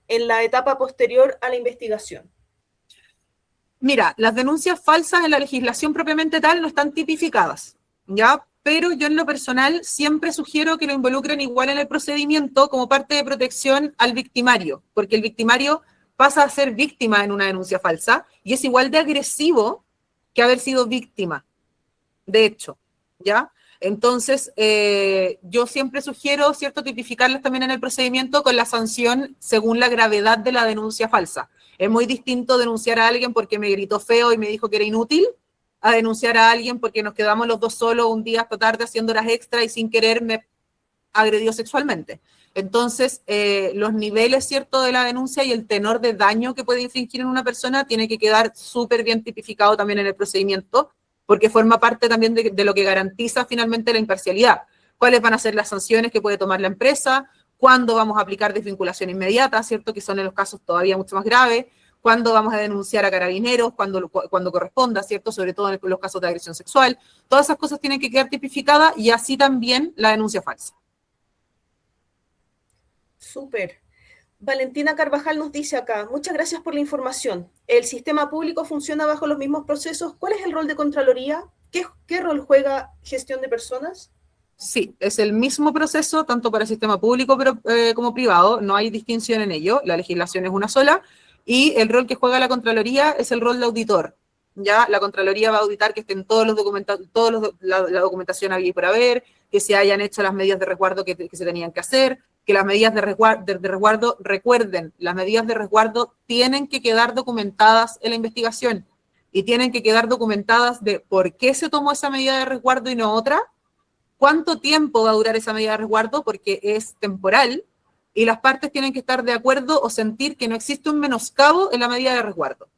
en la etapa posterior a la investigación? Mira, las denuncias falsas en la legislación propiamente tal no están tipificadas. ¿ya? Pero yo en lo personal siempre sugiero que lo involucren igual en el procedimiento como parte de protección al victimario, porque el victimario pasa a ser víctima en una denuncia falsa y es igual de agresivo que haber sido víctima, de hecho, ¿ya? Entonces, yo siempre sugiero, ¿cierto?, tipificarlas también en el procedimiento con la sanción según la gravedad de la denuncia falsa. Es muy distinto denunciar a alguien porque me gritó feo y me dijo que era inútil, a denunciar a alguien porque nos quedamos los dos solos un día hasta tarde haciendo horas extra y sin querer me agredió sexualmente. Entonces, los niveles, ¿cierto?, de la denuncia y el tenor de daño que puede infringir en una persona tiene que quedar súper bien tipificado también en el procedimiento, porque forma parte también de lo que garantiza finalmente la imparcialidad. ¿Cuáles van a ser las sanciones que puede tomar la empresa? ¿Cuándo vamos a aplicar desvinculación inmediata, ¿cierto?, que son en los casos todavía mucho más graves? ¿Cuándo vamos a denunciar a carabineros? Cuando corresponda, ¿cierto?, sobre todo en los casos de agresión sexual. Todas esas cosas tienen que quedar tipificadas y así también la denuncia falsa. Súper. Valentina Carvajal nos dice acá, muchas gracias por la información. ¿El sistema público funciona bajo los mismos procesos? ¿Cuál es el rol de Contraloría? ¿Qué rol juega gestión de personas? Sí, es el mismo proceso tanto para el sistema público como privado, no hay distinción en ello, la legislación es una sola y el rol que juega la Contraloría es el rol de auditor. Ya la Contraloría va a auditar que estén todos los documentos, la documentación habida y por haber, que se hayan hecho las medidas de resguardo que se tenían que hacer, que las medidas de resguardo, recuerden, las medidas de resguardo tienen que quedar documentadas en la investigación y tienen que quedar documentadas de por qué se tomó esa medida de resguardo y no otra, cuánto tiempo va a durar esa medida de resguardo, porque es temporal, y las partes tienen que estar de acuerdo o sentir que no existe un menoscabo en la medida de resguardo.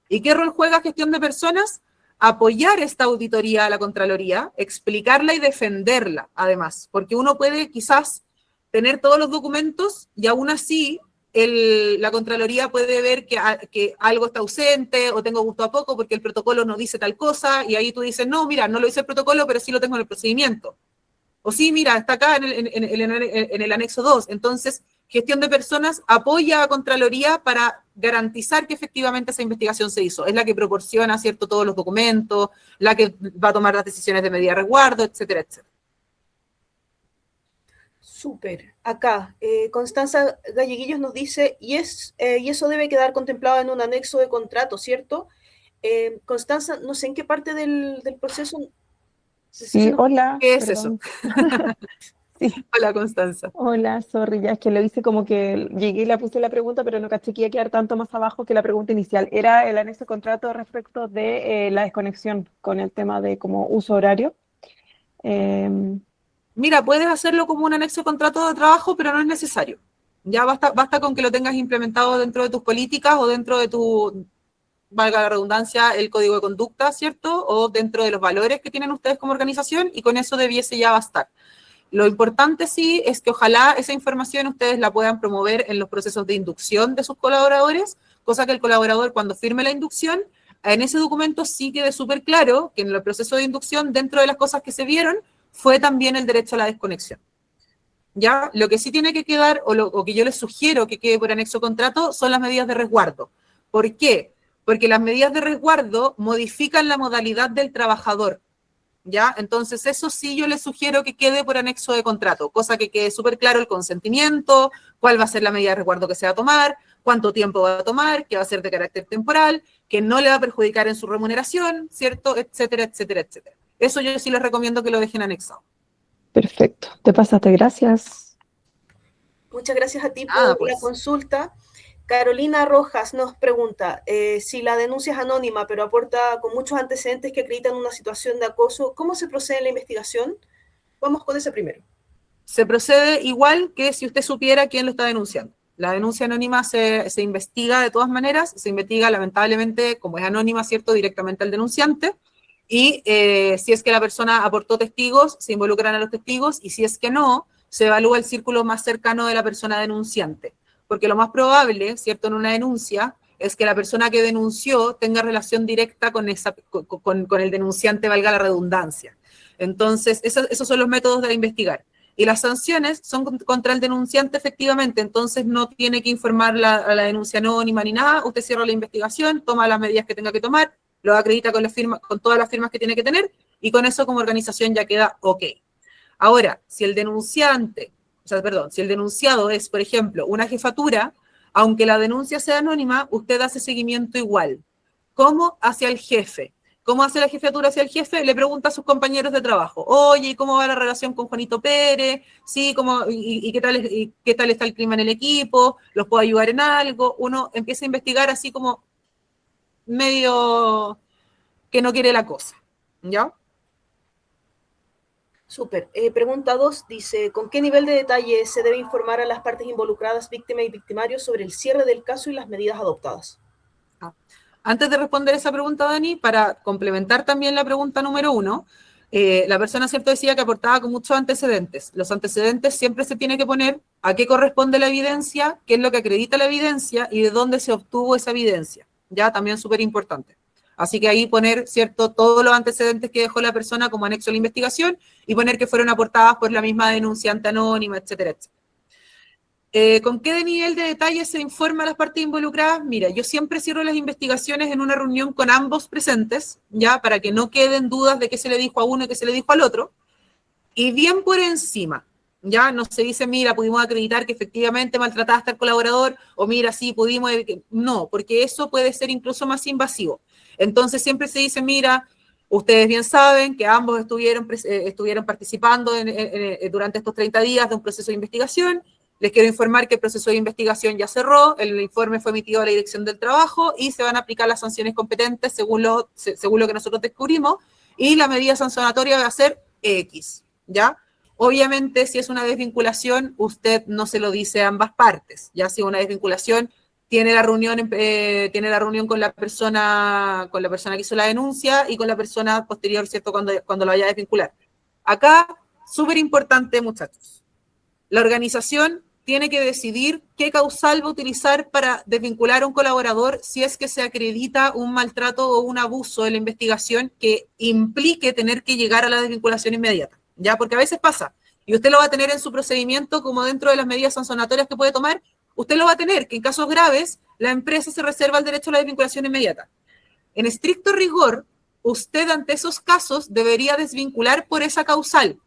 ¿Y qué rol juega gestión de personas? Apoyar esta auditoría a la Contraloría, explicarla y defenderla, además, porque uno puede quizás tener todos los documentos y aún así la Contraloría puede ver que algo está ausente o tengo gusto a poco porque el protocolo no dice tal cosa y ahí tú dices, no, mira, no lo dice el protocolo, pero sí lo tengo en el procedimiento. O sí, mira, está acá en el anexo 2. Entonces, gestión de personas apoya a Contraloría para garantizar que efectivamente esa investigación se hizo. Es la que proporciona, ¿cierto?, todos los documentos, la que va a tomar las decisiones de medida de resguardo, etcétera, etcétera. Súper. Acá, Constanza Galleguillos nos dice, y eso debe quedar contemplado en un anexo de contrato, ¿cierto? Constanza, no sé en qué parte del proceso. Sí, hola. ¿Qué es perdón. eso? Sí, Hola, Constanza. hola, sorry, ya es que lo hice como que llegué y le puse la pregunta, pero no caché que iba a quedar tanto más abajo que la pregunta inicial. Era el anexo de contrato respecto de la desconexión con el tema de como uso horario. Em, Mira, puedes hacerlo como un anexo de contrato de trabajo, pero no es necesario. Ya basta con que lo tengas implementado dentro de tus políticas o dentro de tu, valga la redundancia, el código de conducta, ¿cierto? O dentro de los valores que tienen ustedes como organización y con eso debiese ya bastar. Lo importante sí es que ojalá esa información ustedes la puedan promover en los procesos de inducción de sus colaboradores, cosa que el colaborador cuando firme la inducción, en ese documento sí quede súper claro que en el proceso de inducción, dentro de las cosas que se vieron, fue también el derecho a la desconexión. ¿Ya? Lo que sí tiene que quedar, o que yo les sugiero que quede por anexo contrato, son las medidas de resguardo. ¿Por qué? Porque las medidas de resguardo modifican la modalidad del trabajador. ¿Ya? Entonces, eso sí yo les sugiero que quede por anexo de contrato, cosa que quede súper claro el consentimiento, cuál va a ser la medida de resguardo que se va a tomar, cuánto tiempo va a tomar, que va a ser de carácter temporal, que no le va a perjudicar en su remuneración, ¿cierto? Etcétera, etcétera, etcétera. Eso yo sí les recomiendo que lo dejen anexado. Perfecto, te pasaste, gracias. Muchas gracias a ti por la consulta. Carolina Rojas nos pregunta, si la denuncia es anónima, pero aporta con muchos antecedentes que acreditan una situación de acoso, ¿cómo se procede en la investigación? Vamos con ese primero. Se procede igual que si usted supiera quién lo está denunciando. La denuncia anónima se investiga de todas maneras, se investiga lamentablemente, como es anónima, ¿cierto?, directamente al denunciante, y si es que la persona aportó testigos, se involucran a los testigos, y si es que no, se evalúa el círculo más cercano de la persona denunciante. Porque lo más probable, ¿cierto?, en una denuncia, es que la persona que denunció tenga relación directa con el denunciante, valga la redundancia. Entonces, esos son los métodos de investigar. Y las sanciones son contra el denunciante efectivamente, entonces no tiene que informar a la denuncia anónima ni nada, usted cierra la investigación, toma las medidas que tenga que tomar, lo acredita con todas las firmas que tiene que tener, y con eso como organización ya queda ok. Ahora, si el denunciado es, por ejemplo, una jefatura, aunque la denuncia sea anónima, usted hace seguimiento igual. ¿Cómo? Hacia el jefe. ¿Cómo hace la jefatura hacia el jefe? Le pregunta a sus compañeros de trabajo, oye, ¿cómo va la relación con Juanito Pérez? ¿Sí? ¿Y qué tal está el clima en el equipo? ¿Los puedo ayudar en algo? Uno empieza a investigar así como medio que no quiere la cosa, ¿ya? Súper. Pregunta 2 dice, ¿con qué nivel de detalle se debe informar a las partes involucradas, víctima y victimario, sobre el cierre del caso y las medidas adoptadas? Antes de responder esa pregunta, Dani, para complementar también la pregunta número 1, la persona, ¿cierto?, decía que aportaba con muchos antecedentes. Los antecedentes siempre se tiene que poner a qué corresponde la evidencia, qué es lo que acredita la evidencia y de dónde se obtuvo esa evidencia. Ya, también súper importante. Así que ahí poner, ¿cierto?, todos los antecedentes que dejó la persona como anexo a la investigación y poner que fueron aportadas por la misma denunciante anónima, etcétera, etcétera. ¿Con qué nivel de detalle se informa a las partes involucradas? Mira, yo siempre cierro las investigaciones en una reunión con ambos presentes, ya, para que no queden dudas de qué se le dijo a uno y qué se le dijo al otro, y bien por encima, ya, no se dice, mira, pudimos acreditar que efectivamente maltrataste al colaborador, o mira, sí, pudimos, no, porque eso puede ser incluso más invasivo. Entonces siempre se dice, mira, ustedes bien saben que ambos estuvieron participando durante estos 30 días de un proceso de investigación. Les quiero informar que el proceso de investigación ya cerró, el informe fue emitido a la Dirección del Trabajo y se van a aplicar las sanciones competentes según lo que nosotros descubrimos, y la medida sancionatoria va a ser X, ¿ya? Obviamente, si es una desvinculación, usted no se lo dice a ambas partes, ya si una desvinculación tiene la reunión con la persona que hizo la denuncia y con la persona posterior, ¿cierto?, cuando lo vaya a desvincular. Acá, súper importante, muchachos, la organización tiene que decidir qué causal va a utilizar para desvincular a un colaborador si es que se acredita un maltrato o un abuso en la investigación que implique tener que llegar a la desvinculación inmediata, ¿ya? Porque a veces pasa, y usted lo va a tener en su procedimiento como dentro de las medidas sancionatorias que puede tomar, usted lo va a tener, que en casos graves la empresa se reserva el derecho a la desvinculación inmediata. En estricto rigor, usted ante esos casos debería desvincular por esa causal.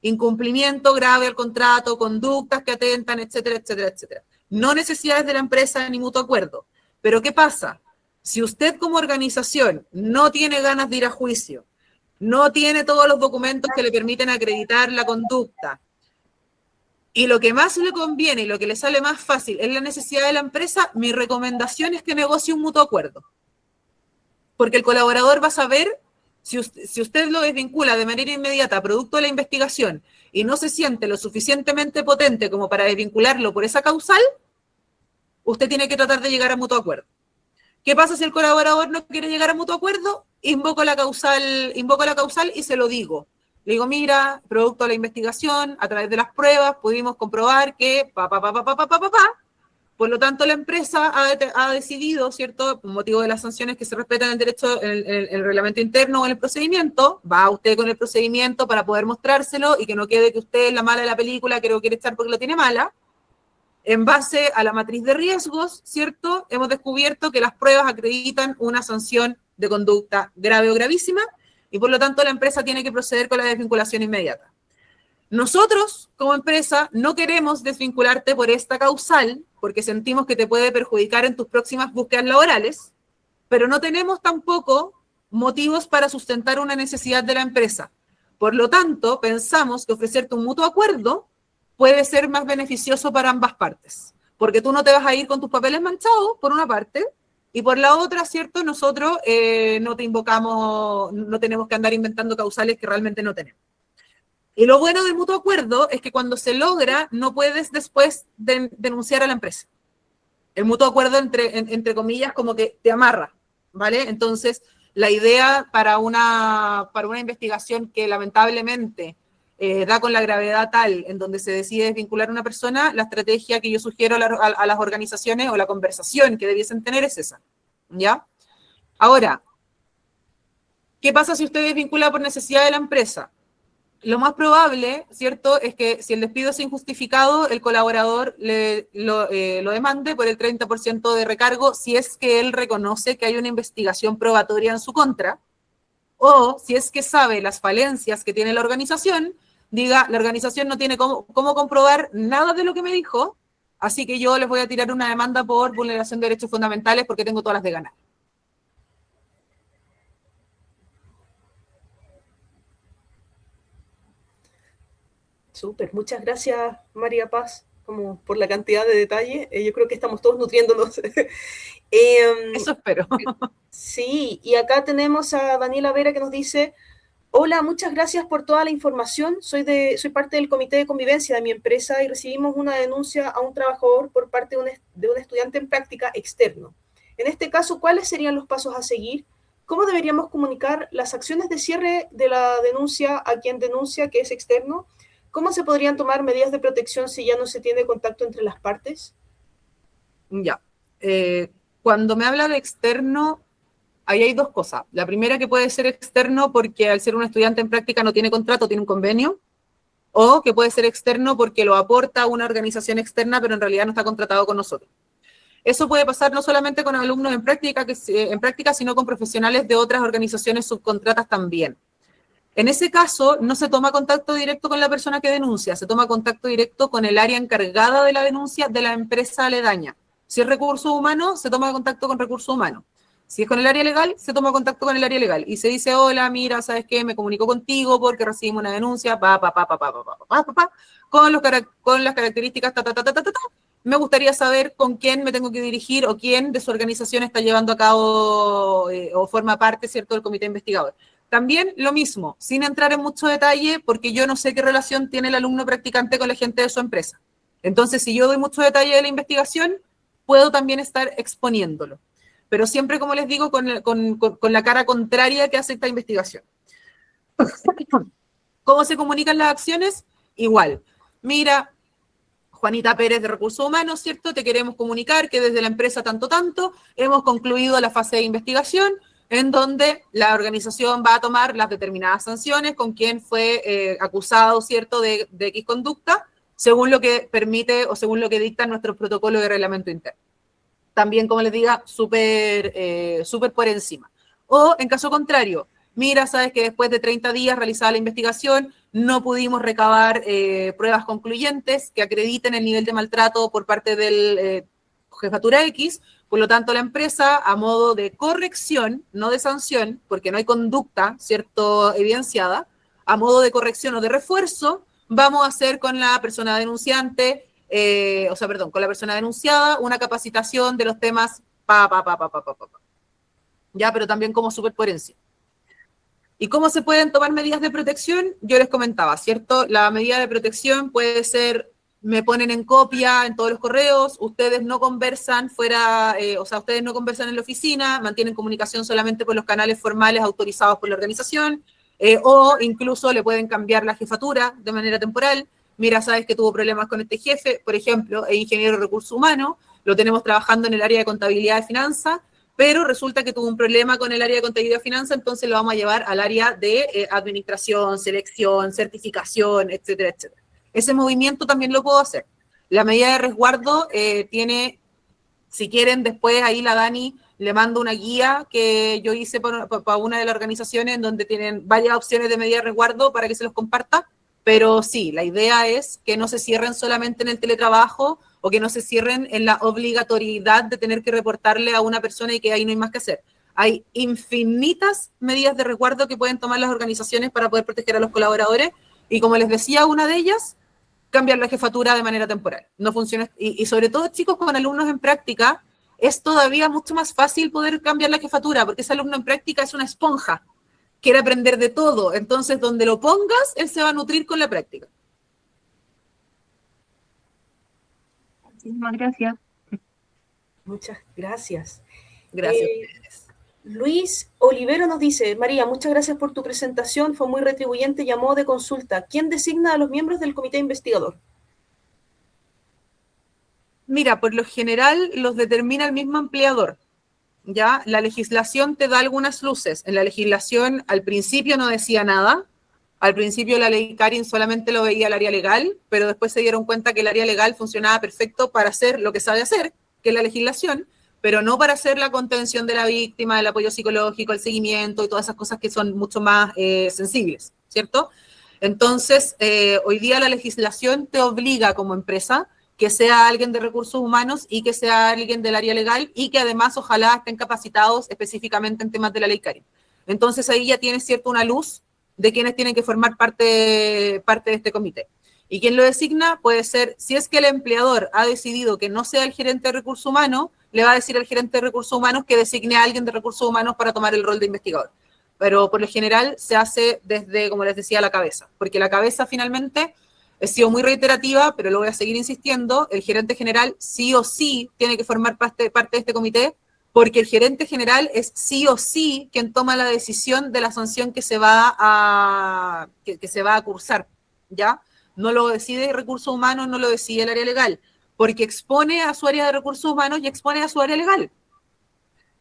Incumplimiento grave al contrato, conductas que atentan, etcétera, etcétera, etcétera. No necesidades de la empresa ni mutuo acuerdo. Pero ¿qué pasa? Si usted como organización no tiene ganas de ir a juicio, no tiene todos los documentos que le permiten acreditar la conducta, y lo que más le conviene y lo que le sale más fácil es la necesidad de la empresa, mi recomendación es que negocie un mutuo acuerdo. Porque el colaborador va a saber, si usted lo desvincula de manera inmediata producto de la investigación y no se siente lo suficientemente potente como para desvincularlo por esa causal, usted tiene que tratar de llegar a mutuo acuerdo. ¿Qué pasa si el colaborador no quiere llegar a mutuo acuerdo? Invoco la causal y se lo digo. Le digo, mira, producto de la investigación, a través de las pruebas, pudimos comprobar que Por lo tanto, la empresa ha decidido, ¿cierto?, por motivo de las sanciones que se respetan el derecho, el reglamento interno o en el procedimiento, va usted con el procedimiento para poder mostrárselo y que no quede que usted es la mala de la película, que lo quiere echar porque lo tiene mala. En base a la matriz de riesgos, ¿cierto?, hemos descubierto que las pruebas acreditan una sanción de conducta grave o gravísima y por lo tanto la empresa tiene que proceder con la desvinculación inmediata. Nosotros, como empresa, no queremos desvincularte por esta causal porque sentimos que te puede perjudicar en tus próximas búsquedas laborales, pero no tenemos tampoco motivos para sustentar una necesidad de la empresa. Por lo tanto, pensamos que ofrecerte un mutuo acuerdo puede ser más beneficioso para ambas partes, porque tú no te vas a ir con tus papeles manchados, por una parte, y por la otra, ¿cierto?, nosotros no te invocamos, no tenemos que andar inventando causales que realmente no tenemos. Y lo bueno del mutuo acuerdo es que cuando se logra, no puedes después denunciar a la empresa. El mutuo acuerdo, entre comillas, como que te amarra, ¿vale? Entonces, la idea para una investigación que lamentablemente da con la gravedad tal en donde se decide desvincular a una persona, la estrategia que yo sugiero a las organizaciones o la conversación que debiesen tener es esa, ¿ya? Ahora, ¿qué pasa si usted desvincula por necesidad de la empresa? Lo más probable, ¿cierto?, es que si el despido es injustificado, el colaborador lo demande por el 30% de recargo si es que él reconoce que hay una investigación probatoria en su contra O si es que sabe las falencias que tiene la organización, diga, la organización no tiene cómo comprobar nada de lo que me dijo, así que yo les voy a tirar una demanda por vulneración de derechos fundamentales porque tengo todas las de ganar. Súper, muchas gracias María Paz como por la cantidad de detalles. Yo creo que estamos todos nutriéndonos. Eso espero. Sí, y acá tenemos a Daniela Vera que nos dice: hola, muchas gracias por toda la información. Soy parte del comité de convivencia de mi empresa y recibimos una denuncia a un trabajador por parte de un estudiante en práctica externo. En este caso, ¿cuáles serían los pasos a seguir? ¿Cómo deberíamos comunicar las acciones de cierre de la denuncia a quien denuncia que es externo? ¿Cómo se podrían tomar medidas de protección si ya no se tiene contacto entre las partes? Ya. Cuando me habla de externo, ahí hay dos cosas. La primera, que puede ser externo porque al ser un estudiante en práctica no tiene contrato, tiene un convenio, o que puede ser externo porque lo aporta una organización externa, pero en realidad no está contratado con nosotros. Eso puede pasar no solamente con alumnos en práctica, sino con profesionales de otras organizaciones subcontratas también. En ese caso, no se toma contacto directo con la persona que denuncia, se toma contacto directo con el área encargada de la denuncia de la empresa aledaña. Si es recursos humanos, se toma contacto con recursos humanos. Si es con el área legal, se toma contacto con el área legal y se dice: hola, mira, ¿sabes qué? Me comunico contigo porque recibimos una denuncia, con las características, Me gustaría saber con quién me tengo que dirigir o quién de su organización está llevando a cabo o forma parte, ¿cierto?, del comité investigador. También lo mismo, sin entrar en mucho detalle, porque yo no sé qué relación tiene el alumno practicante con la gente de su empresa. Entonces, si yo doy mucho detalle de la investigación, puedo también estar exponiéndolo. Pero siempre, como les digo, con la cara contraria que hace esta investigación. ¿Cómo se comunican las acciones? Igual. Mira, Juanita Pérez de Recursos Humanos, ¿cierto? Te queremos comunicar que desde la empresa tanto hemos concluido la fase de investigación en donde la organización va a tomar las determinadas sanciones con quien fue acusado, ¿cierto?, de X conducta, según lo que permite o según lo que dicta nuestro protocolo de reglamento interno. También, como les diga, súper por encima. O, en caso contrario, mira, sabes que después de 30 días realizada la investigación, no pudimos recabar pruebas concluyentes que acrediten el nivel de maltrato por parte del jefatura X, por lo tanto la empresa, a modo de corrección, no de sanción, porque no hay conducta, ¿cierto?, evidenciada, a modo de corrección o de refuerzo, vamos a hacer con la persona denunciante, con la persona denunciada, una capacitación de los temas ya, pero también como súper por encima. ¿Y cómo se pueden tomar medidas de protección? Yo les comentaba, ¿cierto? La medida de protección puede ser: me ponen en copia en todos los correos, ustedes no conversan ustedes no conversan en la oficina, mantienen comunicación solamente por los canales formales autorizados por la organización, o incluso le pueden cambiar la jefatura de manera temporal. Mira, sabes que tuvo problemas con este jefe, por ejemplo, es ingeniero de recursos humanos, lo tenemos trabajando en el área de contabilidad y finanzas, pero resulta que tuvo un problema con el área de contabilidad y finanzas, entonces lo vamos a llevar al área de administración, selección, certificación, etcétera, etcétera. Ese movimiento también lo puedo hacer. La medida de resguardo tiene, si quieren, después ahí la Dani le mando una guía que yo hice para una de las organizaciones en donde tienen varias opciones de medida de resguardo para que se los comparta, pero sí, la idea es que no se cierren solamente en el teletrabajo o que no se cierren en la obligatoriedad de tener que reportarle a una persona y que ahí no hay más que hacer. Hay infinitas medidas de resguardo que pueden tomar las organizaciones para poder proteger a los colaboradores y, como les decía, una de ellas, cambiar la jefatura de manera temporal. No funciona, y sobre todo, chicos, con alumnos en práctica, es todavía mucho más fácil poder cambiar la jefatura, porque ese alumno en práctica es una esponja, quiere aprender de todo, entonces donde lo pongas, él se va a nutrir con la práctica. Muchísimas gracias. Muchas gracias. Gracias a ustedes. Luis Olivero nos dice: María, muchas gracias por tu presentación, fue muy retribuyente y a modo de consulta, ¿quién designa a los miembros del comité investigador? Mira, por lo general los determina el mismo empleador, ¿ya? La legislación te da algunas luces. En la legislación al principio no decía nada. Al principio la ley Karin solamente lo veía el área legal, pero después se dieron cuenta que el área legal funcionaba perfecto para hacer lo que sabe hacer, que es la legislación, pero no para hacer la contención de la víctima, el apoyo psicológico, el seguimiento y todas esas cosas que son mucho más sensibles, ¿cierto? Entonces, hoy día la legislación te obliga como empresa que sea alguien de recursos humanos y que sea alguien del área legal y que además ojalá estén capacitados específicamente en temas de la ley Karin. Entonces ahí ya tienes cierto una luz de quienes tienen que formar parte de este comité. Y quien lo designa puede ser, si es que el empleador ha decidido que no sea el gerente de recursos humanos, le va a decir al gerente de recursos humanos que designe a alguien de recursos humanos para tomar el rol de investigador. Pero por lo general se hace desde, como les decía, la cabeza, porque la cabeza finalmente he sido muy reiterativa, pero lo voy a seguir insistiendo, el gerente general sí o sí tiene que formar parte de este comité, porque el gerente general es sí o sí quien toma la decisión de la sanción que se va a cursar, ¿ya? No lo decide recursos humanos, no lo decide el área legal, porque expone a su área de recursos humanos y expone a su área legal.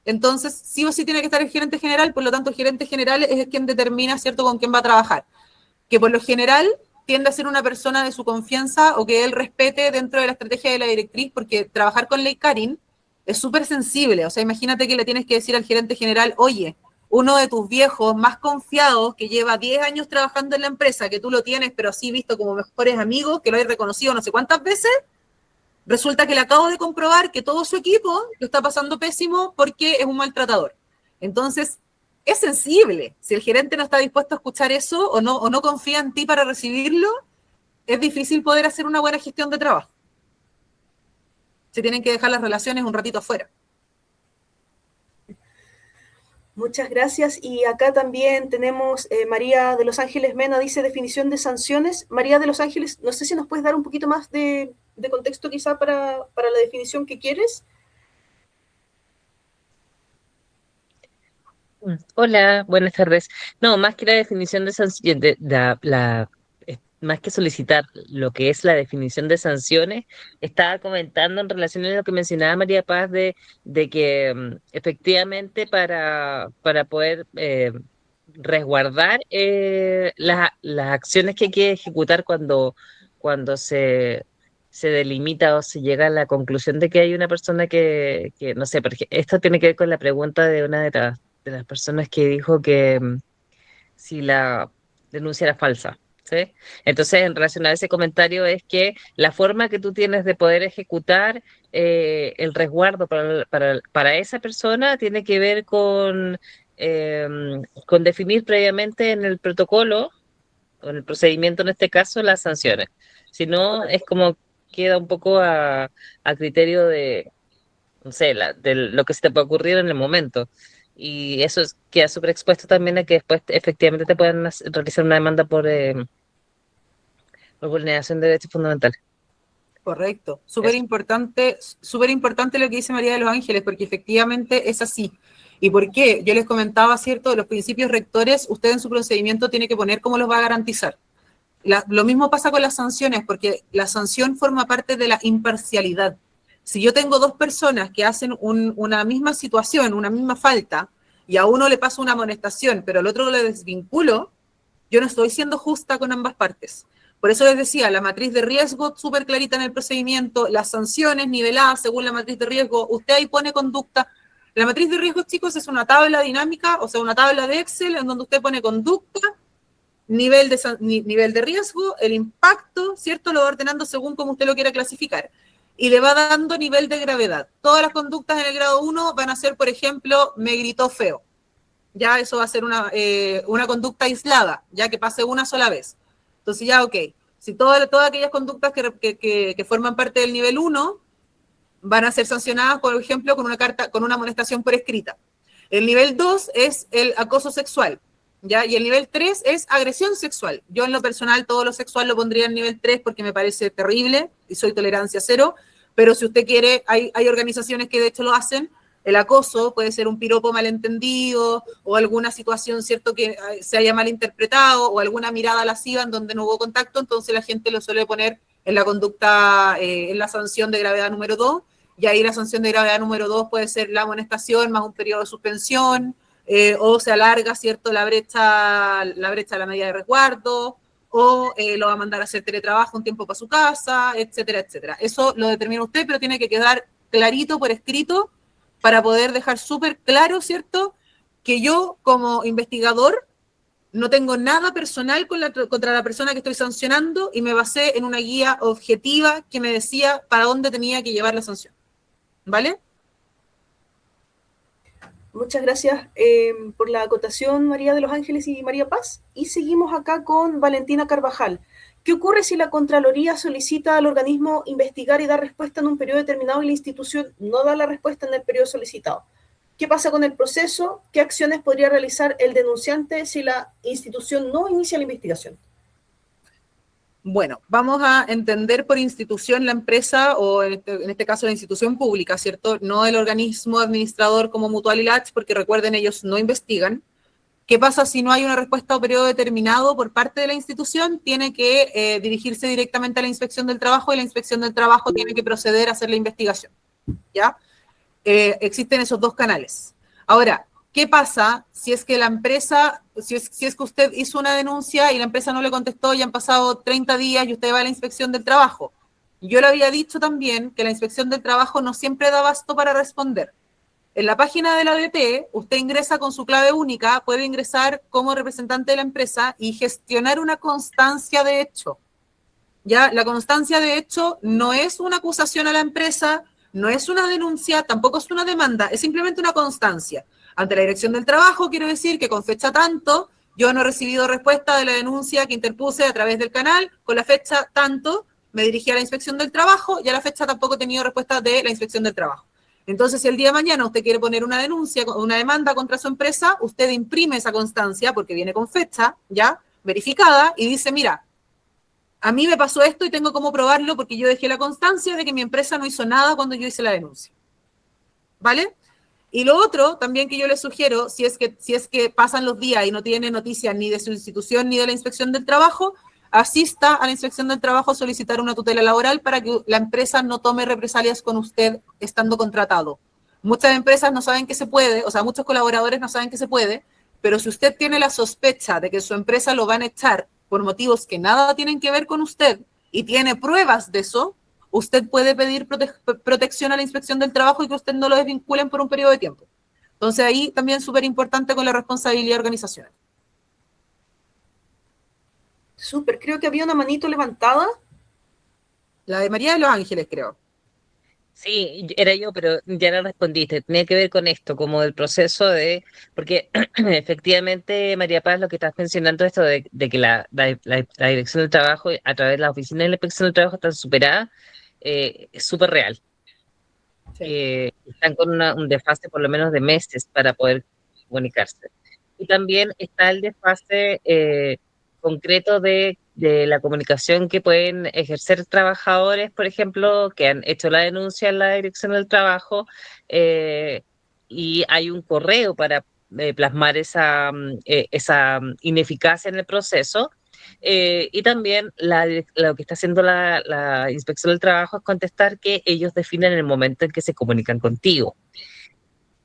Entonces, sí o sí tiene que estar el gerente general, por lo tanto, el gerente general es quien determina, ¿cierto?, con quién va a trabajar. Que por lo general tiende a ser una persona de su confianza o que él respete dentro de la estrategia de la directriz, porque trabajar con ley Karin es súper sensible. O sea, imagínate que le tienes que decir al gerente general, oye, uno de tus viejos más confiados, que lleva 10 años trabajando en la empresa, que tú lo tienes, pero así visto como mejores amigos, que lo has reconocido no sé cuántas veces, resulta que le acabo de comprobar que todo su equipo lo está pasando pésimo porque es un maltratador. Entonces, es sensible. Si el gerente no está dispuesto a escuchar eso o no confía en ti para recibirlo, es difícil poder hacer una buena gestión de trabajo. Se tienen que dejar las relaciones un ratito afuera. Muchas gracias. Y acá también tenemos María de Los Ángeles Mena, dice definición de sanciones. María de Los Ángeles, no sé si nos puedes dar un poquito más de contexto quizá para la definición que quieres. Hola, buenas tardes. No, más que la definición de sanciones, más que solicitar lo que es la definición de sanciones, estaba comentando en relación a lo que mencionaba María Paz de que efectivamente para poder resguardar las acciones que hay que ejecutar cuando se delimita o se llega a la conclusión de que hay una persona que no sé, porque esto tiene que ver con la pregunta de una de las personas que dijo que si la denuncia era falsa, ¿sí? Entonces, en relación a ese comentario es que la forma que tú tienes de poder ejecutar el resguardo para esa persona tiene que ver con definir previamente en el protocolo, o en el procedimiento en este caso, las sanciones. Si no, es como queda un poco a criterio de no sé, de lo que se te puede ocurrir en el momento. Y eso queda súper expuesto también a que después efectivamente te puedan realizar una demanda por vulneración de derechos fundamentales. Correcto. Súper importante lo que dice María de Los Ángeles, porque efectivamente es así. ¿Y por qué? Yo les comentaba, ¿cierto? Los principios rectores, usted en su procedimiento tiene que poner cómo los va a garantizar. Lo mismo pasa con las sanciones, porque la sanción forma parte de la imparcialidad. Si yo tengo dos personas que hacen una misma situación, una misma falta, y a uno le paso una amonestación, pero al otro le desvinculo, yo no estoy siendo justa con ambas partes. Por eso les decía, la matriz de riesgo súper clarita en el procedimiento, las sanciones niveladas según la matriz de riesgo, usted ahí pone conducta. La matriz de riesgo, chicos, es una tabla dinámica, o sea, una tabla de Excel en donde usted pone conducta, nivel de riesgo, el impacto, ¿cierto? Lo va ordenando según como usted lo quiera clasificar. Y le va dando nivel de gravedad. Todas las conductas en el grado 1 van a ser, por ejemplo, me gritó feo. Ya eso va a ser una conducta aislada, ya que pase una sola vez. Entonces ya, ok. Si todas aquellas conductas que forman parte del nivel 1 van a ser sancionadas, por ejemplo, con una amonestación por escrita. El nivel 2 es el acoso sexual. ¿Ya? Y el nivel 3 es agresión sexual. Yo en lo personal todo lo sexual lo pondría en nivel 3 porque me parece terrible y soy tolerancia cero, pero si usted quiere, hay organizaciones que de hecho lo hacen. El acoso puede ser un piropo malentendido o alguna situación, ¿cierto?, que se haya malinterpretado o alguna mirada lasciva en donde no hubo contacto, entonces la gente lo suele poner en la conducta, en la sanción de gravedad número 2, y ahí la sanción de gravedad número 2 puede ser la amonestación más un periodo de suspensión, o se alarga, ¿cierto?, la brecha de la medida de resguardo, o lo va a mandar a hacer teletrabajo un tiempo para su casa, etcétera, etcétera. Eso lo determina usted, pero tiene que quedar clarito por escrito para poder dejar súper claro, ¿cierto?, que yo como investigador no tengo nada personal contra la persona que estoy sancionando y me basé en una guía objetiva que me decía para dónde tenía que llevar la sanción. ¿Vale? Muchas gracias por la acotación, María de los Ángeles y María Paz. Y seguimos acá con Valentina Carvajal. ¿Qué ocurre si la Contraloría solicita al organismo investigar y dar respuesta en un periodo determinado y la institución no da la respuesta en el periodo solicitado? ¿Qué pasa con el proceso? ¿Qué acciones podría realizar el denunciante si la institución no inicia la investigación? Bueno, vamos a entender por institución la empresa o en este caso la institución pública, ¿cierto? No el organismo administrador como Mutual y Lach, porque recuerden, ellos no investigan. ¿Qué pasa si no hay una respuesta o periodo determinado por parte de la institución? Tiene que dirigirse directamente a la inspección del trabajo y la inspección del trabajo tiene que proceder a hacer la investigación, ¿ya? Existen esos dos canales. Ahora, ¿qué pasa si es que la empresa, si es que usted hizo una denuncia y la empresa no le contestó y han pasado 30 días y usted va a la inspección del trabajo? Yo le había dicho también que la inspección del trabajo no siempre da abasto para responder. En la página de la ADP, usted ingresa con su clave única, puede ingresar como representante de la empresa y gestionar una constancia de hecho. Ya, la constancia de hecho no es una acusación a la empresa, no es una denuncia, tampoco es una demanda, es simplemente una constancia. Ante la Dirección del Trabajo, quiero decir que con fecha tanto, yo no he recibido respuesta de la denuncia que interpuse a través del canal, con la fecha tanto, me dirigí a la Inspección del Trabajo y a la fecha tampoco he tenido respuesta de la Inspección del Trabajo. Entonces, si el día de mañana usted quiere poner una denuncia, una demanda contra su empresa, usted imprime esa constancia, porque viene con fecha, ya, verificada, y dice, mira, a mí me pasó esto y tengo cómo probarlo porque yo dejé la constancia de que mi empresa no hizo nada cuando yo hice la denuncia. ¿Vale? Y lo otro también que yo les sugiero, si es que pasan los días y no tiene noticias ni de su institución ni de la Inspección del Trabajo, asista a la Inspección del Trabajo a solicitar una tutela laboral para que la empresa no tome represalias con usted estando contratado. Muchas empresas no saben que se puede, o sea, muchos colaboradores no saben que se puede, pero si usted tiene la sospecha de que su empresa lo van a echar por motivos que nada tienen que ver con usted y tiene pruebas de eso, usted puede pedir protección a la Inspección del Trabajo y que usted no lo desvinculen por un periodo de tiempo. Entonces ahí también súper importante con la responsabilidad organizacional. Súper, creo que había una manito levantada. La de María de los Ángeles, creo. Sí, era yo, pero ya no respondiste. Tenía que ver con esto, como el proceso porque efectivamente, María Paz, lo que estás mencionando, esto de que la Dirección del Trabajo, a través de la Oficina de la Inspección del Trabajo, están superadas, es súper real. Sí. Están con un desfase por lo menos de meses para poder comunicarse. Y también está el desfase concreto de la comunicación que pueden ejercer trabajadores, por ejemplo, que han hecho la denuncia en la Dirección del Trabajo y hay un correo para plasmar esa ineficacia en el proceso. Y también lo que está haciendo la Inspección del Trabajo es contestar que ellos definen el momento en que se comunican contigo.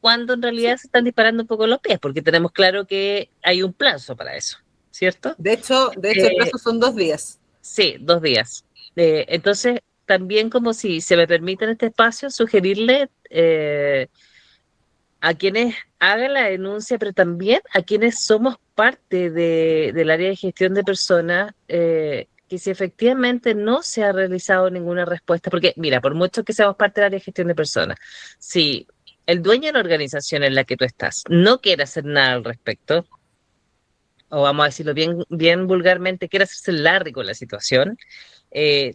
Cuando en realidad se están disparando un poco los pies, porque tenemos claro que hay un plazo para eso, ¿cierto? De hecho el plazo son 2 días. Sí, 2 días. Entonces, también como si se me permite en este espacio sugerirle a quienes hagan la denuncia, pero también a quienes somos parte del área de gestión de personas, que si efectivamente no se ha realizado ninguna respuesta, porque mira, por mucho que seamos parte del área de gestión de personas, si el dueño de la organización en la que tú estás no quiere hacer nada al respecto, o vamos a decirlo bien vulgarmente, quiere hacerse largo con la situación,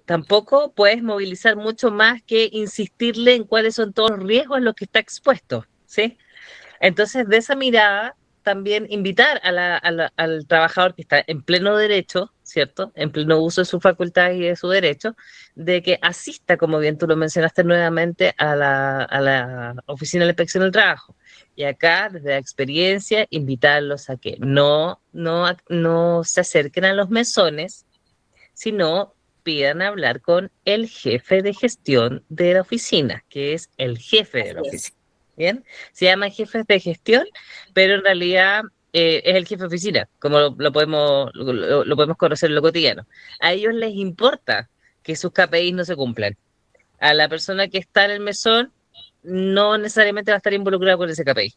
tampoco puedes movilizar mucho más que insistirle en cuáles son todos los riesgos a los que está expuesto, ¿sí? Entonces, de esa mirada, también invitar al trabajador que está en pleno derecho, ¿cierto? En pleno uso de sus facultades y de su derecho, de que asista, como bien tú lo mencionaste nuevamente, a la Oficina de la Inspección del Trabajo. Y acá, desde la experiencia, invitarlos a que no se acerquen a los mesones, sino pidan hablar con el jefe de gestión de la oficina, que es el jefe de la oficina. ¿Bien? Se llaman jefes de gestión, pero en realidad es el jefe de oficina, como lo podemos conocer en lo cotidiano. A ellos les importa que sus KPIs no se cumplan. A la persona que está en el mesón no necesariamente va a estar involucrado con ese KPI.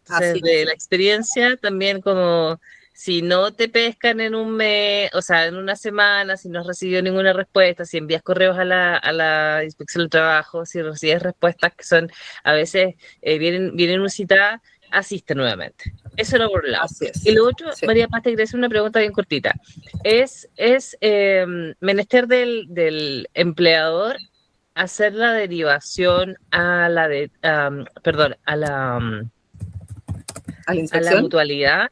Así Entonces, de es. la experiencia, también como si no te pescan en un mes, o sea, en una semana, si no has recibido ninguna respuesta, si envías correos a la inspección del trabajo, si recibes respuestas que son a veces vienen inusitadas, asiste nuevamente. Eso era por un lado. Así Y es. lo otro, Sí. María Paz, te quería hacer una pregunta bien cortita. Es menester del empleador hacer la derivación ¿A la a la inspección? mutualidad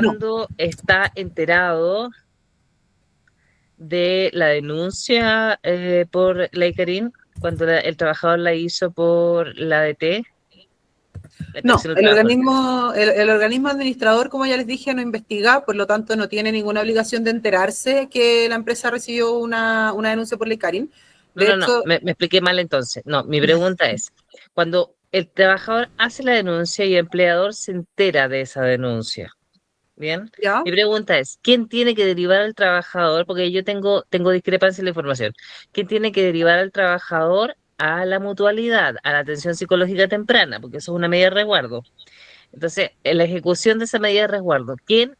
No. cuando está enterado de la denuncia por la ICARIN, cuando el trabajador la hizo por la ADT, la No, inspección del trabajo. el organismo administrador, como ya les dije, no investiga, por lo tanto no tiene ninguna obligación de enterarse que la empresa recibió una denuncia por la ICARIN. De No, hecho, me expliqué mal entonces. No, mi pregunta es, cuando el trabajador hace la denuncia y el empleador se entera de esa denuncia, ¿bien? ya, Mi pregunta es, ¿quién tiene que derivar al trabajador? Porque yo tengo discrepancia en la información. ¿Quién tiene que derivar al trabajador a la mutualidad, a la atención psicológica temprana? Porque eso es una medida de resguardo. Entonces, en la ejecución de esa medida de resguardo, ¿quién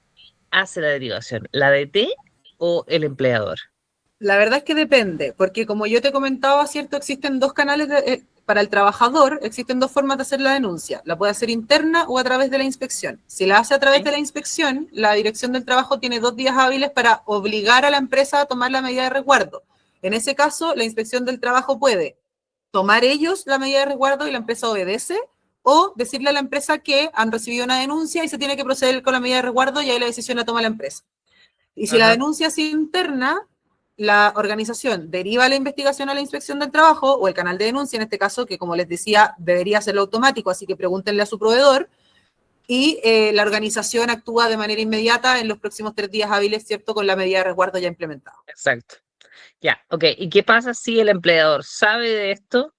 hace la derivación? ¿La DT o el empleador? la verdad es que depende, porque como yo te comentaba, ¿cierto? Existen dos canales para el trabajador, existen dos formas de hacer la denuncia. La puede hacer interna o a través de la inspección. Si la hace a través ¿Sí? de la inspección, la Dirección del Trabajo tiene 2 días hábiles para obligar a la empresa a tomar la medida de resguardo. En ese caso, la Inspección del Trabajo puede tomar ellos la medida de resguardo y la empresa obedece, o decirle a la empresa que han recibido una denuncia y se tiene que proceder con la medida de resguardo y ahí la decisión la toma la empresa. Y si la Ajá, denuncia es interna, la organización deriva la investigación a la inspección del trabajo o el canal de denuncia, en este caso, que como les decía, debería hacerlo automático, así que pregúntenle a su proveedor, y la organización actúa de manera inmediata en los próximos 3 días hábiles, ¿cierto?, con la medida de resguardo ya implementada. exacto. Ya, ok. ¿Y qué pasa si el empleador sabe de esto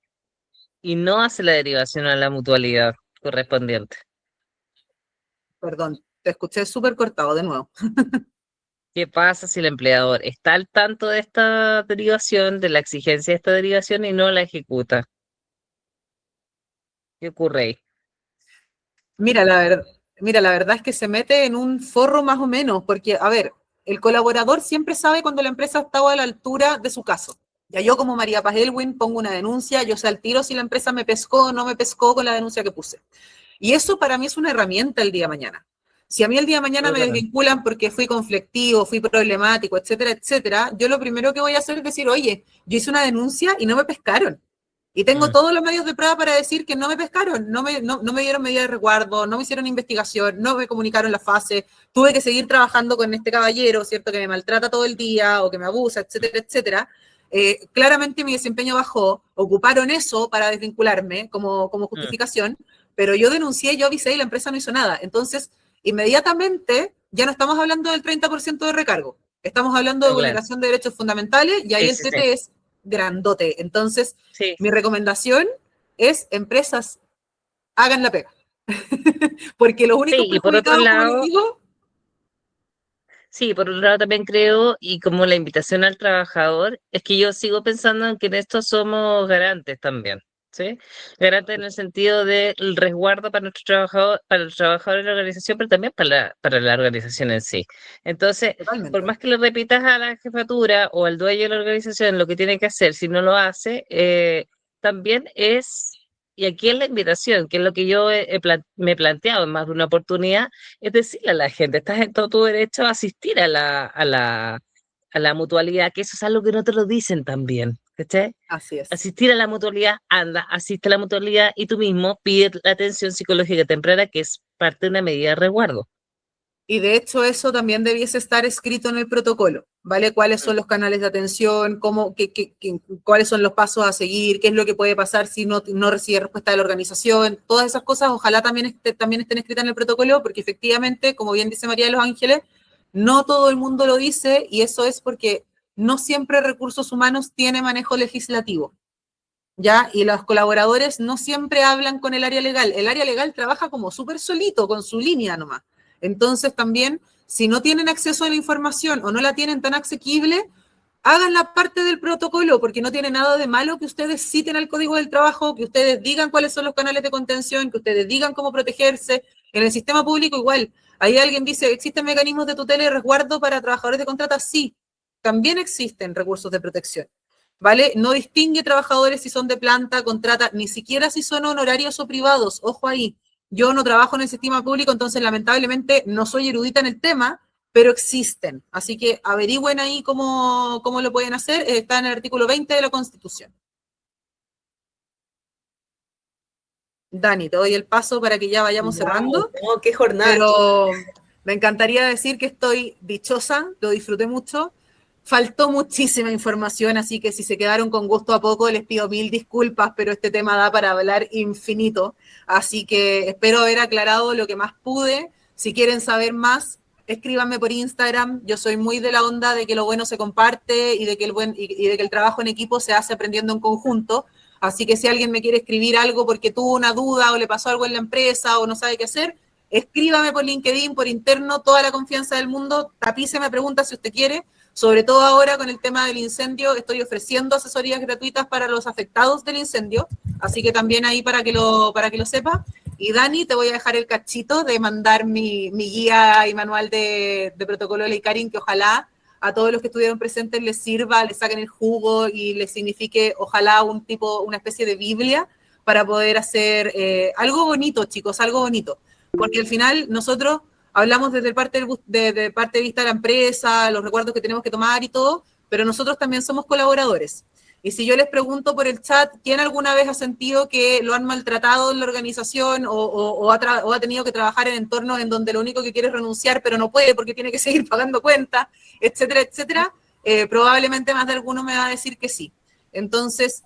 y no hace la derivación a la mutualidad correspondiente? Perdón, te escuché súper cortado de nuevo. ¿Qué pasa si el empleador está al tanto de esta derivación, de la exigencia de esta derivación y no la ejecuta? ¿Qué ocurre ahí? Mira, la verdad es que se mete en un forro más o menos, porque, a ver, el colaborador siempre sabe cuando la empresa está a la altura de su caso. Ya yo como María Paz Elwin pongo una denuncia, yo sé al tiro si la empresa me pescó o no me pescó con la denuncia que puse. Y eso para mí es una herramienta el día de mañana. Si a mí el día de mañana me Absolutamente. desvinculan porque fui conflictivo, fui problemático, etcétera, etcétera, yo lo primero que voy a hacer es decir, oye, yo hice una denuncia y no me pescaron. Y tengo Mm, todos los medios de prueba para decir que no me pescaron, no me dieron medida de resguardo, no me hicieron investigación, no me comunicaron la fase, tuve que seguir trabajando con este caballero, ¿cierto? Que me maltrata todo el día o que me abusa, etcétera, etcétera. Claramente mi desempeño bajó, ocuparon eso para desvincularme como mm, justificación, pero yo denuncié, yo avisé y la empresa no hizo nada. Entonces, inmediatamente ya no estamos hablando del 30% de recargo, estamos hablando de no, claro. vulneración de derechos fundamentales y ahí Sí, el sí, sí. TT es grandote. Entonces, Sí, mi recomendación es, empresas, hagan la pega. Porque los sí, únicos y por otro perjudicados, como les lado, digo, sí, por otro lado también creo, y como la invitación al trabajador, es que yo sigo pensando en que en esto somos garantes también, ¿sí? Garantes en el sentido del resguardo para nuestro trabajador, para el trabajador de la organización, pero también para la organización en sí. Entonces, por totalmente. más que le repitas a la jefatura o al dueño de la organización lo que tiene que hacer, si no lo hace, también es, y aquí es la invitación, que es lo que yo me he planteado en más de una oportunidad, es decirle a la gente, estás en todo tu derecho a asistir a la mutualidad, que eso es algo que no te lo dicen también, ¿cachai? Así es. Asistir a la mutualidad, anda, asiste a la mutualidad y tú mismo pide la atención psicológica temprana, que es parte de una medida de resguardo. Y de hecho eso también debiese estar escrito en el protocolo, ¿vale? ¿Cuáles Mm, son los canales de atención? ¿Cuáles son los pasos a seguir? ¿Qué es lo que puede pasar si no recibe respuesta de la organización? Todas esas cosas ojalá también estén escritas en el protocolo, porque efectivamente, como bien dice María de los Ángeles, no todo el mundo lo dice y eso es porque no siempre recursos humanos tiene manejo legislativo. ¿Ya? Y los colaboradores no siempre hablan con el área legal. El área legal trabaja como súper solito, con su línea nomás. Entonces también, si no tienen acceso a la información o no la tienen tan asequible, hagan la parte del protocolo, porque no tiene nada de malo que ustedes citen al Código del Trabajo, que ustedes digan cuáles son los canales de contención, que ustedes digan cómo protegerse. En el sistema público igual. Ahí alguien dice, ¿existen mecanismos de tutela y resguardo para trabajadores de contrata? Sí, también existen recursos de protección, ¿vale? No distingue trabajadores si son de planta, contrata, ni siquiera si son honorarios o privados. Ojo ahí. Yo no trabajo en el sistema público, entonces lamentablemente no soy erudita en el tema, pero existen. Así que averigüen ahí cómo lo pueden hacer. Está en el artículo 20 de la Constitución. Dani, te doy el paso para que ya vayamos cerrando. No, qué jornada. Pero me encantaría decir que estoy dichosa, lo disfruté mucho. Faltó muchísima información, así que si se quedaron con gusto a poco, les pido mil disculpas, pero este tema da para hablar infinito. Así que espero haber aclarado lo que más pude. Si quieren saber más, escríbanme por Instagram. Yo soy muy de la onda de que lo bueno se comparte y de que el trabajo en equipo se hace aprendiendo en conjunto. Así que si alguien me quiere escribir algo porque tuvo una duda o le pasó algo en la empresa o no sabe qué hacer, escríbame por LinkedIn, por interno, toda la confianza del mundo, tapíceme preguntas si usted quiere. Sobre todo ahora con el tema del incendio, estoy ofreciendo asesorías gratuitas para los afectados del incendio, así que también ahí para que lo sepa. Y Dani, te voy a dejar el cachito de mandar mi guía y manual de protocolo de Leicarin, que ojalá a todos los que estuvieron presentes les sirva, les saquen el jugo y les signifique, ojalá, una especie de Biblia para poder hacer algo bonito, chicos, algo bonito. Porque al final nosotros hablamos desde parte de vista de la empresa, los recuerdos que tenemos que tomar y todo, pero nosotros también somos colaboradores. Y si yo les pregunto por el chat, ¿quién alguna vez ha sentido que lo han maltratado en la organización o ha tenido que trabajar en entornos en donde lo único que quiere es renunciar, pero no puede porque tiene que seguir pagando cuentas, etcétera, etcétera? Probablemente más de alguno me va a decir que sí. Entonces,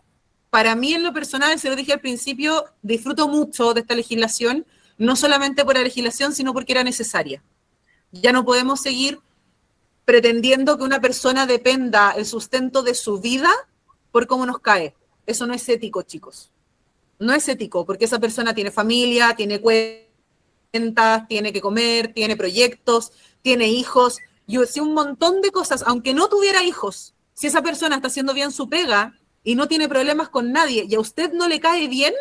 para mí en lo personal, se lo dije al principio, disfruto mucho de esta legislación, no solamente por la legislación, sino porque era necesaria. Ya no podemos seguir pretendiendo que una persona dependa el sustento de su vida por cómo nos cae. Eso no es ético, chicos. No es ético, porque esa persona tiene familia, tiene cuentas, tiene que comer, tiene proyectos, tiene hijos, y un montón de cosas, aunque no tuviera hijos, si esa persona está haciendo bien su pega y no tiene problemas con nadie, y a usted no le cae bien,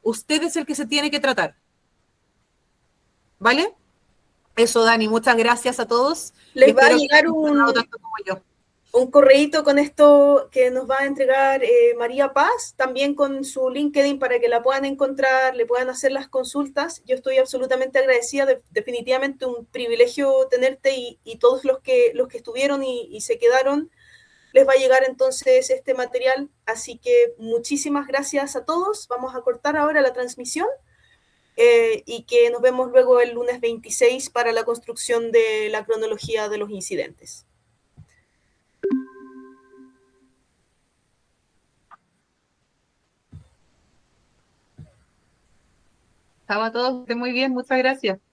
usted es el que se tiene que tratar. ¿Vale? Eso, Dani, muchas gracias a todos. Les va a llegar un correíto con esto que nos va a entregar María Paz, también con su LinkedIn para que la puedan encontrar, le puedan hacer las consultas. Yo estoy absolutamente agradecida, definitivamente un privilegio tenerte y todos los que estuvieron y se quedaron, les va a llegar entonces este material. Así que muchísimas gracias a todos. Vamos a cortar ahora la transmisión. Y que nos vemos luego el lunes 26 para la construcción de la cronología de los incidentes. Chao a todos, estén muy bien, muchas gracias.